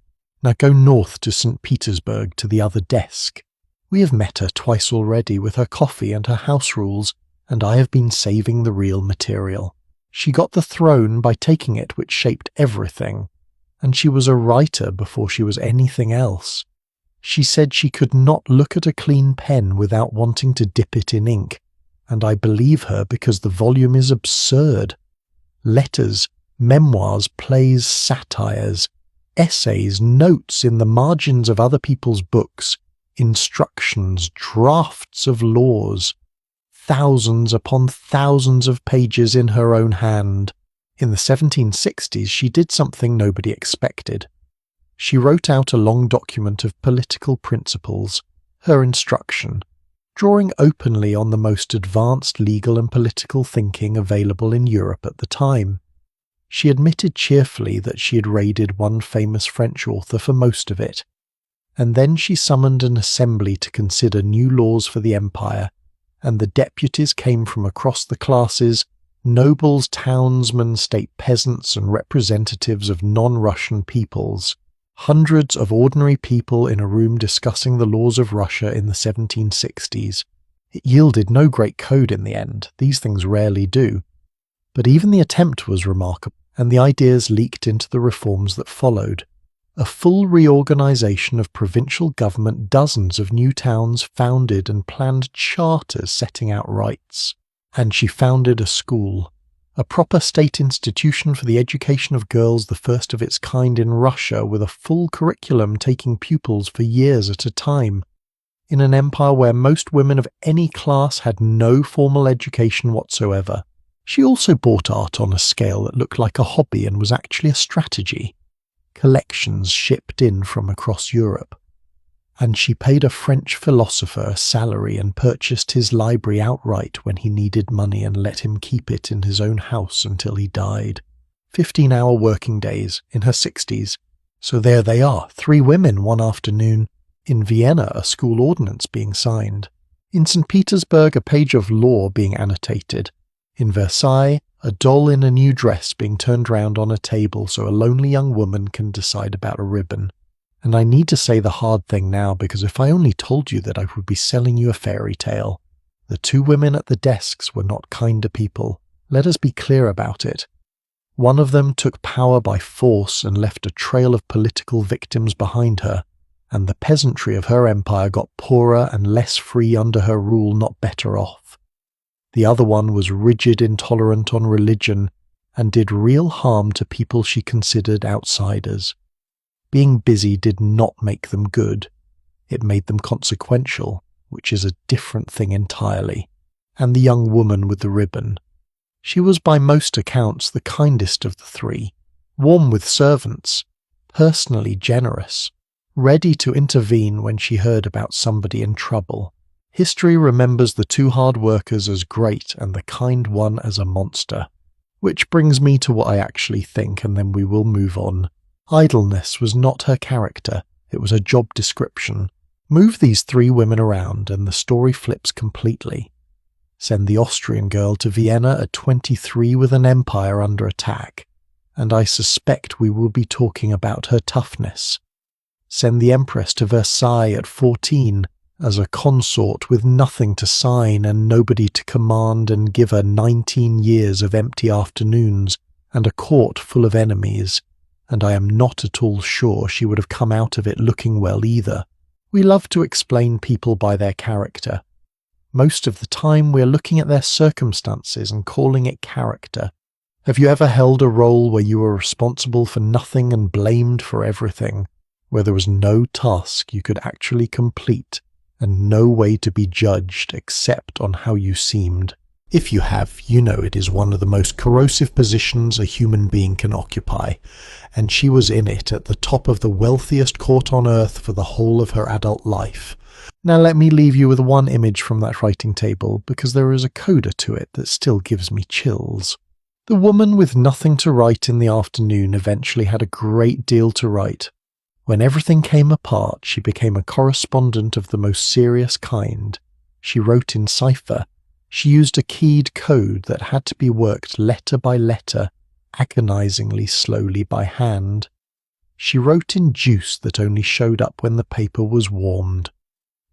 Now go north to St. Petersburg to the other desk. We have met her twice already with her coffee and her house rules, and I have been saving the real material. She got the throne by taking it which shaped everything, and she was a writer before she was anything else. She said she could not look at a clean pen without wanting to dip it in ink, and I believe her because the volume is absurd. Letters, memoirs, plays, satires, essays, notes in the margins of other people's books, instructions, drafts of laws, thousands upon thousands of pages in her own hand. In the 1760s she did something nobody expected. She wrote out a long document of political principles, her instruction, drawing openly on the most advanced legal and political thinking available in Europe at the time. She admitted cheerfully that she had raided one famous French author for most of it, and then she summoned an assembly to consider new laws for the empire, and the deputies came from across the classes, nobles, townsmen, state peasants, and representatives of non-Russian peoples. Hundreds of ordinary people in a room discussing the laws of Russia in the 1760s. It yielded no great code in the end, these things rarely do. But even the attempt was remarkable, and the ideas leaked into the reforms that followed. A full reorganization of provincial government, dozens of new towns founded and planned charters setting out rights. And she founded a school, a proper state institution for the education of girls, the first of its kind in Russia, with a full curriculum taking pupils for years at a time. In an empire where most women of any class had no formal education whatsoever. She also bought art on a scale that looked like a hobby and was actually a strategy. Collections shipped in from across Europe. And she paid a French philosopher a salary and purchased his library outright when he needed money and let him keep it in his own house until he died. 15-hour working days, in her 60s. So there they are, 3 women one afternoon. In Vienna, a school ordinance being signed. In St. Petersburg, a page of law being annotated. In Versailles, A doll in a new dress being turned round on a table so a lonely young woman can decide about a ribbon. And I need to say the hard thing now, because if I only told you that I would be selling you a fairy tale. The two women at the desks were not kinder people. Let us be clear about it. One of them took power by force and left a trail of political victims behind her, and the peasantry of her empire got poorer and less free under her rule, not better off. The other one was rigid, intolerant on religion, and did real harm to people she considered outsiders. Being busy did not make them good. It made them consequential, which is a different thing entirely. And the young woman with the ribbon. She was by most accounts the kindest of the three, warm with servants, personally generous, ready to intervene when she heard about somebody in trouble. History remembers the two hard workers as great and the kind one as a monster. Which brings me to what I actually think, and then we will move on. Idleness was not her character, it was a job description. Move these three women around and the story flips completely. Send the Austrian girl to Vienna at 23 with an empire under attack, and I suspect we will be talking about her toughness. Send the Empress to Versailles at 14 as a consort with nothing to sign and nobody to command, and give her 19 years of empty afternoons and a court full of enemies, and I am not at all sure she would have come out of it looking well either. We love to explain people by their character. Most of the time we're looking at their circumstances and calling it character. Have you ever held a role where you were responsible for nothing and blamed for everything, where there was no task you could actually complete and no way to be judged except on how you seemed? If you have, you know it is one of the most corrosive positions a human being can occupy, and she was in it at the top of the wealthiest court on earth for the whole of her adult life. Now let me leave you with one image from that writing table, because there is a coda to it that still gives me chills. The woman with nothing to write in the afternoon eventually had a great deal to write. When everything came apart, she became a correspondent of the most serious kind. She wrote in cipher. She used a keyed code that had to be worked letter by letter, agonizingly slowly by hand. She wrote in juice that only showed up when the paper was warmed.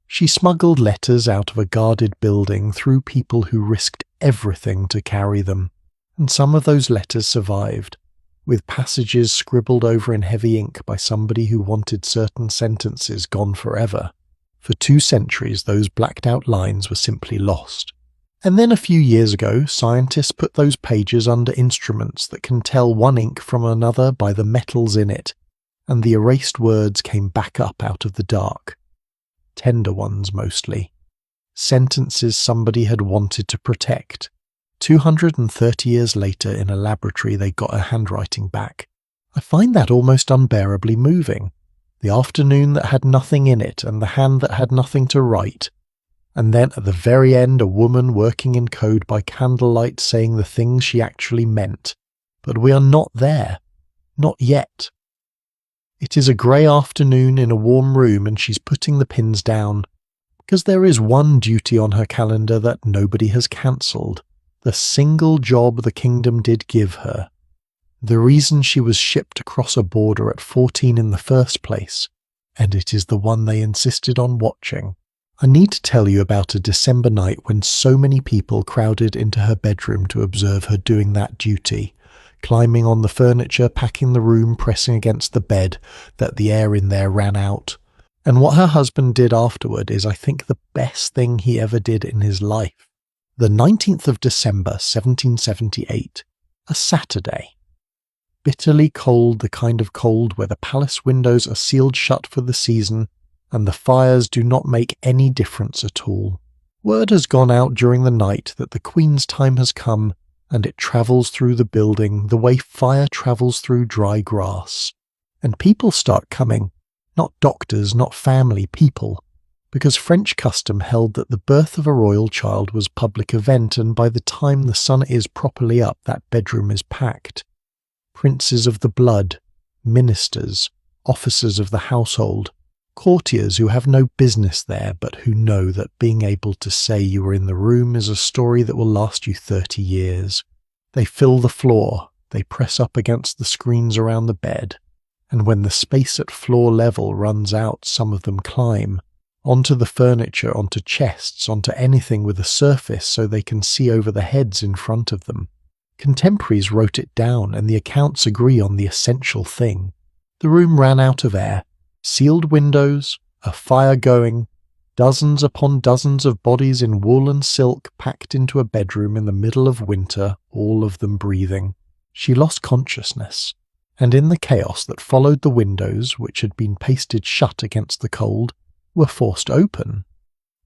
She smuggled letters out of a guarded building through people who risked everything to carry them, and some of those letters survived, with passages scribbled over in heavy ink by somebody who wanted certain sentences gone forever. For 2 centuries those blacked out lines were simply lost. And then a few years ago, scientists put those pages under instruments that can tell one ink from another by the metals in it, and the erased words came back up out of the dark. Tender ones mostly. Sentences somebody had wanted to protect. 230 years later in a laboratory they got her handwriting back. I find that almost unbearably moving. The afternoon that had nothing in it and the hand that had nothing to write. And then at the very end a woman working in code by candlelight saying the things she actually meant. But we are not there. Not yet. It is a grey afternoon in a warm room and she's putting the pins down, because there is one duty on her calendar that nobody has cancelled, the single job the kingdom did give her. The reason she was shipped across a border at 14 in the first place, and it is the one they insisted on watching. I need to tell you about a December night when so many people crowded into her bedroom to observe her doing that duty, climbing on the furniture, packing the room, pressing against the bed, that the air in there ran out. And what her husband did afterward is, I think, the best thing he ever did in his life. The 19th of December, 1778, a Saturday. Bitterly cold, the kind of cold where the palace windows are sealed shut for the season, and the fires do not make any difference at all. Word has gone out during the night that the Queen's time has come, and it travels through the building the way fire travels through dry grass. And people start coming, not doctors, not family, people, because French custom held that the birth of a royal child was public event, and by the time the sun is properly up, that bedroom is packed. Princes of the blood, ministers, officers of the household, courtiers who have no business there but who know that being able to say you were in the room is a story that will last you 30 years. They fill the floor, they press up against the screens around the bed, and when the space at floor level runs out, some of them climb onto the furniture, onto chests, onto anything with a surface so they can see over the heads in front of them. Contemporaries wrote it down, and the accounts agree on the essential thing. The room ran out of air, sealed windows, a fire going, dozens upon dozens of bodies in wool and silk packed into a bedroom in the middle of winter, all of them breathing. She lost consciousness, and in the chaos that followed, the windows, which had been pasted shut against the cold, were forced open.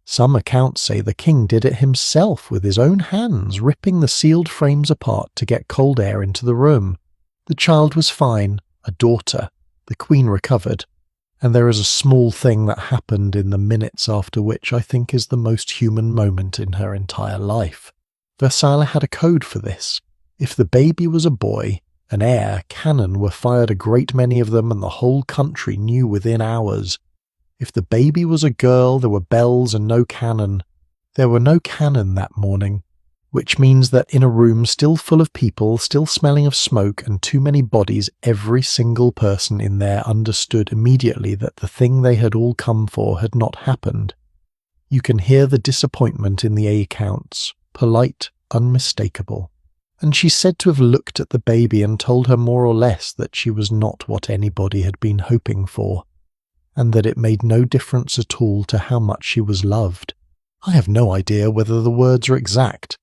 Some accounts say the king did it himself with his own hands, ripping the sealed frames apart to get cold air into the room. The child was fine, a daughter. The queen recovered, and there is a small thing that happened in the minutes after, which I think is the most human moment in her entire life. Versailles had a code for this. If the baby was a boy, an heir, cannon were fired, a great many of them, and the whole country knew within hours. If the baby was a girl, there were bells and no cannon. There were no cannon that morning, which means that in a room still full of people, still smelling of smoke and too many bodies, every single person in there understood immediately that the thing they had all come for had not happened. You can hear the disappointment in the accounts, polite, unmistakable. And she's said to have looked at the baby and told her more or less that she was not what anybody had been hoping for, and that it made no difference at all to how much she was loved. I have no idea whether the words are exact.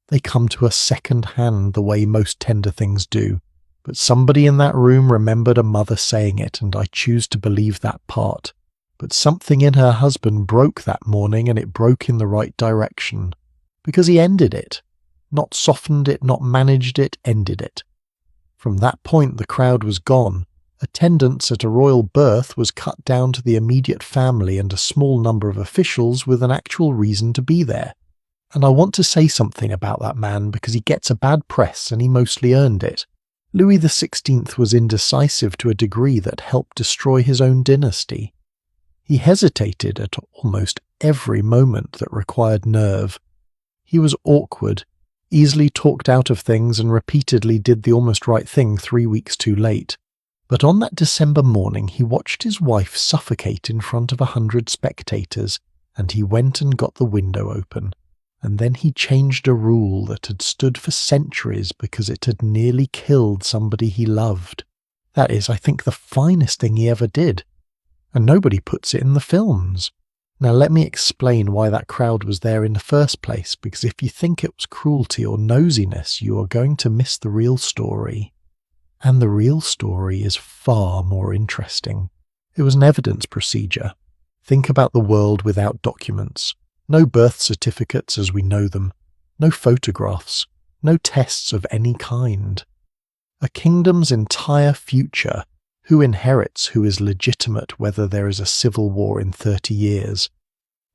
They come to us second-hand the way most tender things do, but somebody in that room remembered a mother saying it, and I choose to believe that part. But something in her husband broke that morning, and it broke in the right direction, because he ended it. Not softened it, not managed it, ended it. From that point the crowd was gone. Attendance at a royal birth was cut down to the immediate family and a small number of officials with an actual reason to be there. And I want to say something about that man because he gets a bad press and he mostly earned it. Louis XVI was indecisive to a degree that helped destroy his own dynasty. He hesitated at almost every moment that required nerve. He was awkward, easily talked out of things, and repeatedly did the almost right thing 3 weeks too late. But on that December morning he watched his wife suffocate in front of 100 spectators, and he went and got the window open. And then he changed a rule that had stood for centuries because it had nearly killed somebody he loved. That is, I think, the finest thing he ever did. And nobody puts it in the films. Now let me explain why that crowd was there in the first place, because if you think it was cruelty or nosiness, you are going to miss the real story. And the real story is far more interesting. It was an evidence procedure. Think about the world without documents. No birth certificates as we know them. No photographs. No tests of any kind. A kingdom's entire future, who inherits, who is legitimate, whether there is a civil war in 30 years,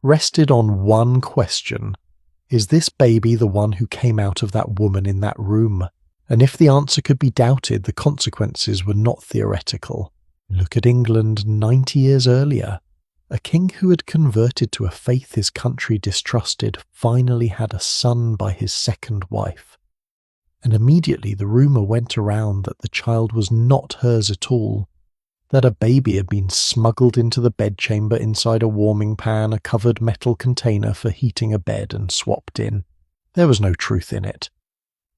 rested on one question. Is this baby the one who came out of that woman in that room? And if the answer could be doubted, the consequences were not theoretical. Look at England 90 years earlier. A king who had converted to a faith his country distrusted finally had a son by his second wife. And immediately the rumour went around that the child was not hers at all, that a baby had been smuggled into the bedchamber inside a warming pan, a covered metal container for heating a bed, and swapped in. There was no truth in it.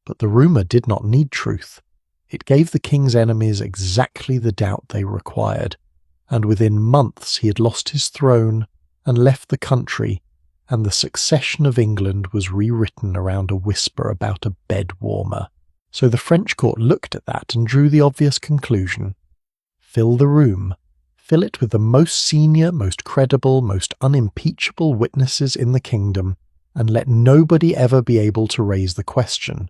But the rumour did not need truth. It gave the king's enemies exactly the doubt they required, and within months he had lost his throne and left the country, and the succession of England was rewritten around a whisper about a bed warmer. So the French court looked at that and drew the obvious conclusion. Fill the room. Fill it with the most senior, most credible, most unimpeachable witnesses in the kingdom, and let nobody ever be able to raise the question.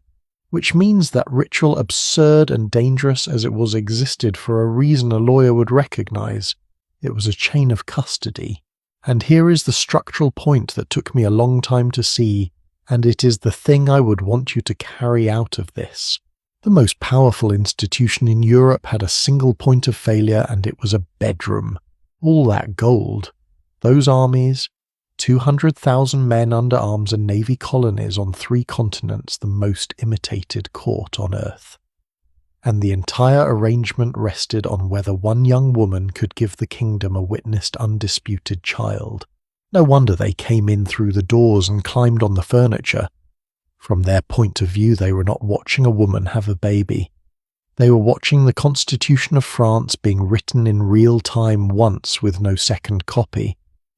Which means that ritual, absurd and dangerous as it was, existed for a reason a lawyer would recognize. It was a chain of custody. And here is the structural point that took me a long time to see, and it is the thing I would want you to carry out of this. The most powerful institution in Europe had a single point of failure, and it was a bedroom. All that gold, those armies, 200,000 men under arms and navy colonies on 3 continents, the most imitated court on earth. And the entire arrangement rested on whether one young woman could give the kingdom a witnessed undisputed child. No wonder they came in through the doors and climbed on the furniture. From their point of view, they were not watching a woman have a baby. They were watching the Constitution of France being written in real time once with no second copy.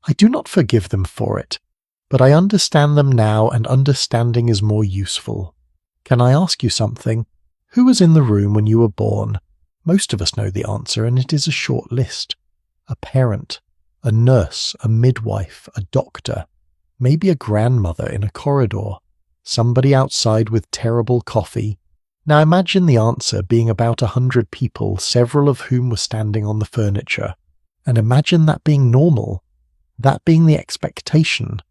I do not forgive them for it, but I understand them now, and understanding is more useful. Can I ask you something? Who was in the room when you were born? Most of us know the answer, and it is a short list. A parent, a nurse, a midwife, a doctor, maybe a grandmother in a corridor, somebody outside with terrible coffee. Now imagine the answer being about 100 people, several of whom were standing on the furniture. And imagine that being normal, that being the expectation,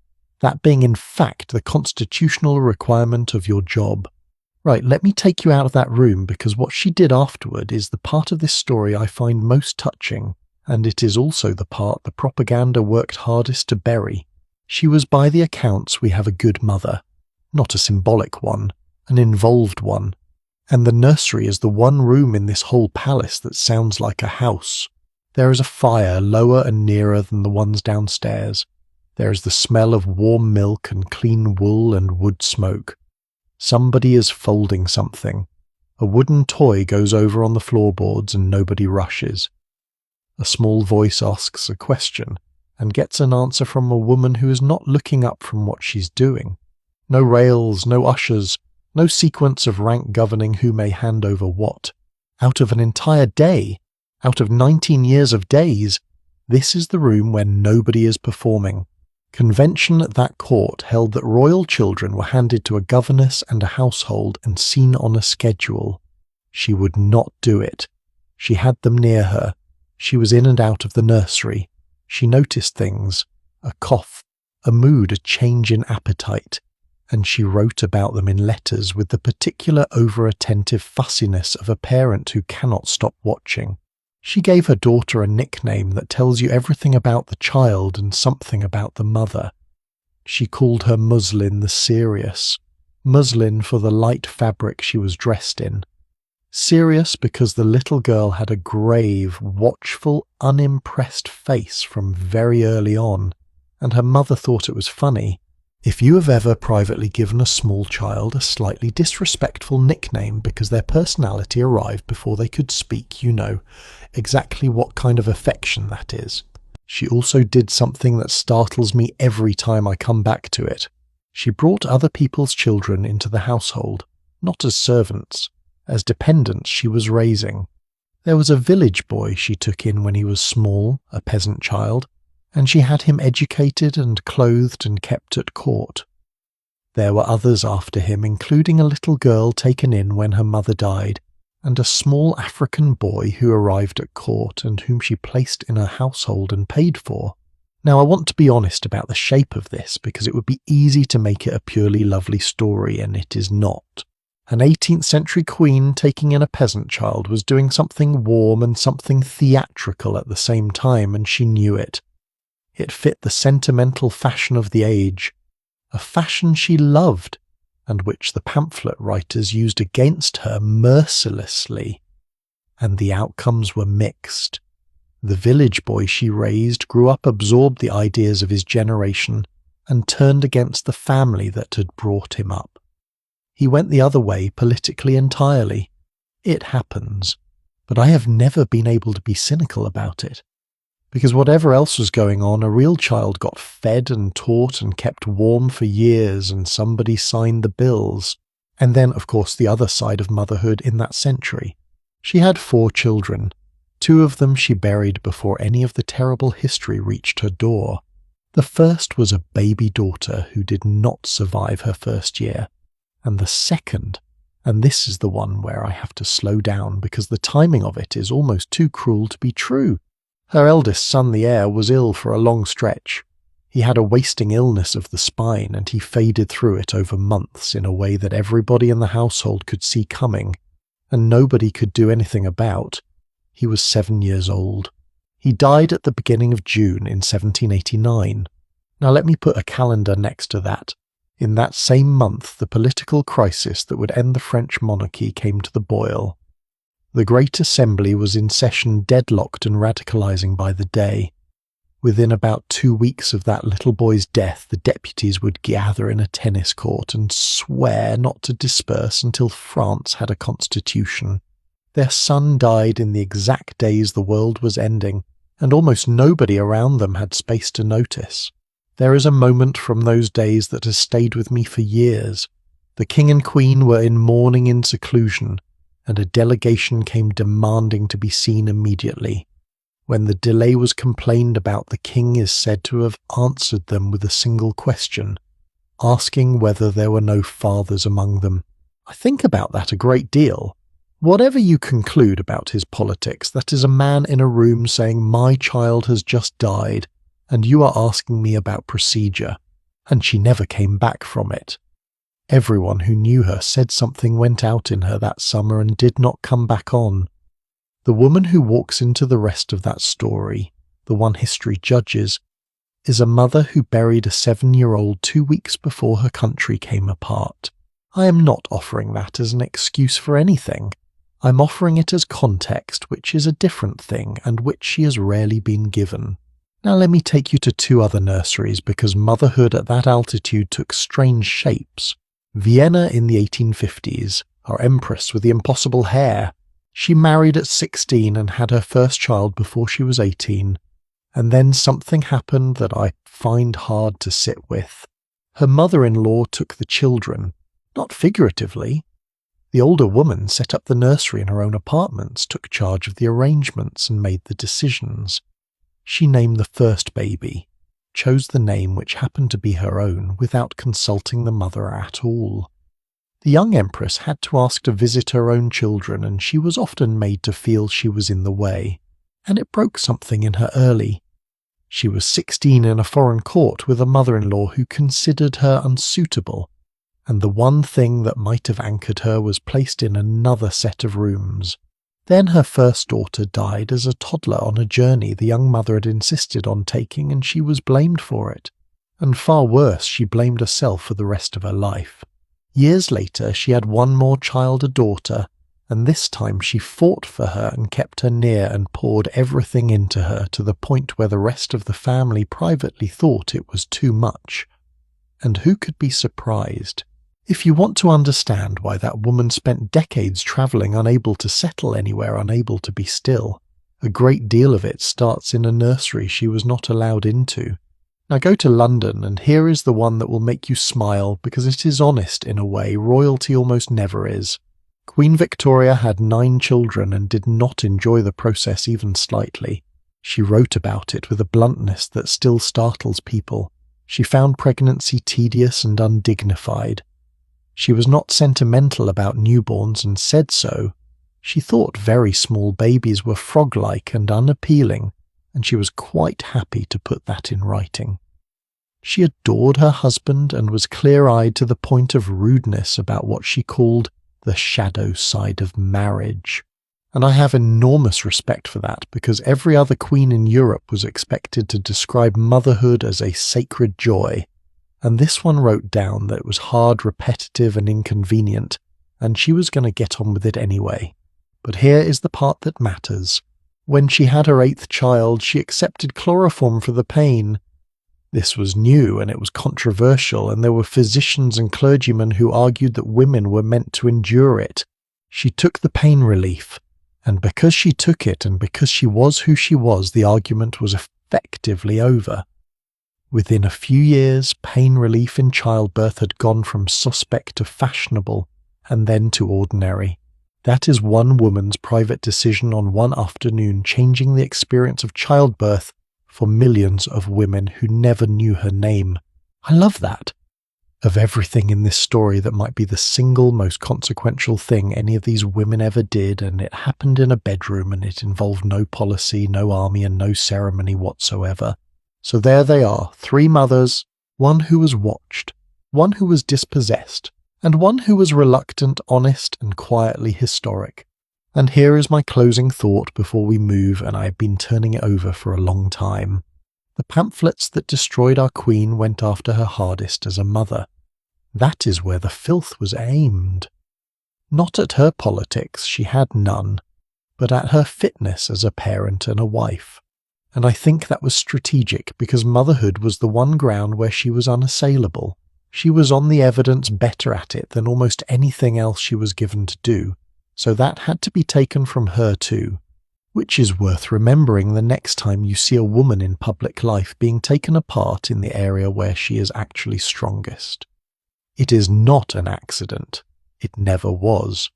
that being in fact the constitutional requirement of your job. Right, let me take you out of that room, because what she did afterward is the part of this story I find most touching, and it is also the part the propaganda worked hardest to bury. She was, by the accounts, we have a good mother. Not a symbolic one, an involved one. And the nursery is the one room in this whole palace that sounds like a house. There is a fire lower and nearer than the ones downstairs. There is the smell of warm milk and clean wool and wood smoke. Somebody is folding something. A wooden toy goes over on the floorboards and nobody rushes. A small voice asks a question and gets an answer from a woman who is not looking up from what she's doing. No rails, no ushers, no sequence of rank governing who may hand over what. Out of an entire day, out of 19 years of days, this is the room where nobody is performing. Convention at that court held that royal children were handed to a governess and a household and seen on a schedule. She would not do it. She had them near her. She was in and out of the nursery. She noticed things, a cough, a mood, a change in appetite, and she wrote about them in letters with the particular over-attentive fussiness of a parent who cannot stop watching. She gave her daughter a nickname that tells you everything about the child and something about the mother. She called her muslin the serious, muslin for the light fabric she was dressed in. Serious because the little girl had a grave, watchful, unimpressed face from very early on, and her mother thought it was funny. If you have ever privately given a small child a slightly disrespectful nickname because their personality arrived before they could speak, you know exactly what kind of affection that is. She also did something that startles me every time I come back to it. She brought other people's children into the household, not as servants, as dependents she was raising. There was a village boy she took in when he was small, a peasant child, and she had him educated and clothed and kept at court. There were others after him, including a little girl taken in when her mother died, and a small African boy who arrived at court and whom she placed in her household and paid for. Now I want to be honest about the shape of this, because it would be easy to make it a purely lovely story, and it is not. An 18th century queen taking in a peasant child was doing something warm and something theatrical at the same time, and she knew it. It fit the sentimental fashion of the age, a fashion she loved, and which the pamphlet writers used against her mercilessly. And the outcomes were mixed. The village boy she raised grew up, absorbed the ideas of his generation, and turned against the family that had brought him up. He went the other way politically entirely. It happens, but I have never been able to be cynical about it. Because whatever else was going on, a real child got fed and taught and kept warm for years, and somebody signed the bills. And then, of course, the other side of motherhood in that century. She had 4 children. 2 of them she buried before any of the terrible history reached her door. The first was a baby daughter who did not survive her first year. And the second, and this is the one where I have to slow down because the timing of it is almost too cruel to be true. Her eldest son, the heir, was ill for a long stretch. He had a wasting illness of the spine, and he faded through it over months in a way that everybody in the household could see coming, and nobody could do anything about. He was 7 years old. He died at the beginning of June in 1789. Now let me put a calendar next to that. In that same month, the political crisis that would end the French monarchy came to the boil. The Great Assembly was in session, deadlocked and radicalizing by the day. Within about 2 weeks of that little boy's death, the deputies would gather in a tennis court and swear not to disperse until France had a constitution. Their son died in the exact days the world was ending, and almost nobody around them had space to notice. There is a moment from those days that has stayed with me for years. The king and queen were in mourning in seclusion, and a delegation came demanding to be seen immediately. When the delay was complained about, the king is said to have answered them with a single question, asking whether there were no fathers among them. I think about that a great deal. Whatever you conclude about his politics, that is a man in a room saying, "My child has just died, and you are asking me about procedure," and she never came back from it. Everyone who knew her said something went out in her that summer and did not come back on. The woman who walks into the rest of that story, the one history judges, is a mother who buried a 7-year-old 2 weeks before her country came apart. I am not offering that as an excuse for anything. I'm offering it as context, which is a different thing and which she has rarely been given. Now let me take you to 2 other nurseries, because motherhood at that altitude took strange shapes. Vienna in the 1850s, our empress with the impossible hair. She married at 16 and had her first child before she was 18. And then something happened that I find hard to sit with. Her mother-in-law took the children, not figuratively. The older woman set up the nursery in her own apartments, took charge of the arrangements and made the decisions. She named the first baby, chose the name which happened to be her own without consulting the mother at all. The young empress had to ask to visit her own children, and she was often made to feel she was in the way, and it broke something in her early. She was 16 in a foreign court with a mother-in-law who considered her unsuitable, and the one thing that might have anchored her was placed in another set of rooms. Then her first daughter died as a toddler on a journey the young mother had insisted on taking, and she was blamed for it. And far worse, she blamed herself for the rest of her life. Years later, she had one more child, a daughter, and this time she fought for her and kept her near and poured everything into her to the point where the rest of the family privately thought it was too much. And who could be surprised? If you want to understand why that woman spent decades travelling, unable to settle anywhere, unable to be still, a great deal of it starts in a nursery she was not allowed into. Now go to London, and here is the one that will make you smile because it is honest in a way royalty almost never is. Queen Victoria had 9 children and did not enjoy the process even slightly. She wrote about it with a bluntness that still startles people. She found pregnancy tedious and undignified. She was not sentimental about newborns and said so. She thought very small babies were frog-like and unappealing, and she was quite happy to put that in writing. She adored her husband and was clear-eyed to the point of rudeness about what she called the shadow side of marriage. And I have enormous respect for that, because every other queen in Europe was expected to describe motherhood as a sacred joy, and this one wrote down that it was hard, repetitive and inconvenient, and she was going to get on with it anyway. But here is the part that matters. When she had her 8th child, she accepted chloroform for the pain. This was new, and it was controversial, and there were physicians and clergymen who argued that women were meant to endure it. She took the pain relief, and because she took it and because she was who she was, the argument was effectively over. Within a few years, pain relief in childbirth had gone from suspect to fashionable, and then to ordinary. That is one woman's private decision on one afternoon, changing the experience of childbirth for millions of women who never knew her name. I love that. Of everything in this story that might be the single most consequential thing any of these women ever did, and it happened in a bedroom, and it involved no policy, no army, and no ceremony whatsoever. So there they are, 3 mothers, one who was watched, one who was dispossessed, and one who was reluctant, honest, and quietly historic. And here is my closing thought before we move, and I have been turning it over for a long time. The pamphlets that destroyed our queen went after her hardest as a mother. That is where the filth was aimed. Not at her politics, she had none, but at her fitness as a parent and a wife. And I think that was strategic because motherhood was the one ground where she was unassailable. She was on the evidence better at it than almost anything else she was given to do, so that had to be taken from her too, which is worth remembering the next time you see a woman in public life being taken apart in the area where she is actually strongest. It is not an accident. It never was.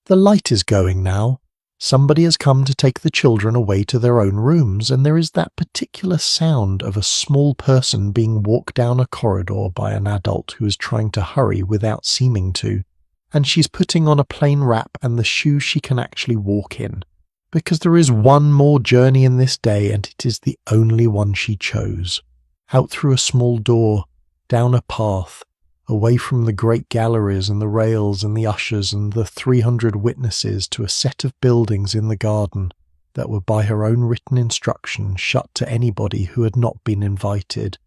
The light is going now. Somebody has come to take the children away to their own rooms, and there is that particular sound of a small person being walked down a corridor by an adult who is trying to hurry without seeming to, and she's putting on a plain wrap and the shoes she can actually walk in, because there is one more journey in this day, and it is the only one she chose. Out through a small door, down a path, away from the great galleries and the rails and the ushers and the 300 witnesses to a set of buildings in the garden that were by her own written instruction shut to anybody who had not been invited.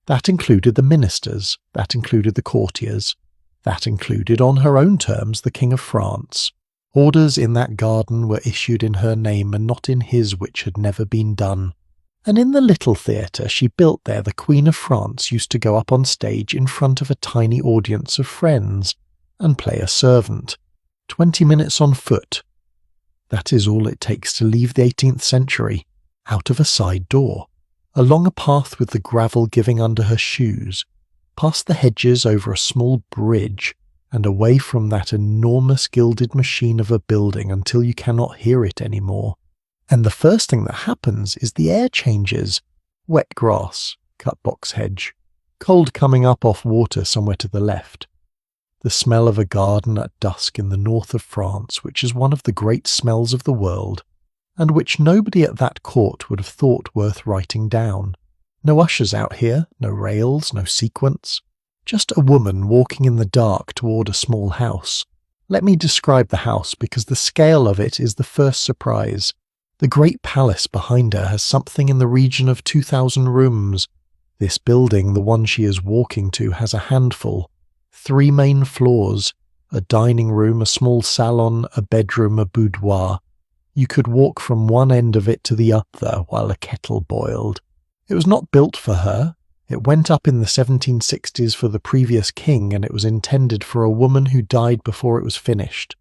That included the ministers, that included the courtiers, that included on her own terms the King of France. Orders in that garden were issued in her name and not in his, which had never been done. And in the little theatre she built there, the Queen of France used to go up on stage in front of a tiny audience of friends and play a servant. 20 minutes on foot. That is all it takes to leave the 18th century, out of a side door, along a path with the gravel giving under her shoes, past the hedges over a small bridge, and away from that enormous gilded machine of a building until you cannot hear it any more. And the first thing that happens is the air changes. Wet grass, cut box hedge, cold coming up off water somewhere to the left. The smell of a garden at dusk in the north of France, which is one of the great smells of the world, and which nobody at that court would have thought worth writing down. No ushers out here, no rails, no sequence. Just a woman walking in the dark toward a small house. Let me describe the house because the scale of it is the first surprise. The great palace behind her has something in the region of 2,000 rooms. This building, the one she is walking to, has a handful. 3 main floors, a dining room, a small salon, a bedroom, a boudoir. You could walk from one end of it to the other while a kettle boiled. It was not built for her. It went up in the 1760s for the previous king, and it was intended for a woman who died before it was finished.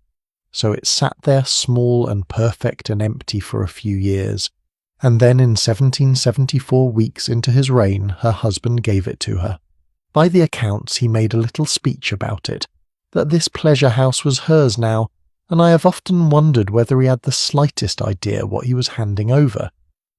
So it sat there small and perfect and empty for a few years, and then in 1774 weeks into his reign her husband gave it to her. By the accounts he made a little speech about it, that this pleasure house was hers now, and I have often wondered whether he had the slightest idea what he was handing over,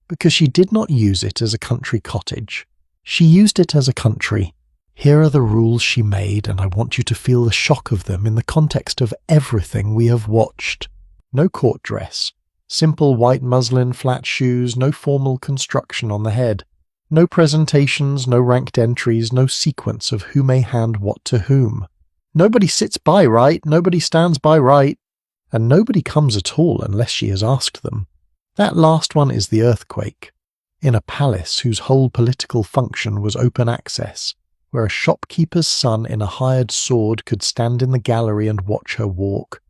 because she did not use it as a country cottage. She used it as a country. Here are the rules she made, and I want you to feel the shock of them in the context of everything we have watched. No court dress, simple white muslin flat shoes, no formal construction on the head, no presentations, no ranked entries, no sequence of who may hand what to whom. Nobody sits by right, nobody stands by right, and nobody comes at all unless she has asked them. That last one is the earthquake. In a palace whose whole political function was open access, where a shopkeeper's son in a hired sword could stand in the gallery and watch her walk.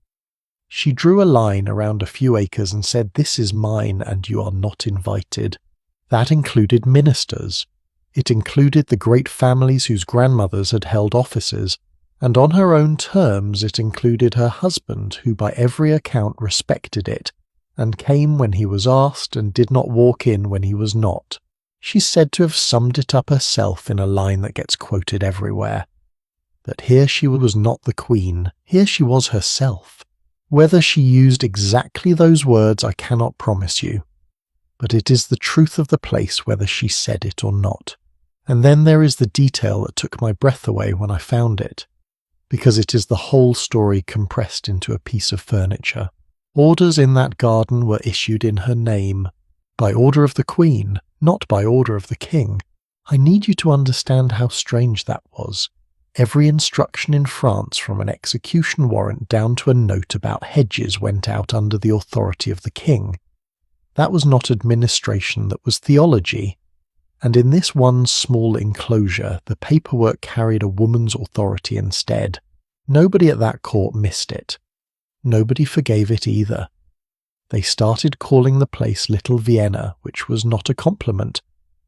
She drew a line around a few acres and said, "This is mine and you are not invited." That included ministers. It included the great families whose grandmothers had held offices, and on her own terms it included her husband, who by every account respected it, and came when he was asked and did not walk in when he was not. She's said to have summed it up herself in a line that gets quoted everywhere. But here she was not the queen, here she was herself. Whether she used exactly those words I cannot promise you, but it is the truth of the place whether she said it or not. And then there is the detail that took my breath away when I found it, because it is the whole story compressed into a piece of furniture. Orders in that garden were issued in her name, by order of the Queen, not by order of the King. I need you to understand how strange that was. Every instruction in France, from an execution warrant down to a note about hedges, went out under the authority of the King. That was not administration, that was theology. And in this one small enclosure, the paperwork carried a woman's authority instead. Nobody at that court missed it. Nobody forgave it either. They started calling the place Little Vienna, which was not a compliment.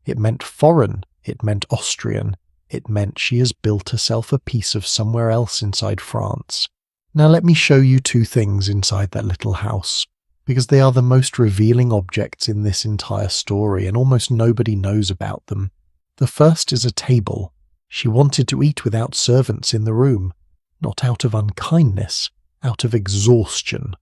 It meant foreign, it meant Austrian, it meant she has built herself a piece of somewhere else inside France. Now let me show you two things inside that little house, because they are the most revealing objects in this entire story, and almost nobody knows about them. The first is a table. She wanted to eat without servants in the room, not out of unkindness, out of exhaustion.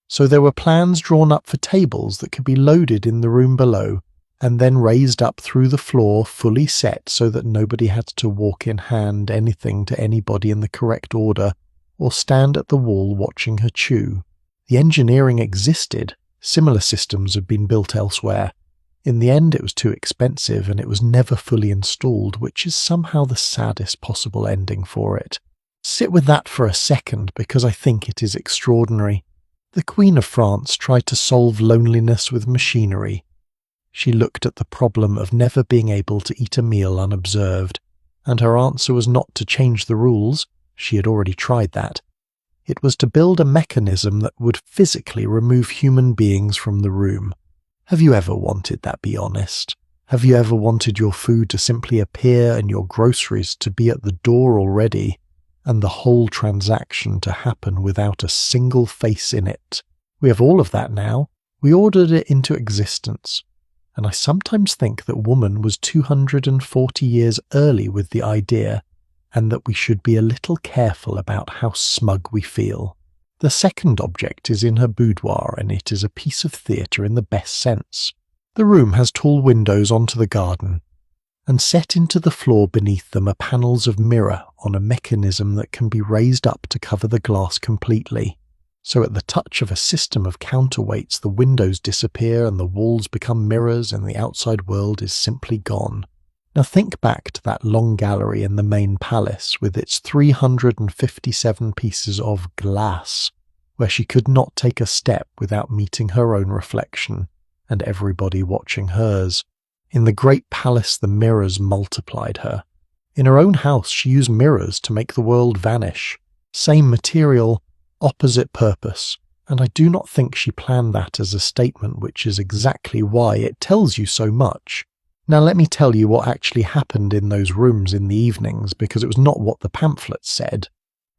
So there were plans drawn up for tables that could be loaded in the room below, and then raised up through the floor fully set so that nobody had to walk in hand anything to anybody in the correct order, or stand at the wall watching her chew. The engineering existed. Similar systems had been built elsewhere. In the end, it was too expensive, and it was never fully installed, which is somehow the saddest possible ending for it. Sit with that for a second, because I think it is extraordinary. The Queen of France tried to solve loneliness with machinery. She looked at the problem of never being able to eat a meal unobserved, and her answer was not to change the rules. She had already tried that. It was to build a mechanism that would physically remove human beings from the room. Have you ever wanted that, be honest? Have you ever wanted your food to simply appear and your groceries to be at the door already, and the whole transaction to happen without a single face in it? We have all of that now. We ordered it into existence. And I sometimes think that woman was 240 years early with the idea, and that we should be a little careful about how smug we feel. The second object is in her boudoir, and it is a piece of theatre in the best sense. The room has tall windows onto the garden, and set into the floor beneath them are panels of mirror on a mechanism that can be raised up to cover the glass completely. So at the touch of a system of counterweights, the windows disappear and the walls become mirrors, and the outside world is simply gone. Now think back to that long gallery in the main palace with its 357 pieces of glass, where she could not take a step without meeting her own reflection, and everybody watching hers. In the great palace the mirrors multiplied her. In her own house she used mirrors to make the world vanish. Same material, opposite purpose, and I do not think she planned that as a statement, which is exactly why it tells you so much. Now let me tell you what actually happened in those rooms in the evenings, because it was not what the pamphlets said.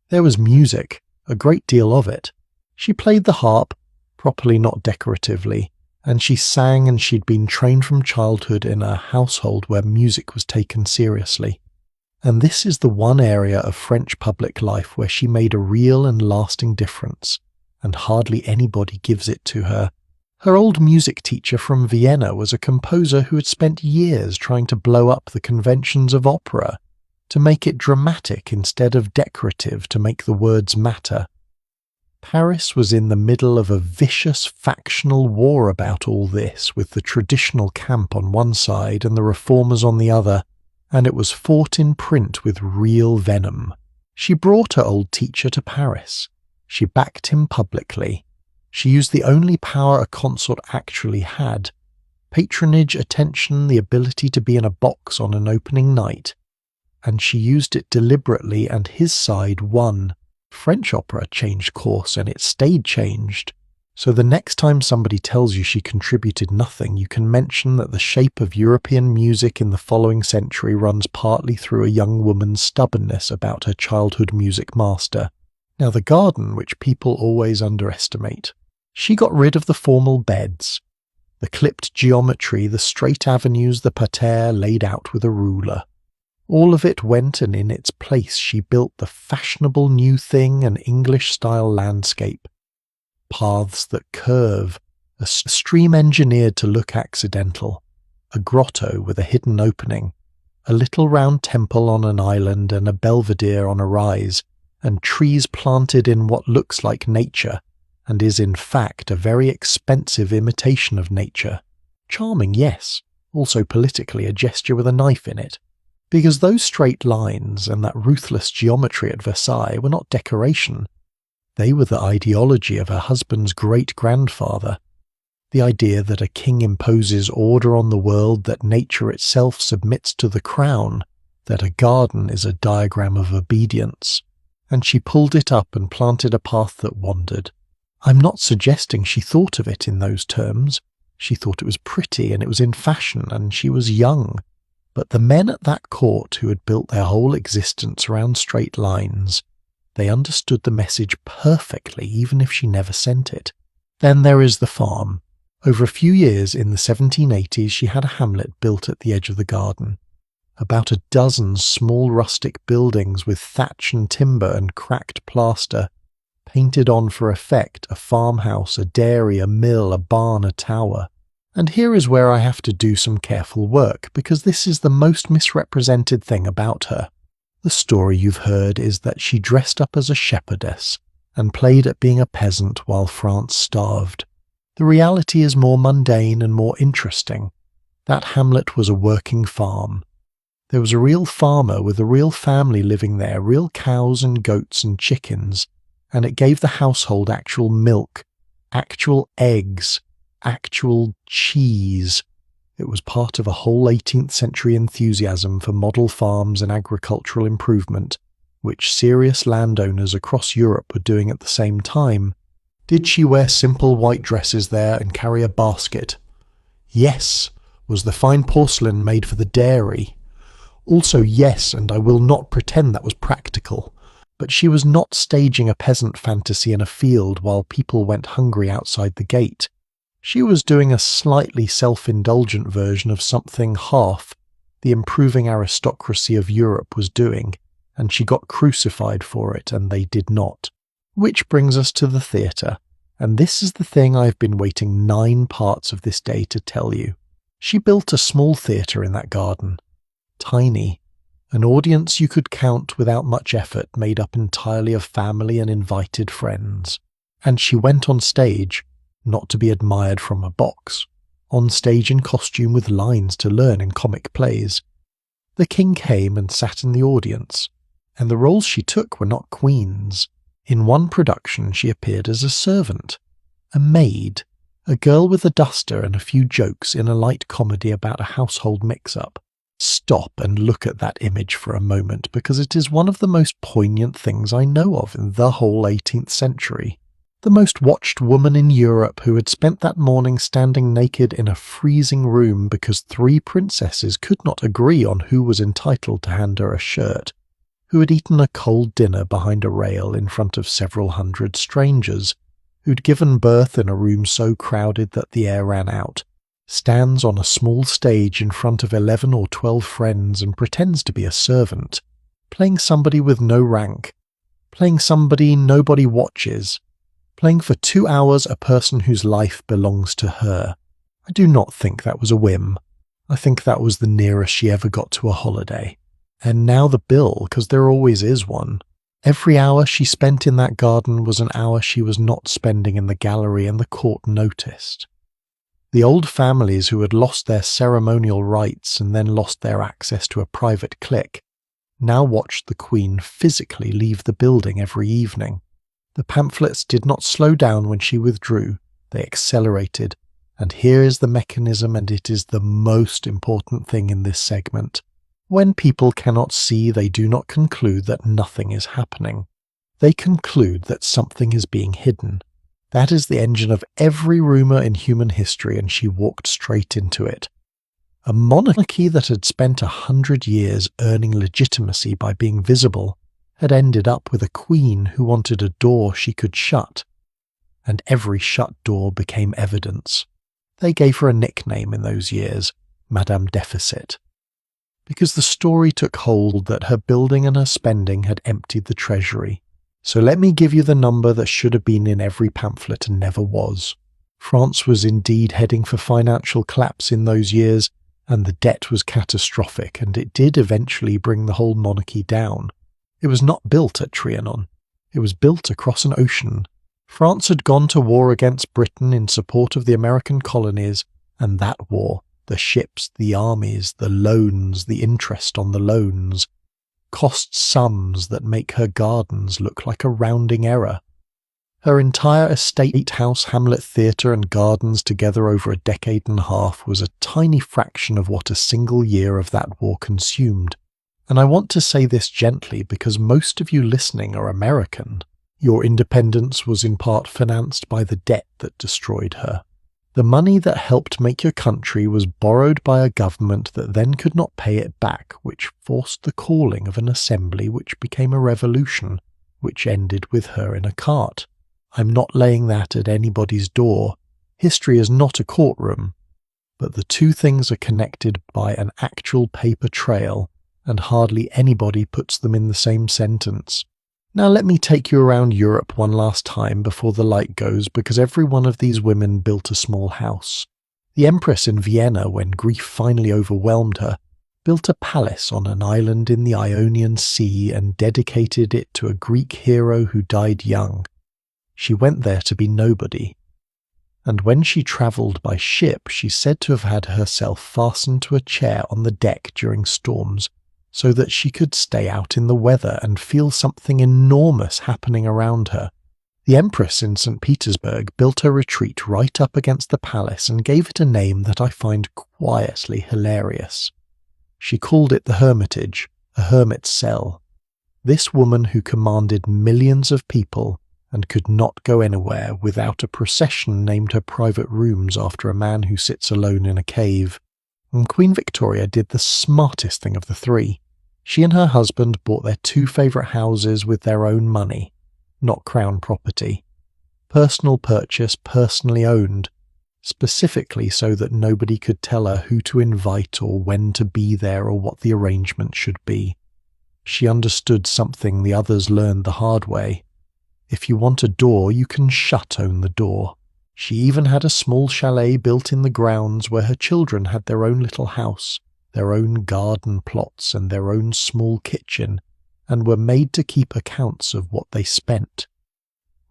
There was music, a great deal of it. She played the harp, properly not decoratively, and she sang, and she'd been trained from childhood in a household where music was taken seriously. And this is the one area of French public life where she made a real and lasting difference, and hardly anybody gives it to her. Her old music teacher from Vienna was a composer who had spent years trying to blow up the conventions of opera, to make it dramatic instead of decorative, to make the words matter. Paris was in the middle of a vicious factional war about all this, with the traditional camp on one side and the reformers on the other, and it was fought in print with real venom. She brought her old teacher to Paris. She backed him publicly. She used the only power a consort actually had: patronage, attention, the ability to be in a box on an opening night. And she used it deliberately, and his side won. French opera changed course, and it stayed changed. So the next time somebody tells you she contributed nothing, you can mention that the shape of European music in the following century runs partly through a young woman's stubbornness about her childhood music master. Now the garden, which people always underestimate. She got rid of the formal beds, the clipped geometry, the straight avenues, the parterre laid out with a ruler. All of it went, and in its place she built the fashionable new thing, an English-style landscape. Paths that curve, a stream engineered to look accidental, a grotto with a hidden opening, a little round temple on an island and a belvedere on a rise, and trees planted in what looks like nature, and is in fact a very expensive imitation of nature. Charming, yes, also politically a gesture with a knife in it. Because those straight lines and that ruthless geometry at Versailles were not decoration. They were the ideology of her husband's great-grandfather. The idea that a king imposes order on the world, that nature itself submits to the crown, that a garden is a diagram of obedience. And she pulled it up and planted a path that wandered. I'm not suggesting she thought of it in those terms. She thought it was pretty and it was in fashion and she was young. But the men at that court who had built their whole existence around straight lines, they understood the message perfectly, even if she never sent it. Then there is the farm. Over a few years in the 1780s, she had a hamlet built at the edge of the garden. About a dozen small rustic buildings with thatch and timber and cracked plaster, painted on for effect, a farmhouse, a dairy, a mill, a barn, a tower. And here is where I have to do some careful work, because this is the most misrepresented thing about her. The story you've heard is that she dressed up as a shepherdess and played at being a peasant while France starved. The reality is more mundane and more interesting. That hamlet was a working farm. There was a real farmer with a real family living there, real cows and goats and chickens, and it gave the household actual milk, actual eggs, actual cheese. It was part of a whole 18th century enthusiasm for model farms and agricultural improvement, which serious landowners across Europe were doing at the same time. Did she wear simple white dresses there and carry a basket? Yes. Was the fine porcelain made for the dairy? Also yes, and I will not pretend that was practical. But she was not staging a peasant fantasy in a field while people went hungry outside the gate. She was doing a slightly self-indulgent version of something half the improving aristocracy of Europe was doing, and she got crucified for it, and they did not. Which brings us to the theatre, and this is the thing I've been waiting 9 parts of this day to tell you. She built a small theatre in that garden. Tiny. An audience you could count without much effort, made up entirely of family and invited friends. And she went on stage, not to be admired from a box, on stage in costume with lines to learn in comic plays. The king came and sat in the audience, and the roles she took were not queens. In one production she appeared as a servant, a maid, a girl with a duster and a few jokes in a light comedy about a household mix-up. Stop and look at that image for a moment, because it is one of the most poignant things I know of in the whole 18th century. The most watched woman in Europe, who had spent that morning standing naked in a freezing room because 3 princesses could not agree on who was entitled to hand her a shirt, who had eaten a cold dinner behind a rail in front of several hundred strangers, who'd given birth in a room so crowded that the air ran out, stands on a small stage in front of 11 or 12 friends and pretends to be a servant, playing somebody with no rank, playing somebody nobody watches, playing for 2 hours a person whose life belongs to her. I do not think that was a whim. I think that was the nearest she ever got to a holiday. And now the bill, because there always is one. Every hour she spent in that garden was an hour she was not spending in the gallery, and the court noticed. The old families who had lost their ceremonial rights and then lost their access to a private clique now watched the Queen physically leave the building every evening. The pamphlets did not slow down when she withdrew, they accelerated, and here is the mechanism, and it is the most important thing in this segment. When people cannot see, they do not conclude that nothing is happening. They conclude that something is being hidden. That is the engine of every rumour in human history, and she walked straight into it. A monarchy that had spent 100 years earning legitimacy by being visible had ended up with a queen who wanted a door she could shut, and every shut door became evidence. They gave her a nickname in those years, Madame Deficit, because the story took hold that her building and her spending had emptied the treasury. So let me give you the number that should have been in every pamphlet and never was. France was indeed heading for financial collapse in those years, and the debt was catastrophic, and it did eventually bring the whole monarchy down. It was not built at Trianon. It was built across an ocean. France had gone to war against Britain in support of the American colonies, and that war, the ships, the armies, the loans, the interest on the loans, cost sums that make her gardens look like a rounding error. Her entire estate house, hamlet theatre and gardens together over a decade and a half was a tiny fraction of what a single year of that war consumed. And I want to say this gently because most of you listening are American. Your independence was in part financed by the debt that destroyed her. The money that helped make your country was borrowed by a government that then could not pay it back, which forced the calling of an assembly which became a revolution, which ended with her in a cart. I'm not laying that at anybody's door. History is not a courtroom. But the two things are connected by an actual paper trail, and hardly anybody puts them in the same sentence. Now let me take you around Europe one last time before the light goes, because every one of these women built a small house. The Empress in Vienna, when grief finally overwhelmed her, built a palace on an island in the Ionian Sea and dedicated it to a Greek hero who died young. She went there to be nobody. And when she travelled by ship, she's said to have had herself fastened to a chair on the deck during storms, so that she could stay out in the weather and feel something enormous happening around her. The Empress in St. Petersburg built her retreat right up against the palace and gave it a name that I find quietly hilarious. She called it the Hermitage, a hermit's cell. This woman who commanded millions of people and could not go anywhere without a procession named her private rooms after a man who sits alone in a cave. And Queen Victoria did the smartest thing of the three. She and her husband bought their two favourite houses with their own money, not crown property. Personal purchase, personally owned, specifically so that nobody could tell her who to invite or when to be there or what the arrangement should be. She understood something the others learned the hard way. If you want a door, you can own the door. She even had a small chalet built in the grounds where her children had their own little house, their own garden plots and their own small kitchen, and were made to keep accounts of what they spent.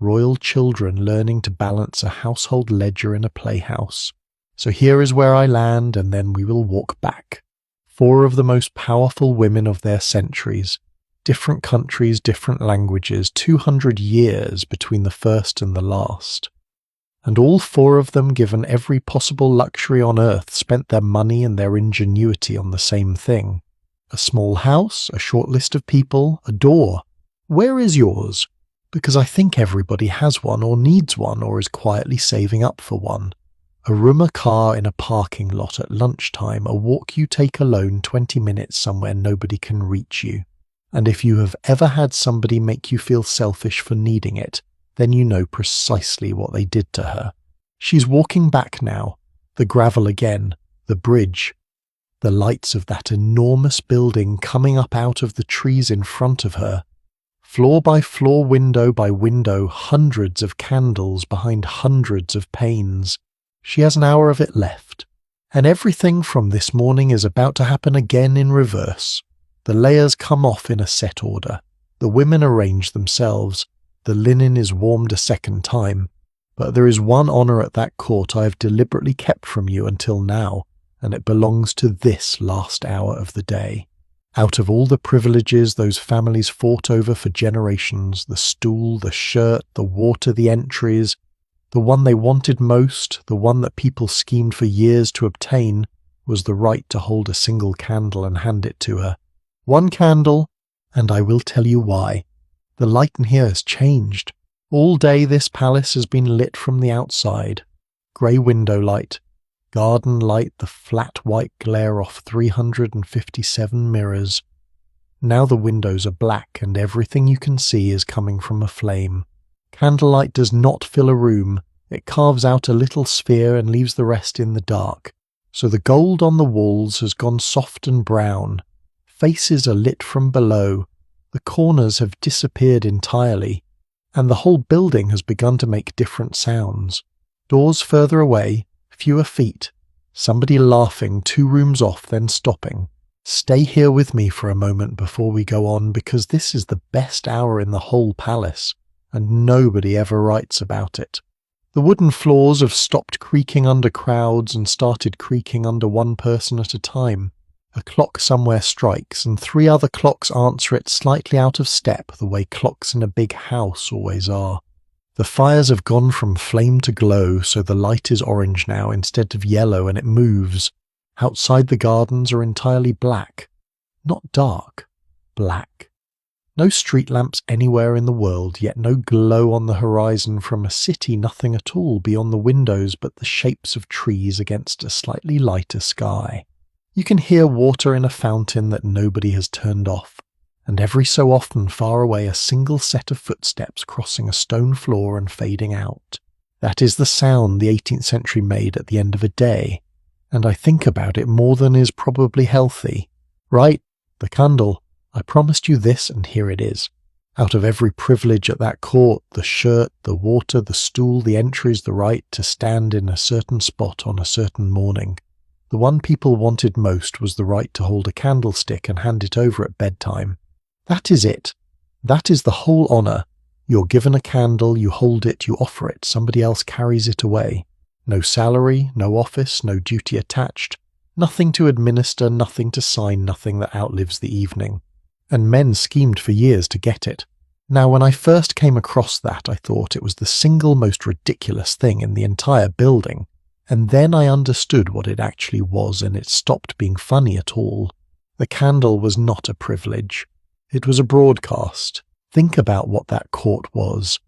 Royal children learning to balance a household ledger in a playhouse. So here is where I land, and then we will walk back. 4 of the most powerful women of their centuries. Different countries, different languages, 200 years between the first and the last. And all 4 of them, given every possible luxury on earth, spent their money and their ingenuity on the same thing. A small house, a short list of people, a door. Where is yours? Because I think everybody has one or needs one or is quietly saving up for one. A room, a car in a parking lot at lunchtime, a walk you take alone 20 minutes somewhere nobody can reach you. And if you have ever had somebody make you feel selfish for needing it, then you know precisely what they did to her. She's walking back now, the gravel again, the bridge, the lights of that enormous building coming up out of the trees in front of her. Floor by floor, window by window, hundreds of candles behind hundreds of panes. She has an hour of it left. And everything from this morning is about to happen again in reverse. The layers come off in a set order. The women arrange themselves. The linen is warmed a second time. But there is one honour at that court I have deliberately kept from you until now, and it belongs to this last hour of the day. Out of all the privileges those families fought over for generations, the stool, the shirt, the water, the entries, the one they wanted most, the one that people schemed for years to obtain, was the right to hold a single candle and hand it to her. One candle, and I will tell you why. The light in here has changed. All day this palace has been lit from the outside. Grey window light, garden light, the flat white glare off 357 mirrors. Now the windows are black and everything you can see is coming from a flame. Candlelight does not fill a room. It carves out a little sphere and leaves the rest in the dark. So the gold on the walls has gone soft and brown. Faces are lit from below, the corners have disappeared entirely, and the whole building has begun to make different sounds. Doors further away, fewer feet, somebody laughing 2 rooms off then stopping. Stay here with me for a moment before we go on, because this is the best hour in the whole palace, and nobody ever writes about it. The wooden floors have stopped creaking under crowds and started creaking under one person at a time. A clock somewhere strikes, and 3 other clocks answer it slightly out of step, the way clocks in a big house always are. The fires have gone from flame to glow, so the light is orange now instead of yellow, and it moves. Outside the gardens are entirely black. Not dark, black. No street lamps anywhere in the world, yet no glow on the horizon from a city, nothing at all beyond the windows but the shapes of trees against a slightly lighter sky. You can hear water in a fountain that nobody has turned off, and every so often far away a single set of footsteps crossing a stone floor and fading out. That is the sound the 18th century made at the end of a day, and I think about it more than is probably healthy. Right, the candle. I promised you this, and here it is. Out of every privilege at that court, the shirt, the water, the stool, the entries, the right to stand in a certain spot on a certain morning, the one people wanted most was the right to hold a candlestick and hand it over at bedtime. That is it. That is the whole honour. You're given a candle, you hold it, you offer it, somebody else carries it away. No salary, no office, no duty attached, nothing to administer, nothing to sign, nothing that outlives the evening. And men schemed for years to get it. Now, when I first came across that, I thought it was the single most ridiculous thing in the entire building, and then I understood what it actually was, and it stopped being funny at all. The candle was not a privilege. It was a broadcast. Think about what that court was.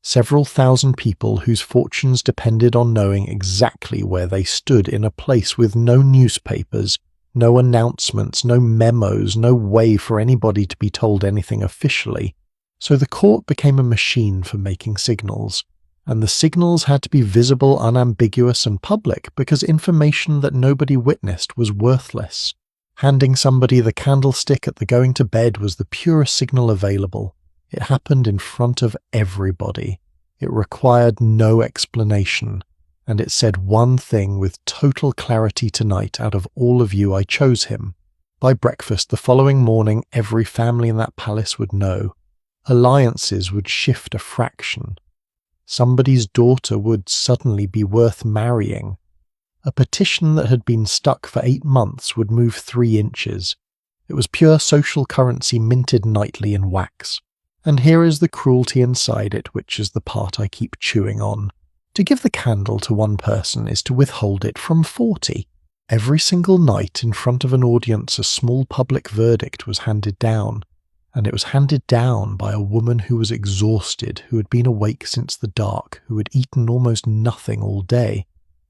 Several thousand people whose fortunes depended on knowing exactly where they stood in a place with no newspapers, no announcements, no memos, no way for anybody to be told anything officially. So the court became a machine for making signals, and the signals had to be visible, unambiguous, and public because information that nobody witnessed was worthless. Handing somebody the candlestick at the going to bed was the purest signal available. It happened in front of everybody. It required no explanation, and it said one thing with total clarity tonight: out of all of you I chose him. By breakfast the following morning every family in that palace would know. Alliances would shift a fraction. Somebody's daughter would suddenly be worth marrying. A petition that had been stuck for 8 months would move 3 inches. It was pure social currency minted nightly in wax. And here is the cruelty inside it, which is the part I keep chewing on. To give the candle to one person is to withhold it from 40. Every single night in front of an audience a small public verdict was handed down, and it was handed down by a woman who was exhausted, who had been awake since the dark, who had eaten almost nothing all day,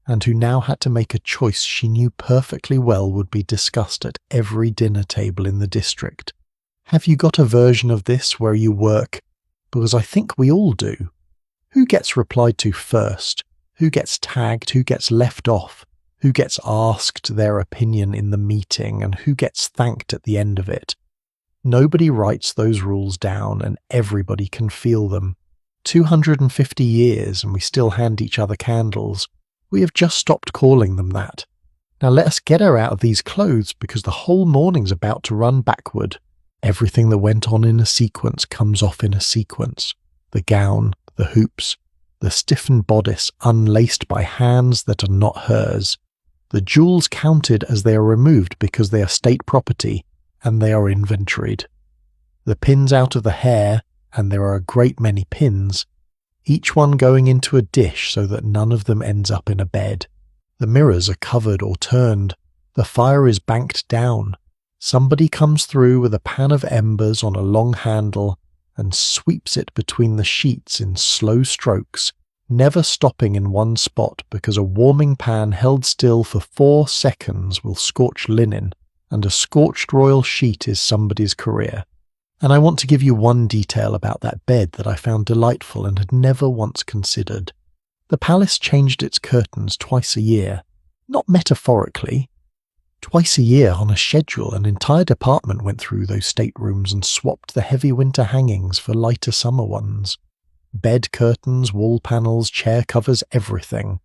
and who now had to make a choice she knew perfectly well would be discussed at every dinner table in the district. Have you got a version of this where you work? Because I think we all do. Who gets replied to first? Who gets tagged? Who gets left off? Who gets asked their opinion in the meeting? And who gets thanked at the end of it? Nobody writes those rules down, and everybody can feel them. 250 years and we still hand each other candles. We have just stopped calling them that. Now let us get her out of these clothes, because the whole morning's about to run backward. Everything that went on in a sequence comes off in a sequence. The gown, the hoops, the stiffened bodice unlaced by hands that are not hers. The jewels counted as they are removed because they are state property, and they are inventoried. The pins out of the hair, and there are a great many pins, each one going into a dish so that none of them ends up in a bed. The mirrors are covered or turned. The fire is banked down. Somebody comes through with a pan of embers on a long handle and sweeps it between the sheets in slow strokes, never stopping in one spot, because a warming pan held still for 4 seconds will scorch linen, and a scorched royal sheet is somebody's career. And I want to give you one detail about that bed that I found delightful and had never once considered. The palace changed its curtains twice a year, not metaphorically. Twice a year on a schedule, an entire department went through those staterooms and swapped the heavy winter hangings for lighter summer ones. Bed curtains, wall panels, chair covers, everything.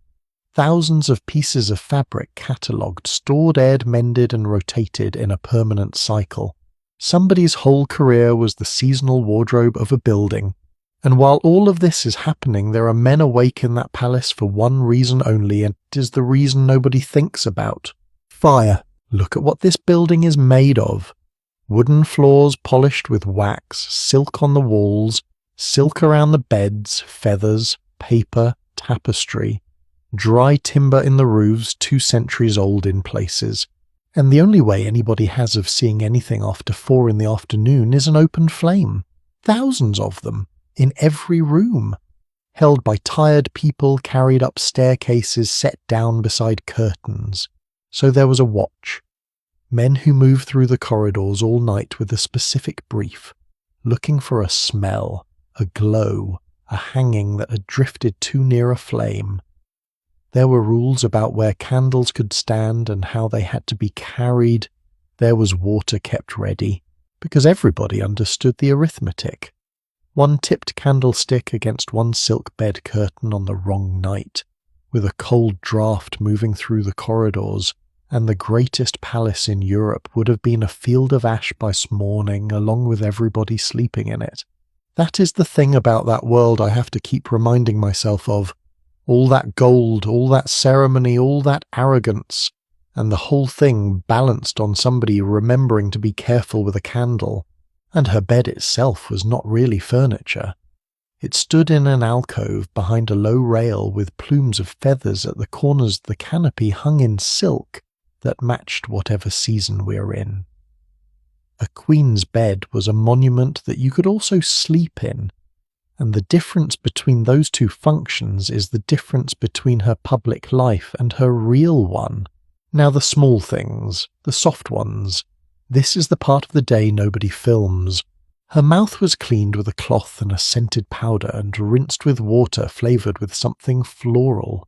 Thousands of pieces of fabric catalogued, stored, aired, mended and rotated in a permanent cycle. Somebody's whole career was the seasonal wardrobe of a building. And while all of this is happening, there are men awake in that palace for one reason only, and it is the reason nobody thinks about. Fire. Look at what this building is made of. Wooden floors polished with wax, silk on the walls, Silk around the beds, feathers, paper, tapestry, dry timber in the roofs 2 centuries old in places, and the only way anybody has of seeing anything after 4 in the afternoon is an open flame. Thousands of them, in every room, held by tired people carried up staircases set down beside curtains. So there was a watch. Men who moved through the corridors all night with a specific brief, looking for a smell, a glow, a hanging that had drifted too near a flame. There were rules about where candles could stand and how they had to be carried. There was water kept ready, because everybody understood the arithmetic. 1 tipped candlestick against 1 silk bed curtain on the wrong night, with a cold draught moving through the corridors, and the greatest palace in Europe would have been a field of ash by morning, along with everybody sleeping in it. That is the thing about that world I have to keep reminding myself of. All that gold, all that ceremony, all that arrogance, and the whole thing balanced on somebody remembering to be careful with a candle. And her bed itself was not really furniture. It stood in an alcove behind a low rail with plumes of feathers at the corners of the canopy hung in silk that matched whatever season we're in. A queen's bed was a monument that you could also sleep in, and the difference between those 2 functions is the difference between her public life and her real one. Now the small things, the soft ones, this is the part of the day nobody films. Her mouth was cleaned with a cloth and a scented powder and rinsed with water flavoured with something floral.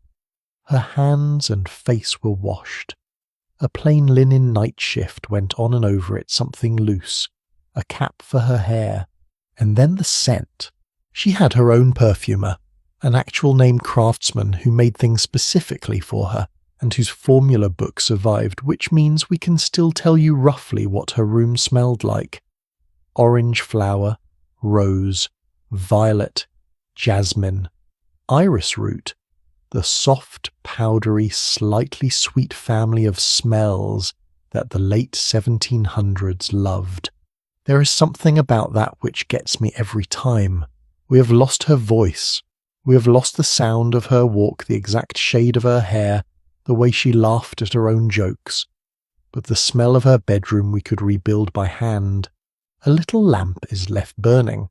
Her hands and face were washed. A plain linen night shift went on and over it something loose, a cap for her hair, and then the scent. She had her own perfumer, an actual name craftsman who made things specifically for her, and whose formula book survived, which means we can still tell you roughly what her room smelled like. Orange flower, rose, violet, jasmine, iris root, the soft, powdery, slightly sweet family of smells that the late 1700s loved. There is something about that which gets me every time. We have lost her voice. We have lost the sound of her walk, the exact shade of her hair, the way she laughed at her own jokes. But the smell of her bedroom we could rebuild by hand. A little lamp is left burning.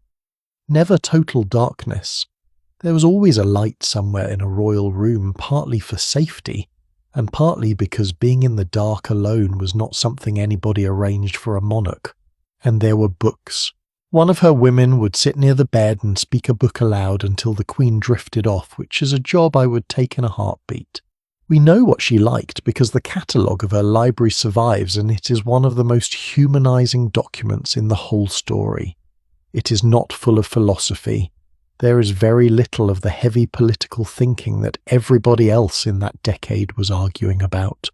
Never total darkness. There was always a light somewhere in a royal room, partly for safety, and partly because being in the dark alone was not something anybody arranged for a monarch. And there were books. One of her women would sit near the bed and speak a book aloud until the Queen drifted off, which is a job I would take in a heartbeat. We know what she liked because the catalogue of her library survives, and it is one of the most humanising documents in the whole story. It is not full of philosophy. There is very little of the heavy political thinking that everybody else in that decade was arguing about.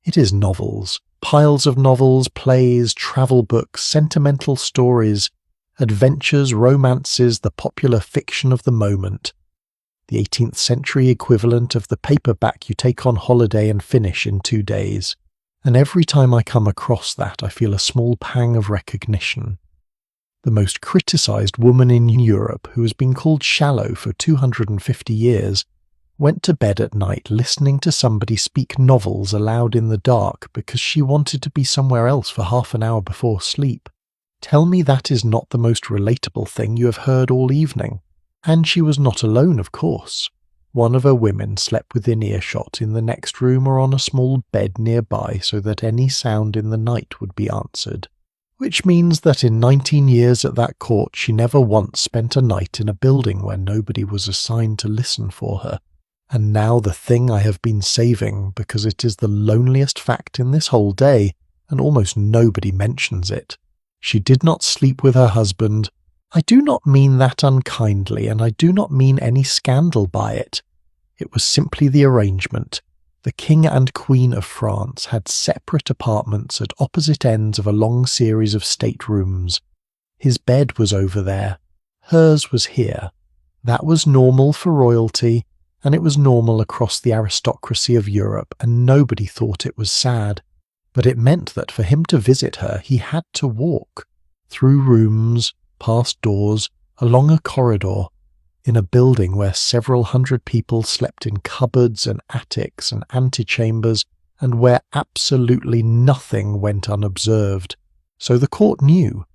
It is novels, piles of novels, plays, travel books, sentimental stories, adventures, romances, the popular fiction of the moment. The 18th century equivalent of the paperback you take on holiday and finish in 2 days. And every time I come across that, I feel a small pang of recognition. The most criticised woman in Europe, who has been called shallow for 250 years, went to bed at night listening to somebody speak novels aloud in the dark because she wanted to be somewhere else for half an hour before sleep. Tell me that is not the most relatable thing you have heard all evening. And she was not alone, of course. One of her women slept within earshot in the next room or on a small bed nearby so that any sound in the night would be answered. Which means that in 19 years at that court she never once spent a night in a building where nobody was assigned to listen for her. And now the thing I have been saving because it is the loneliest fact in this whole day, and almost nobody mentions it. She did not sleep with her husband. I do not mean that unkindly, and I do not mean any scandal by it. It was simply the arrangement. The King and Queen of France had separate apartments at opposite ends of a long series of staterooms. His bed was over there. Hers was here. That was normal for royalty, and it was normal across the aristocracy of Europe, and nobody thought it was sad. But it meant that for him to visit her, he had to walk. Through rooms, past doors, along a corridor, in a building where several hundred people slept in cupboards and attics and antechambers, and where absolutely nothing went unobserved. So the court knew.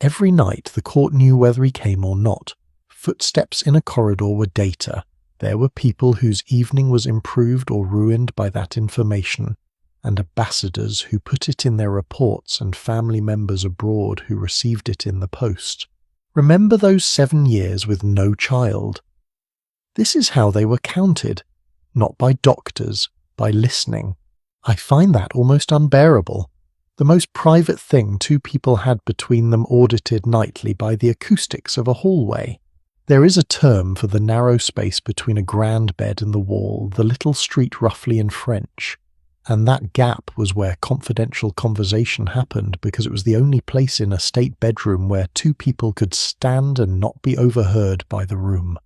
Every night the court knew whether he came or not. Footsteps in a corridor were data. There were people whose evening was improved or ruined by that information, and ambassadors who put it in their reports and family members abroad who received it in the post. Remember those 7 years with no child? This is how they were counted, not by doctors, by listening. I find that almost unbearable. The most private thing 2 people had between them audited nightly by the acoustics of a hallway. There is a term for the narrow space between a grand bed and the wall, the little street roughly in French. And that gap was where confidential conversation happened because it was the only place in a state bedroom where 2 people could stand and not be overheard by the room.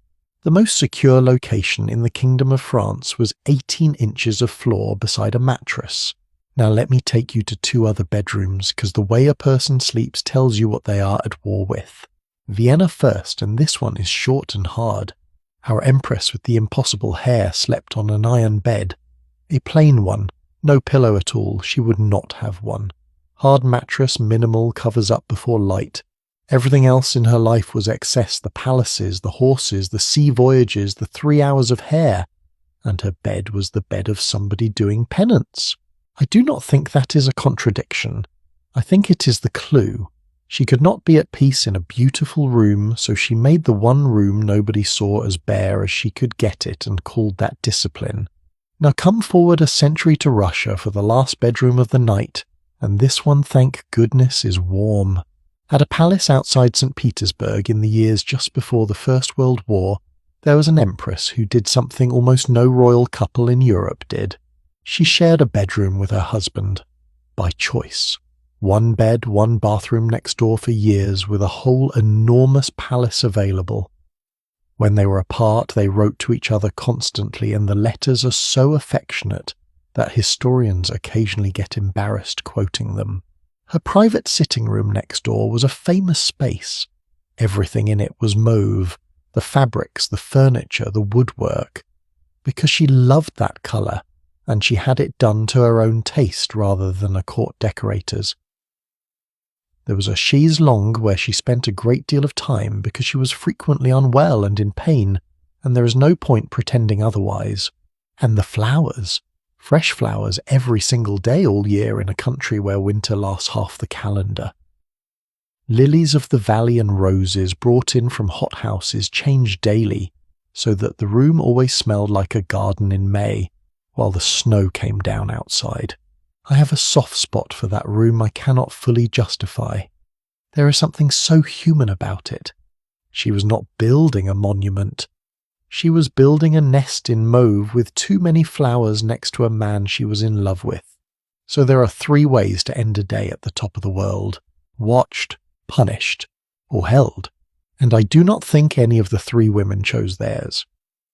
The most secure location in the Kingdom of France was 18 inches of floor beside a mattress. Now let me take you to 2 other bedrooms, because the way a person sleeps tells you what they are at war with. Vienna first, and this one is short and hard. Our Empress with the impossible hair slept on an iron bed. A plain one, no pillow at all, she would not have one. Hard mattress, minimal, covers up before light. Everything else in her life was excess, the palaces, the horses, the sea voyages, the 3 hours of hair. And her bed was the bed of somebody doing penance. I do not think that is a contradiction. I think it is the clue. She could not be at peace in a beautiful room, so she made the one room nobody saw as bare as she could get it and called that discipline. Now come forward a century to Russia for the last bedroom of the night, and this one, thank goodness, is warm. At a palace outside St. Petersburg in the years just before the First World War, there was an empress who did something almost no royal couple in Europe did. She shared a bedroom with her husband, by choice. 1 bed, 1 bathroom next door for years, with a whole enormous palace available. When they were apart, they wrote to each other constantly, and the letters are so affectionate that historians occasionally get embarrassed quoting them. Her private sitting room next door was a famous space. Everything in it was mauve, the fabrics, the furniture, the woodwork, because she loved that colour, and she had it done to her own taste rather than a court decorator's. There was a chaise longue where she spent a great deal of time because she was frequently unwell and in pain, and there is no point pretending otherwise. And the flowers, fresh flowers every single day all year in a country where winter lasts half the calendar. Lilies of the valley and roses brought in from hothouses changed daily, so that the room always smelled like a garden in May, while the snow came down outside. I have a soft spot for that room I cannot fully justify. There is something so human about it. She was not building a monument. She was building a nest in mauve with too many flowers next to a man she was in love with. So there are 3 ways to end a day at the top of the world: watched, punished, or held. And I do not think any of the 3 women chose theirs,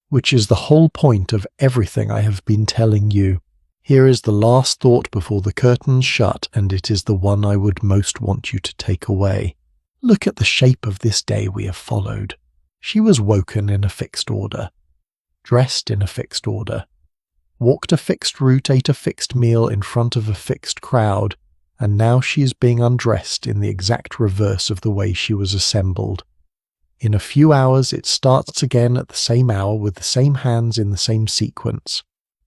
which is the whole point of everything I have been telling you. Here is the last thought before the curtains shut, and it is the one I would most want you to take away. Look at the shape of this day we have followed. She was woken in a fixed order, dressed in a fixed order, walked a fixed route, ate a fixed meal in front of a fixed crowd, and now she is being undressed in the exact reverse of the way she was assembled. In a few hours it starts again at the same hour with the same hands in the same sequence.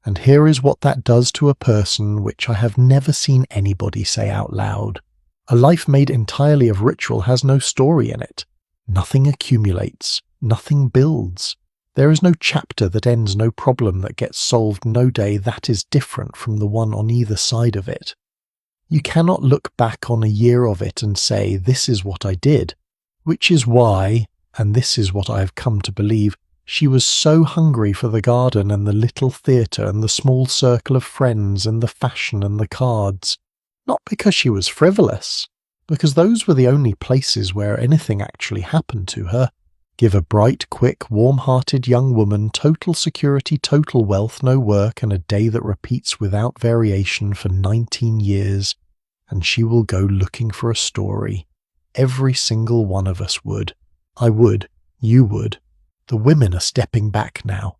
And here is what that does to a person, which I have never seen anybody say out loud. A life made entirely of ritual has no story in it. Nothing accumulates, nothing builds. There is no chapter that ends, no problem that gets solved, no day that is different from the one on either side of it. You cannot look back on a year of it and say, this is what I did, which is why, and this is what I have come to believe, she was so hungry for the garden and the little theatre and the small circle of friends and the fashion and the cards. Not because she was frivolous, because those were the only places where anything actually happened to her. Give a bright, quick, warm-hearted young woman total security, total wealth, no work, and a day that repeats without variation for 19 years, and she will go looking for a story. Every single one of us would. I would. You would. The women are stepping back now.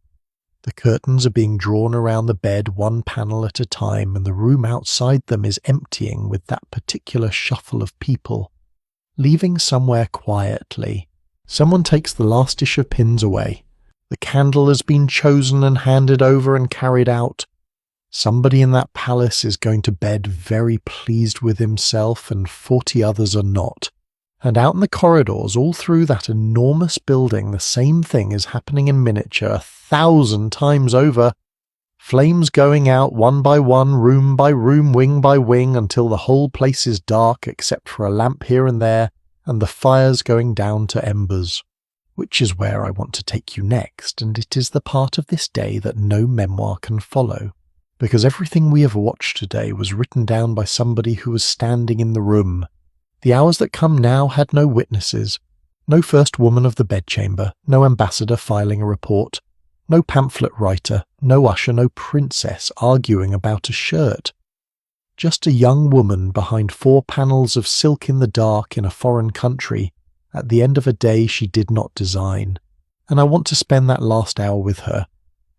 The curtains are being drawn around the bed one panel at a time, and the room outside them is emptying with that particular shuffle of people, leaving somewhere quietly. Someone takes the last dish of pins away. The candle has been chosen and handed over and carried out. Somebody in that palace is going to bed very pleased with himself, and 40 others are not. And out in the corridors, all through that enormous building, the same thing is happening in miniature 1,000 times over. Flames going out one by one, room by room, wing by wing, until the whole place is dark except for a lamp here and there, and the fires going down to embers. Which is where I want to take you next, and it is the part of this day that no memoir can follow. Because everything we have watched today was written down by somebody who was standing in the room. The hours that come now had no witnesses, no first woman of the bedchamber, no ambassador filing a report, no pamphlet writer, no usher, no princess arguing about a shirt. Just a young woman behind 4 panels of silk in the dark in a foreign country, at the end of a day she did not design. And I want to spend that last hour with her,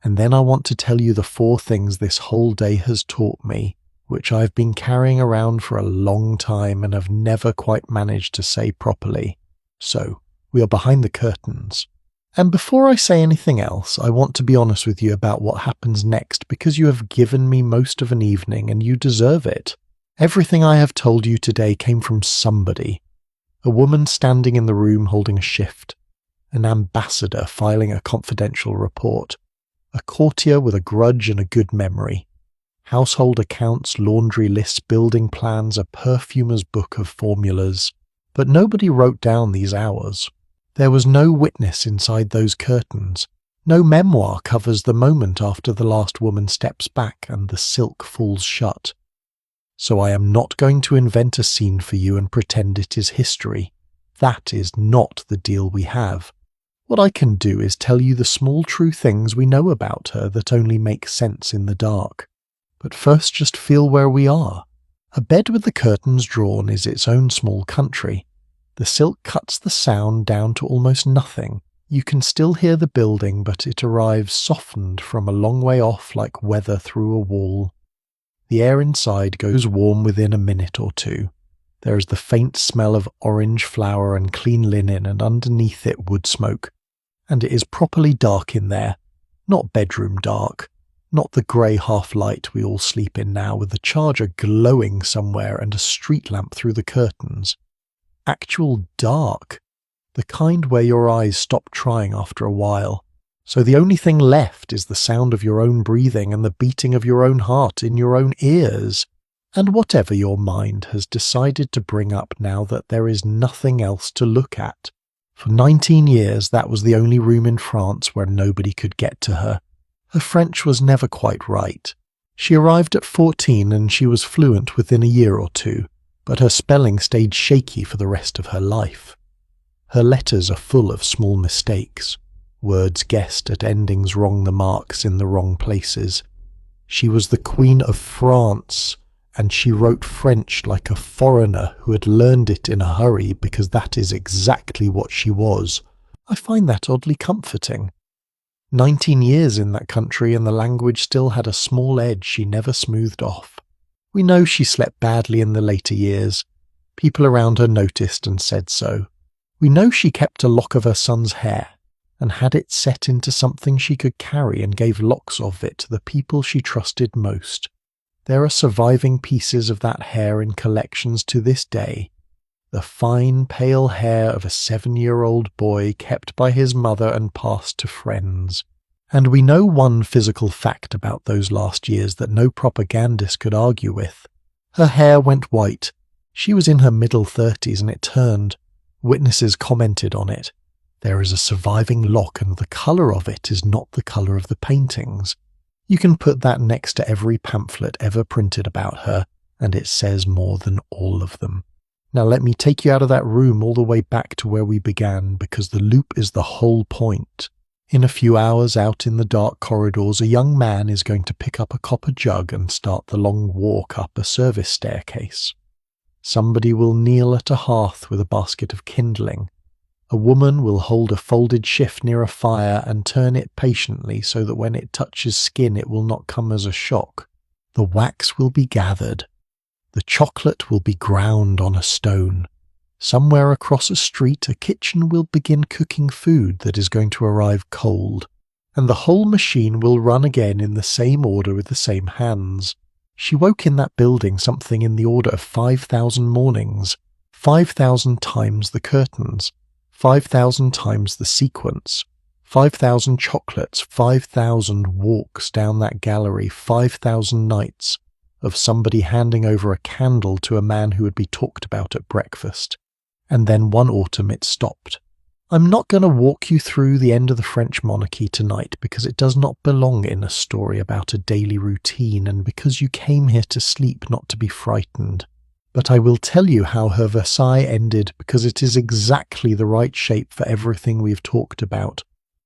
and then I want to tell you the 4 things this whole day has taught me, which I've been carrying around for a long time and have never quite managed to say properly. So, we are behind the curtains. And before I say anything else, I want to be honest with you about what happens next, because you have given me most of an evening and you deserve it. Everything I have told you today came from somebody. A woman standing in the room holding a shift. An ambassador filing a confidential report. A courtier with a grudge and a good memory. Household accounts, laundry lists, building plans, a perfumer's book of formulas. But nobody wrote down these hours. There was no witness inside those curtains. No memoir covers the moment after the last woman steps back and the silk falls shut. So I am not going to invent a scene for you and pretend it is history. That is not the deal we have. What I can do is tell you the small true things we know about her that only make sense in the dark. But first just feel where we are. A bed with the curtains drawn is its own small country. The silk cuts the sound down to almost nothing. You can still hear the building, but it arrives softened from a long way off like weather through a wall. The air inside goes warm within a minute or 2. There is the faint smell of orange flour and clean linen, and underneath it wood smoke. And it is properly dark in there. Not bedroom dark. Not the grey half-light we all sleep in now, with the charger glowing somewhere and a street lamp through the curtains. Actual dark. The kind where your eyes stop trying after a while. So the only thing left is the sound of your own breathing and the beating of your own heart in your own ears. And whatever your mind has decided to bring up now that there is nothing else to look at. For 19 years that was the only room in France where nobody could get to her. Her French was never quite right. She arrived at 14 and she was fluent within a year or 2, but her spelling stayed shaky for the rest of her life. Her letters are full of small mistakes, words guessed at endings wrong, the marks in the wrong places. She was the Queen of France, and she wrote French like a foreigner who had learned it in a hurry, because that is exactly what she was. I find that oddly comforting. 19 years in that country and the language still had a small edge she never smoothed off. We know she slept badly in the later years. People around her noticed and said so. We know she kept a lock of her son's hair and had it set into something she could carry and gave locks of it to the people she trusted most. There are surviving pieces of that hair in collections to this day. The fine, pale hair of a 7-year-old boy kept by his mother and passed to friends. And we know one physical fact about those last years that no propagandist could argue with. Her hair went white. She was in her middle 30s and it turned. Witnesses commented on it. There is a surviving lock and the colour of it is not the colour of the paintings. You can put that next to every pamphlet ever printed about her, and it says more than all of them. Now let me take you out of that room all the way back to where we began, because the loop is the whole point. In a few hours out in the dark corridors, a young man is going to pick up a copper jug and start the long walk up a service staircase. Somebody will kneel at a hearth with a basket of kindling. A woman will hold a folded shift near a fire and turn it patiently so that when it touches skin it will not come as a shock. The wax will be gathered. The chocolate will be ground on a stone. Somewhere across a street, a kitchen will begin cooking food that is going to arrive cold, and the whole machine will run again in the same order with the same hands. She woke in that building something in the order of 5,000 mornings, 5,000 times the curtains, 5,000 times the sequence, 5,000 chocolates, 5,000 walks down that gallery, 5,000 nights of somebody handing over a candle to a man who would be talked about at breakfast. And then one autumn it stopped. I'm not going to walk you through the end of the French monarchy tonight because it does not belong in a story about a daily routine and because you came here to sleep, not to be frightened. But I will tell you how her Versailles ended because it is exactly the right shape for everything we've talked about.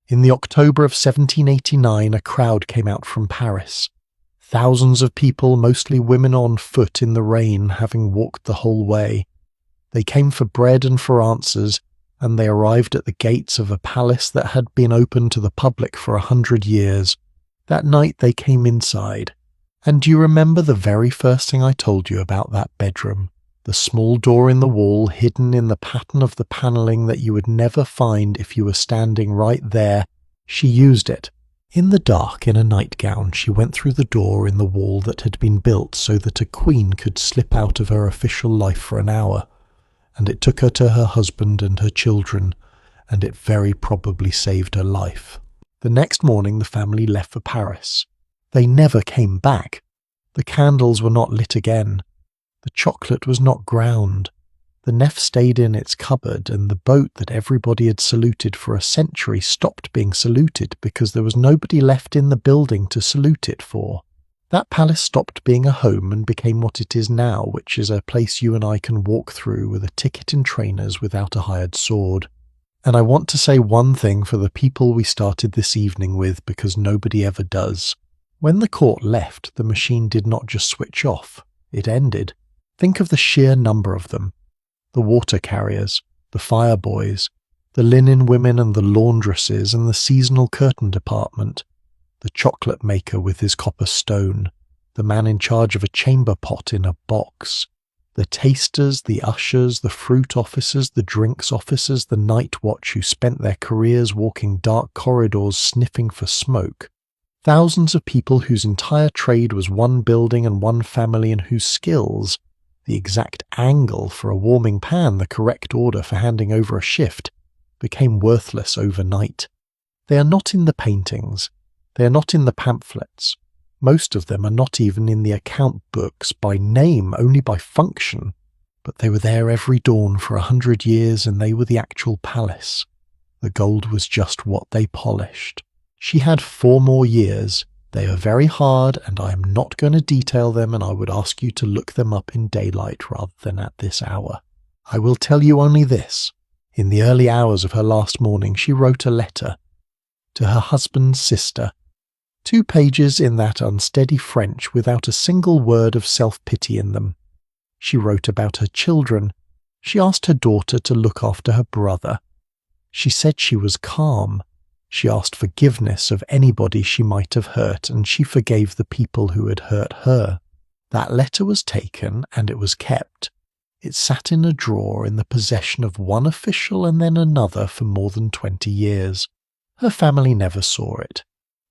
In the October of 1789, a crowd came out from Paris. Thousands of people, mostly women on foot in the rain, having walked the whole way. They came for bread and for answers, and they arrived at the gates of a palace that had been open to the public for 100 years. That night they came inside. And do you remember the very first thing I told you about that bedroom? The small door in the wall hidden in the pattern of the panelling that you would never find if you were standing right there. She used it. In the dark, in a nightgown, she went through the door in the wall that had been built so that a queen could slip out of her official life for an hour. And it took her to her husband and her children, and it very probably saved her life. The next morning the family left for Paris. They never came back. The candles were not lit again. The chocolate was not ground. The nef stayed in its cupboard, and the boat that everybody had saluted for a century stopped being saluted because there was nobody left in the building to salute it for. That palace stopped being a home and became what it is now, which is a place you and I can walk through with a ticket and trainers without a hired sword. And I want to say one thing for the people we started this evening with, because nobody ever does. When the court left, the machine did not just switch off, it ended. Think of the sheer number of them. The water carriers, the fire boys, the linen women and the laundresses and the seasonal curtain department, the chocolate maker with his copper stone, the man in charge of a chamber pot in a box, the tasters, the ushers, the fruit officers, the drinks officers, the night watch who spent their careers walking dark corridors sniffing for smoke. Thousands of people whose entire trade was one building and one family and whose skills, the exact angle for a warming pan, the correct order for handing over a shift, became worthless overnight. They are not in the paintings. They are not in the pamphlets. Most of them are not even in the account books by name, only by function. But they were there every dawn for 100 years, and they were the actual palace. The gold was just what they polished. She had 4 more years. They are very hard, and I am not going to detail them, and I would ask you to look them up in daylight rather than at this hour. I will tell you only this. In the early hours of her last morning, she wrote a letter to her husband's sister. 2 pages in that unsteady French without a single word of self-pity in them. She wrote about her children. She asked her daughter to look after her brother. She said she was calm. She asked forgiveness of anybody she might have hurt, and she forgave the people who had hurt her. That letter was taken, and it was kept. It sat in a drawer in the possession of one official and then another for more than 20 years. Her family never saw it.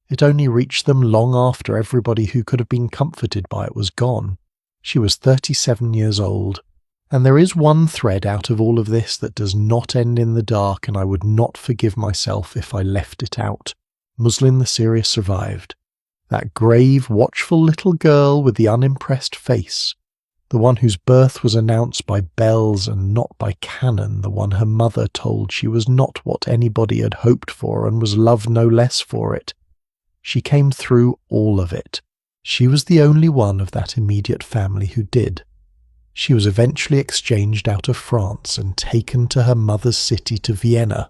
It only reached them long after everybody who could have been comforted by it was gone. She was 37 years old. And there is one thread out of all of this that does not end in the dark, and I would not forgive myself if I left it out. Muslin the Serious survived. That grave, watchful little girl with the unimpressed face. The one whose birth was announced by bells and not by cannon, the one her mother told she was not what anybody had hoped for and was loved no less for it. She came through all of it. She was the only one of that immediate family who did. She was eventually exchanged out of France and taken to her mother's city to Vienna,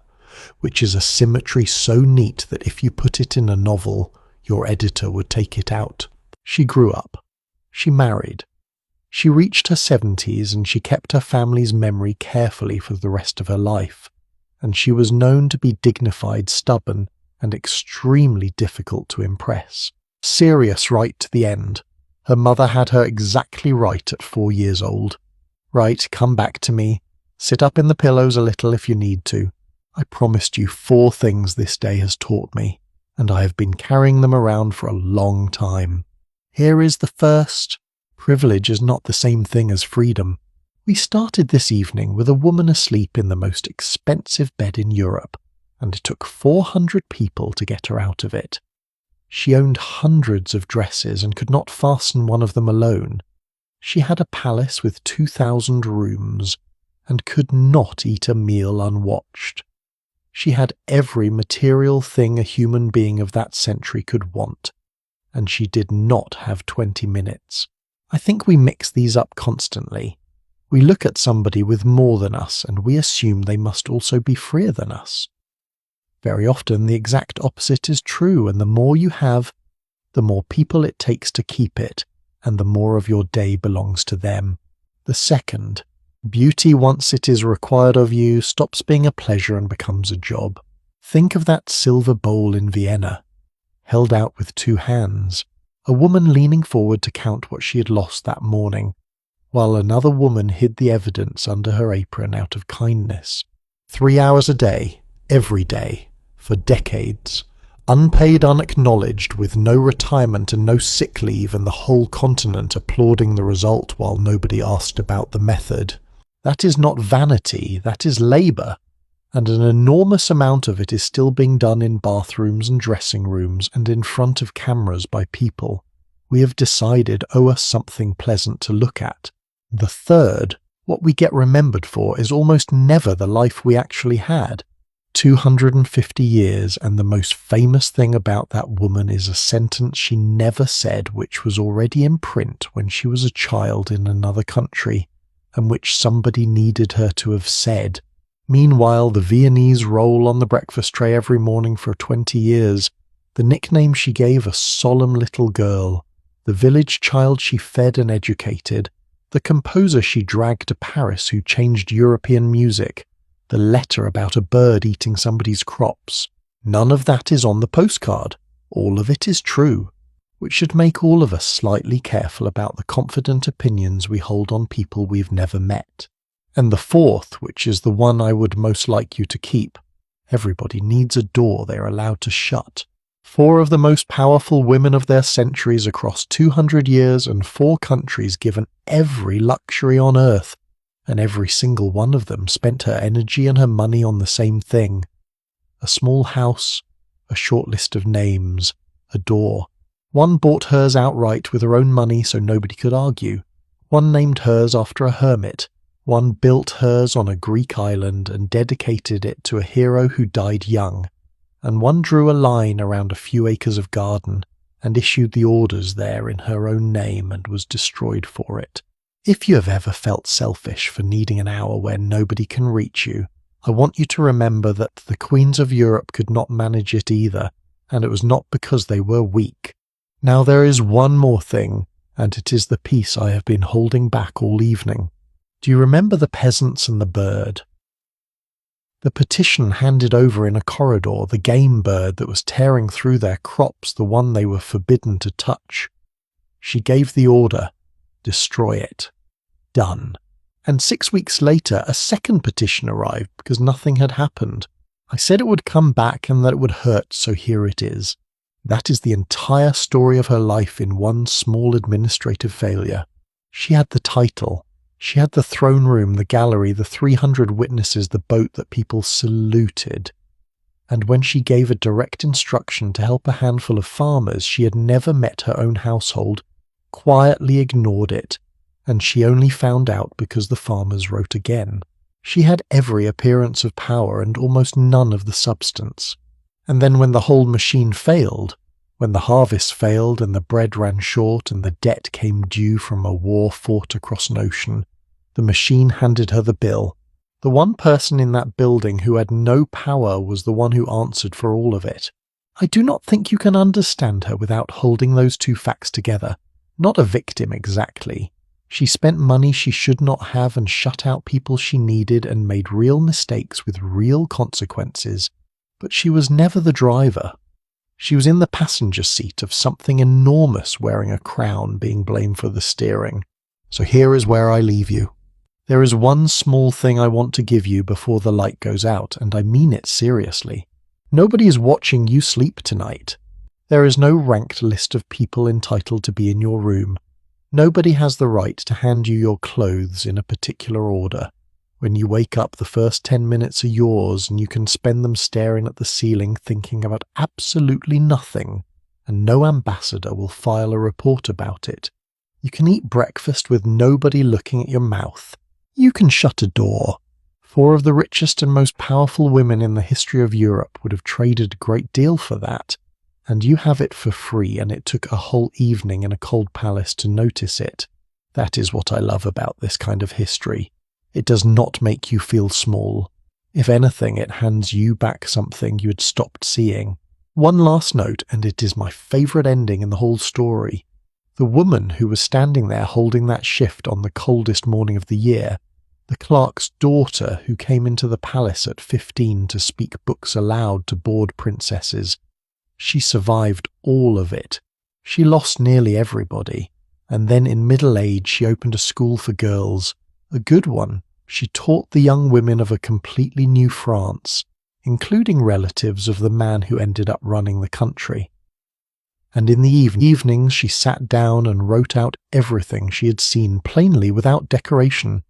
which is a symmetry so neat that if you put it in a novel, your editor would take it out. She grew up. She married. She reached her 70s and she kept her family's memory carefully for the rest of her life. and she was known to be dignified, stubborn, and extremely difficult to impress. Serious right to the end. Her mother had her exactly right at 4 years old. Right, come back to me. Sit up in the pillows a little if you need to. I promised you 4 things this day has taught me, and I have been carrying them around for a long time. Here is the first. Privilege is not the same thing as freedom. We started this evening with a woman asleep in the most expensive bed in Europe, and it took 400 people to get her out of it. She owned hundreds of dresses and could not fasten one of them alone. She had a palace with 2,000 rooms, and could not eat a meal unwatched. She had every material thing a human being of that century could want, and she did not have 20 minutes. I think we mix these up constantly. We look at somebody with more than us, and we assume they must also be freer than us. Very often the exact opposite is true, and the more you have, the more people it takes to keep it, and the more of your day belongs to them. The second, beauty, once it is required of you, stops being a pleasure and becomes a job. Think of that silver bowl in Vienna, held out with 2 hands, a woman leaning forward to count what she had lost that morning, while another woman hid the evidence under her apron out of kindness. 3 hours a day, every day, for decades, unpaid, unacknowledged, with no retirement and no sick leave, and the whole continent applauding the result while nobody asked about the method. That is not vanity, that is labour, and an enormous amount of it is still being done in bathrooms and dressing rooms and in front of cameras by people we have decided owe us something pleasant to look at. The third, what we get remembered for, is almost never the life we actually had. 250 years, and the most famous thing about that woman is a sentence she never said, which was already in print when she was a child in another country, and which somebody needed her to have said. Meanwhile, the Viennese roll on the breakfast tray every morning for 20 years, the nickname she gave a solemn little girl, the village child she fed and educated, the composer she dragged to Paris who changed European music, the letter about a bird eating somebody's crops. None of that is on the postcard. All of it is true, which should make all of us slightly careful about the confident opinions we hold on people we've never met. And the fourth, which is the one I would most like you to keep, everybody needs a door they are allowed to shut. 4 of the most powerful women of their centuries across 200 years and 4 countries given every luxury on earth, and every single one of them spent her energy and her money on the same thing. A small house, a short list of names, a door. One bought hers outright with her own money so nobody could argue. One named hers after a hermit. One built hers on a Greek island and dedicated it to a hero who died young. And one drew a line around a few acres of garden and issued the orders there in her own name and was destroyed for it. If you have ever felt selfish for needing an hour where nobody can reach you, I want you to remember that the queens of Europe could not manage it either, and it was not because they were weak. Now there is one more thing, and it is the piece I have been holding back all evening. Do you remember the peasants and the bird? The petition handed over in a corridor, the game bird that was tearing through their crops, the one they were forbidden to touch. She gave the order, destroy it. Done. And 6 weeks later, a second petition arrived because nothing had happened. I said it would come back and that it would hurt, so here it is. That is the entire story of her life in one small administrative failure. She had the title. She had the throne room, the gallery, the 300 witnesses, the boat that people saluted. And when she gave a direct instruction to help a handful of farmers she had never met her own household, quietly ignored it, and she only found out because the farmers wrote again. She had every appearance of power and almost none of the substance. And then when the whole machine failed, when the harvest failed and the bread ran short and the debt came due from a war fought across an ocean, the machine handed her the bill. The one person in that building who had no power was the one who answered for all of it. I do not think you can understand her without holding those 2 facts together. Not a victim exactly. She spent money she should not have and shut out people she needed and made real mistakes with real consequences, but she was never the driver. She was in the passenger seat of something enormous wearing a crown being blamed for the steering. So here is where I leave you. There is one small thing I want to give you before the light goes out, and I mean it seriously. Nobody is watching you sleep tonight. There is no ranked list of people entitled to be in your room. Nobody has the right to hand you your clothes in a particular order. When you wake up, the first 10 minutes are yours, and you can spend them staring at the ceiling thinking about absolutely nothing, and no ambassador will file a report about it. You can eat breakfast with nobody looking at your mouth. You can shut a door. 4 of the richest and most powerful women in the history of Europe would have traded a great deal for that, and you have it for free, and it took a whole evening in a cold palace to notice it. That is what I love about this kind of history. It does not make you feel small. If anything, it hands you back something you had stopped seeing. One last note, and it is my favourite ending in the whole story. The woman who was standing there holding that shift on the coldest morning of the year, the clerk's daughter who came into the palace at 15 to speak books aloud to bored princesses, she survived all of it. She lost nearly everybody, and then in middle age she opened a school for girls, a good one. She taught the young women of a completely new France, including relatives of the man who ended up running the country. And in the evenings she sat down and wrote out everything she had seen plainly without decoration,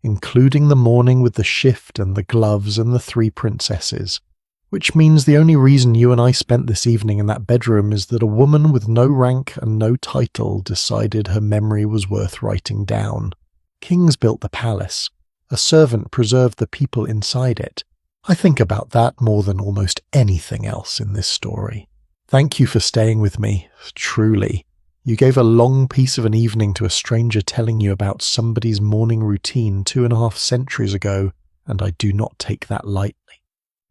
including the morning with the shift and the gloves and the 3 princesses. Which means the only reason you and I spent this evening in that bedroom is that a woman with no rank and no title decided her memory was worth writing down. Kings built the palace. A servant preserved the people inside it. I think about that more than almost anything else in this story. Thank you for staying with me, truly. You gave a long piece of an evening to a stranger telling you about somebody's morning routine 2.5 centuries ago, and I do not take that lightly.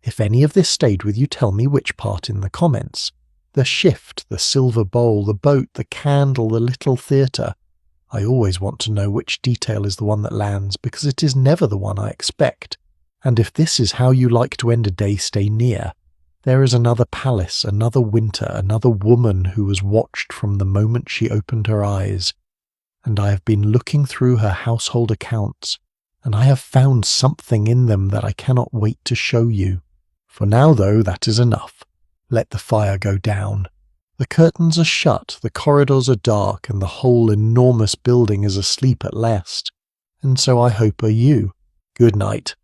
If any of this stayed with you, tell me which part in the comments. The shift, the silver bowl, the boat, the candle, the little theatre. I always want to know which detail is the one that lands, because it is never the one I expect. And if this is how you like to end a day, stay near. There is another palace, another winter, another woman who was watched from the moment she opened her eyes. And I have been looking through her household accounts, and I have found something in them that I cannot wait to show you. For now, though, that is enough. Let the fire go down. The curtains are shut, the corridors are dark, and the whole enormous building is asleep at last. And so I hope are you. Good night.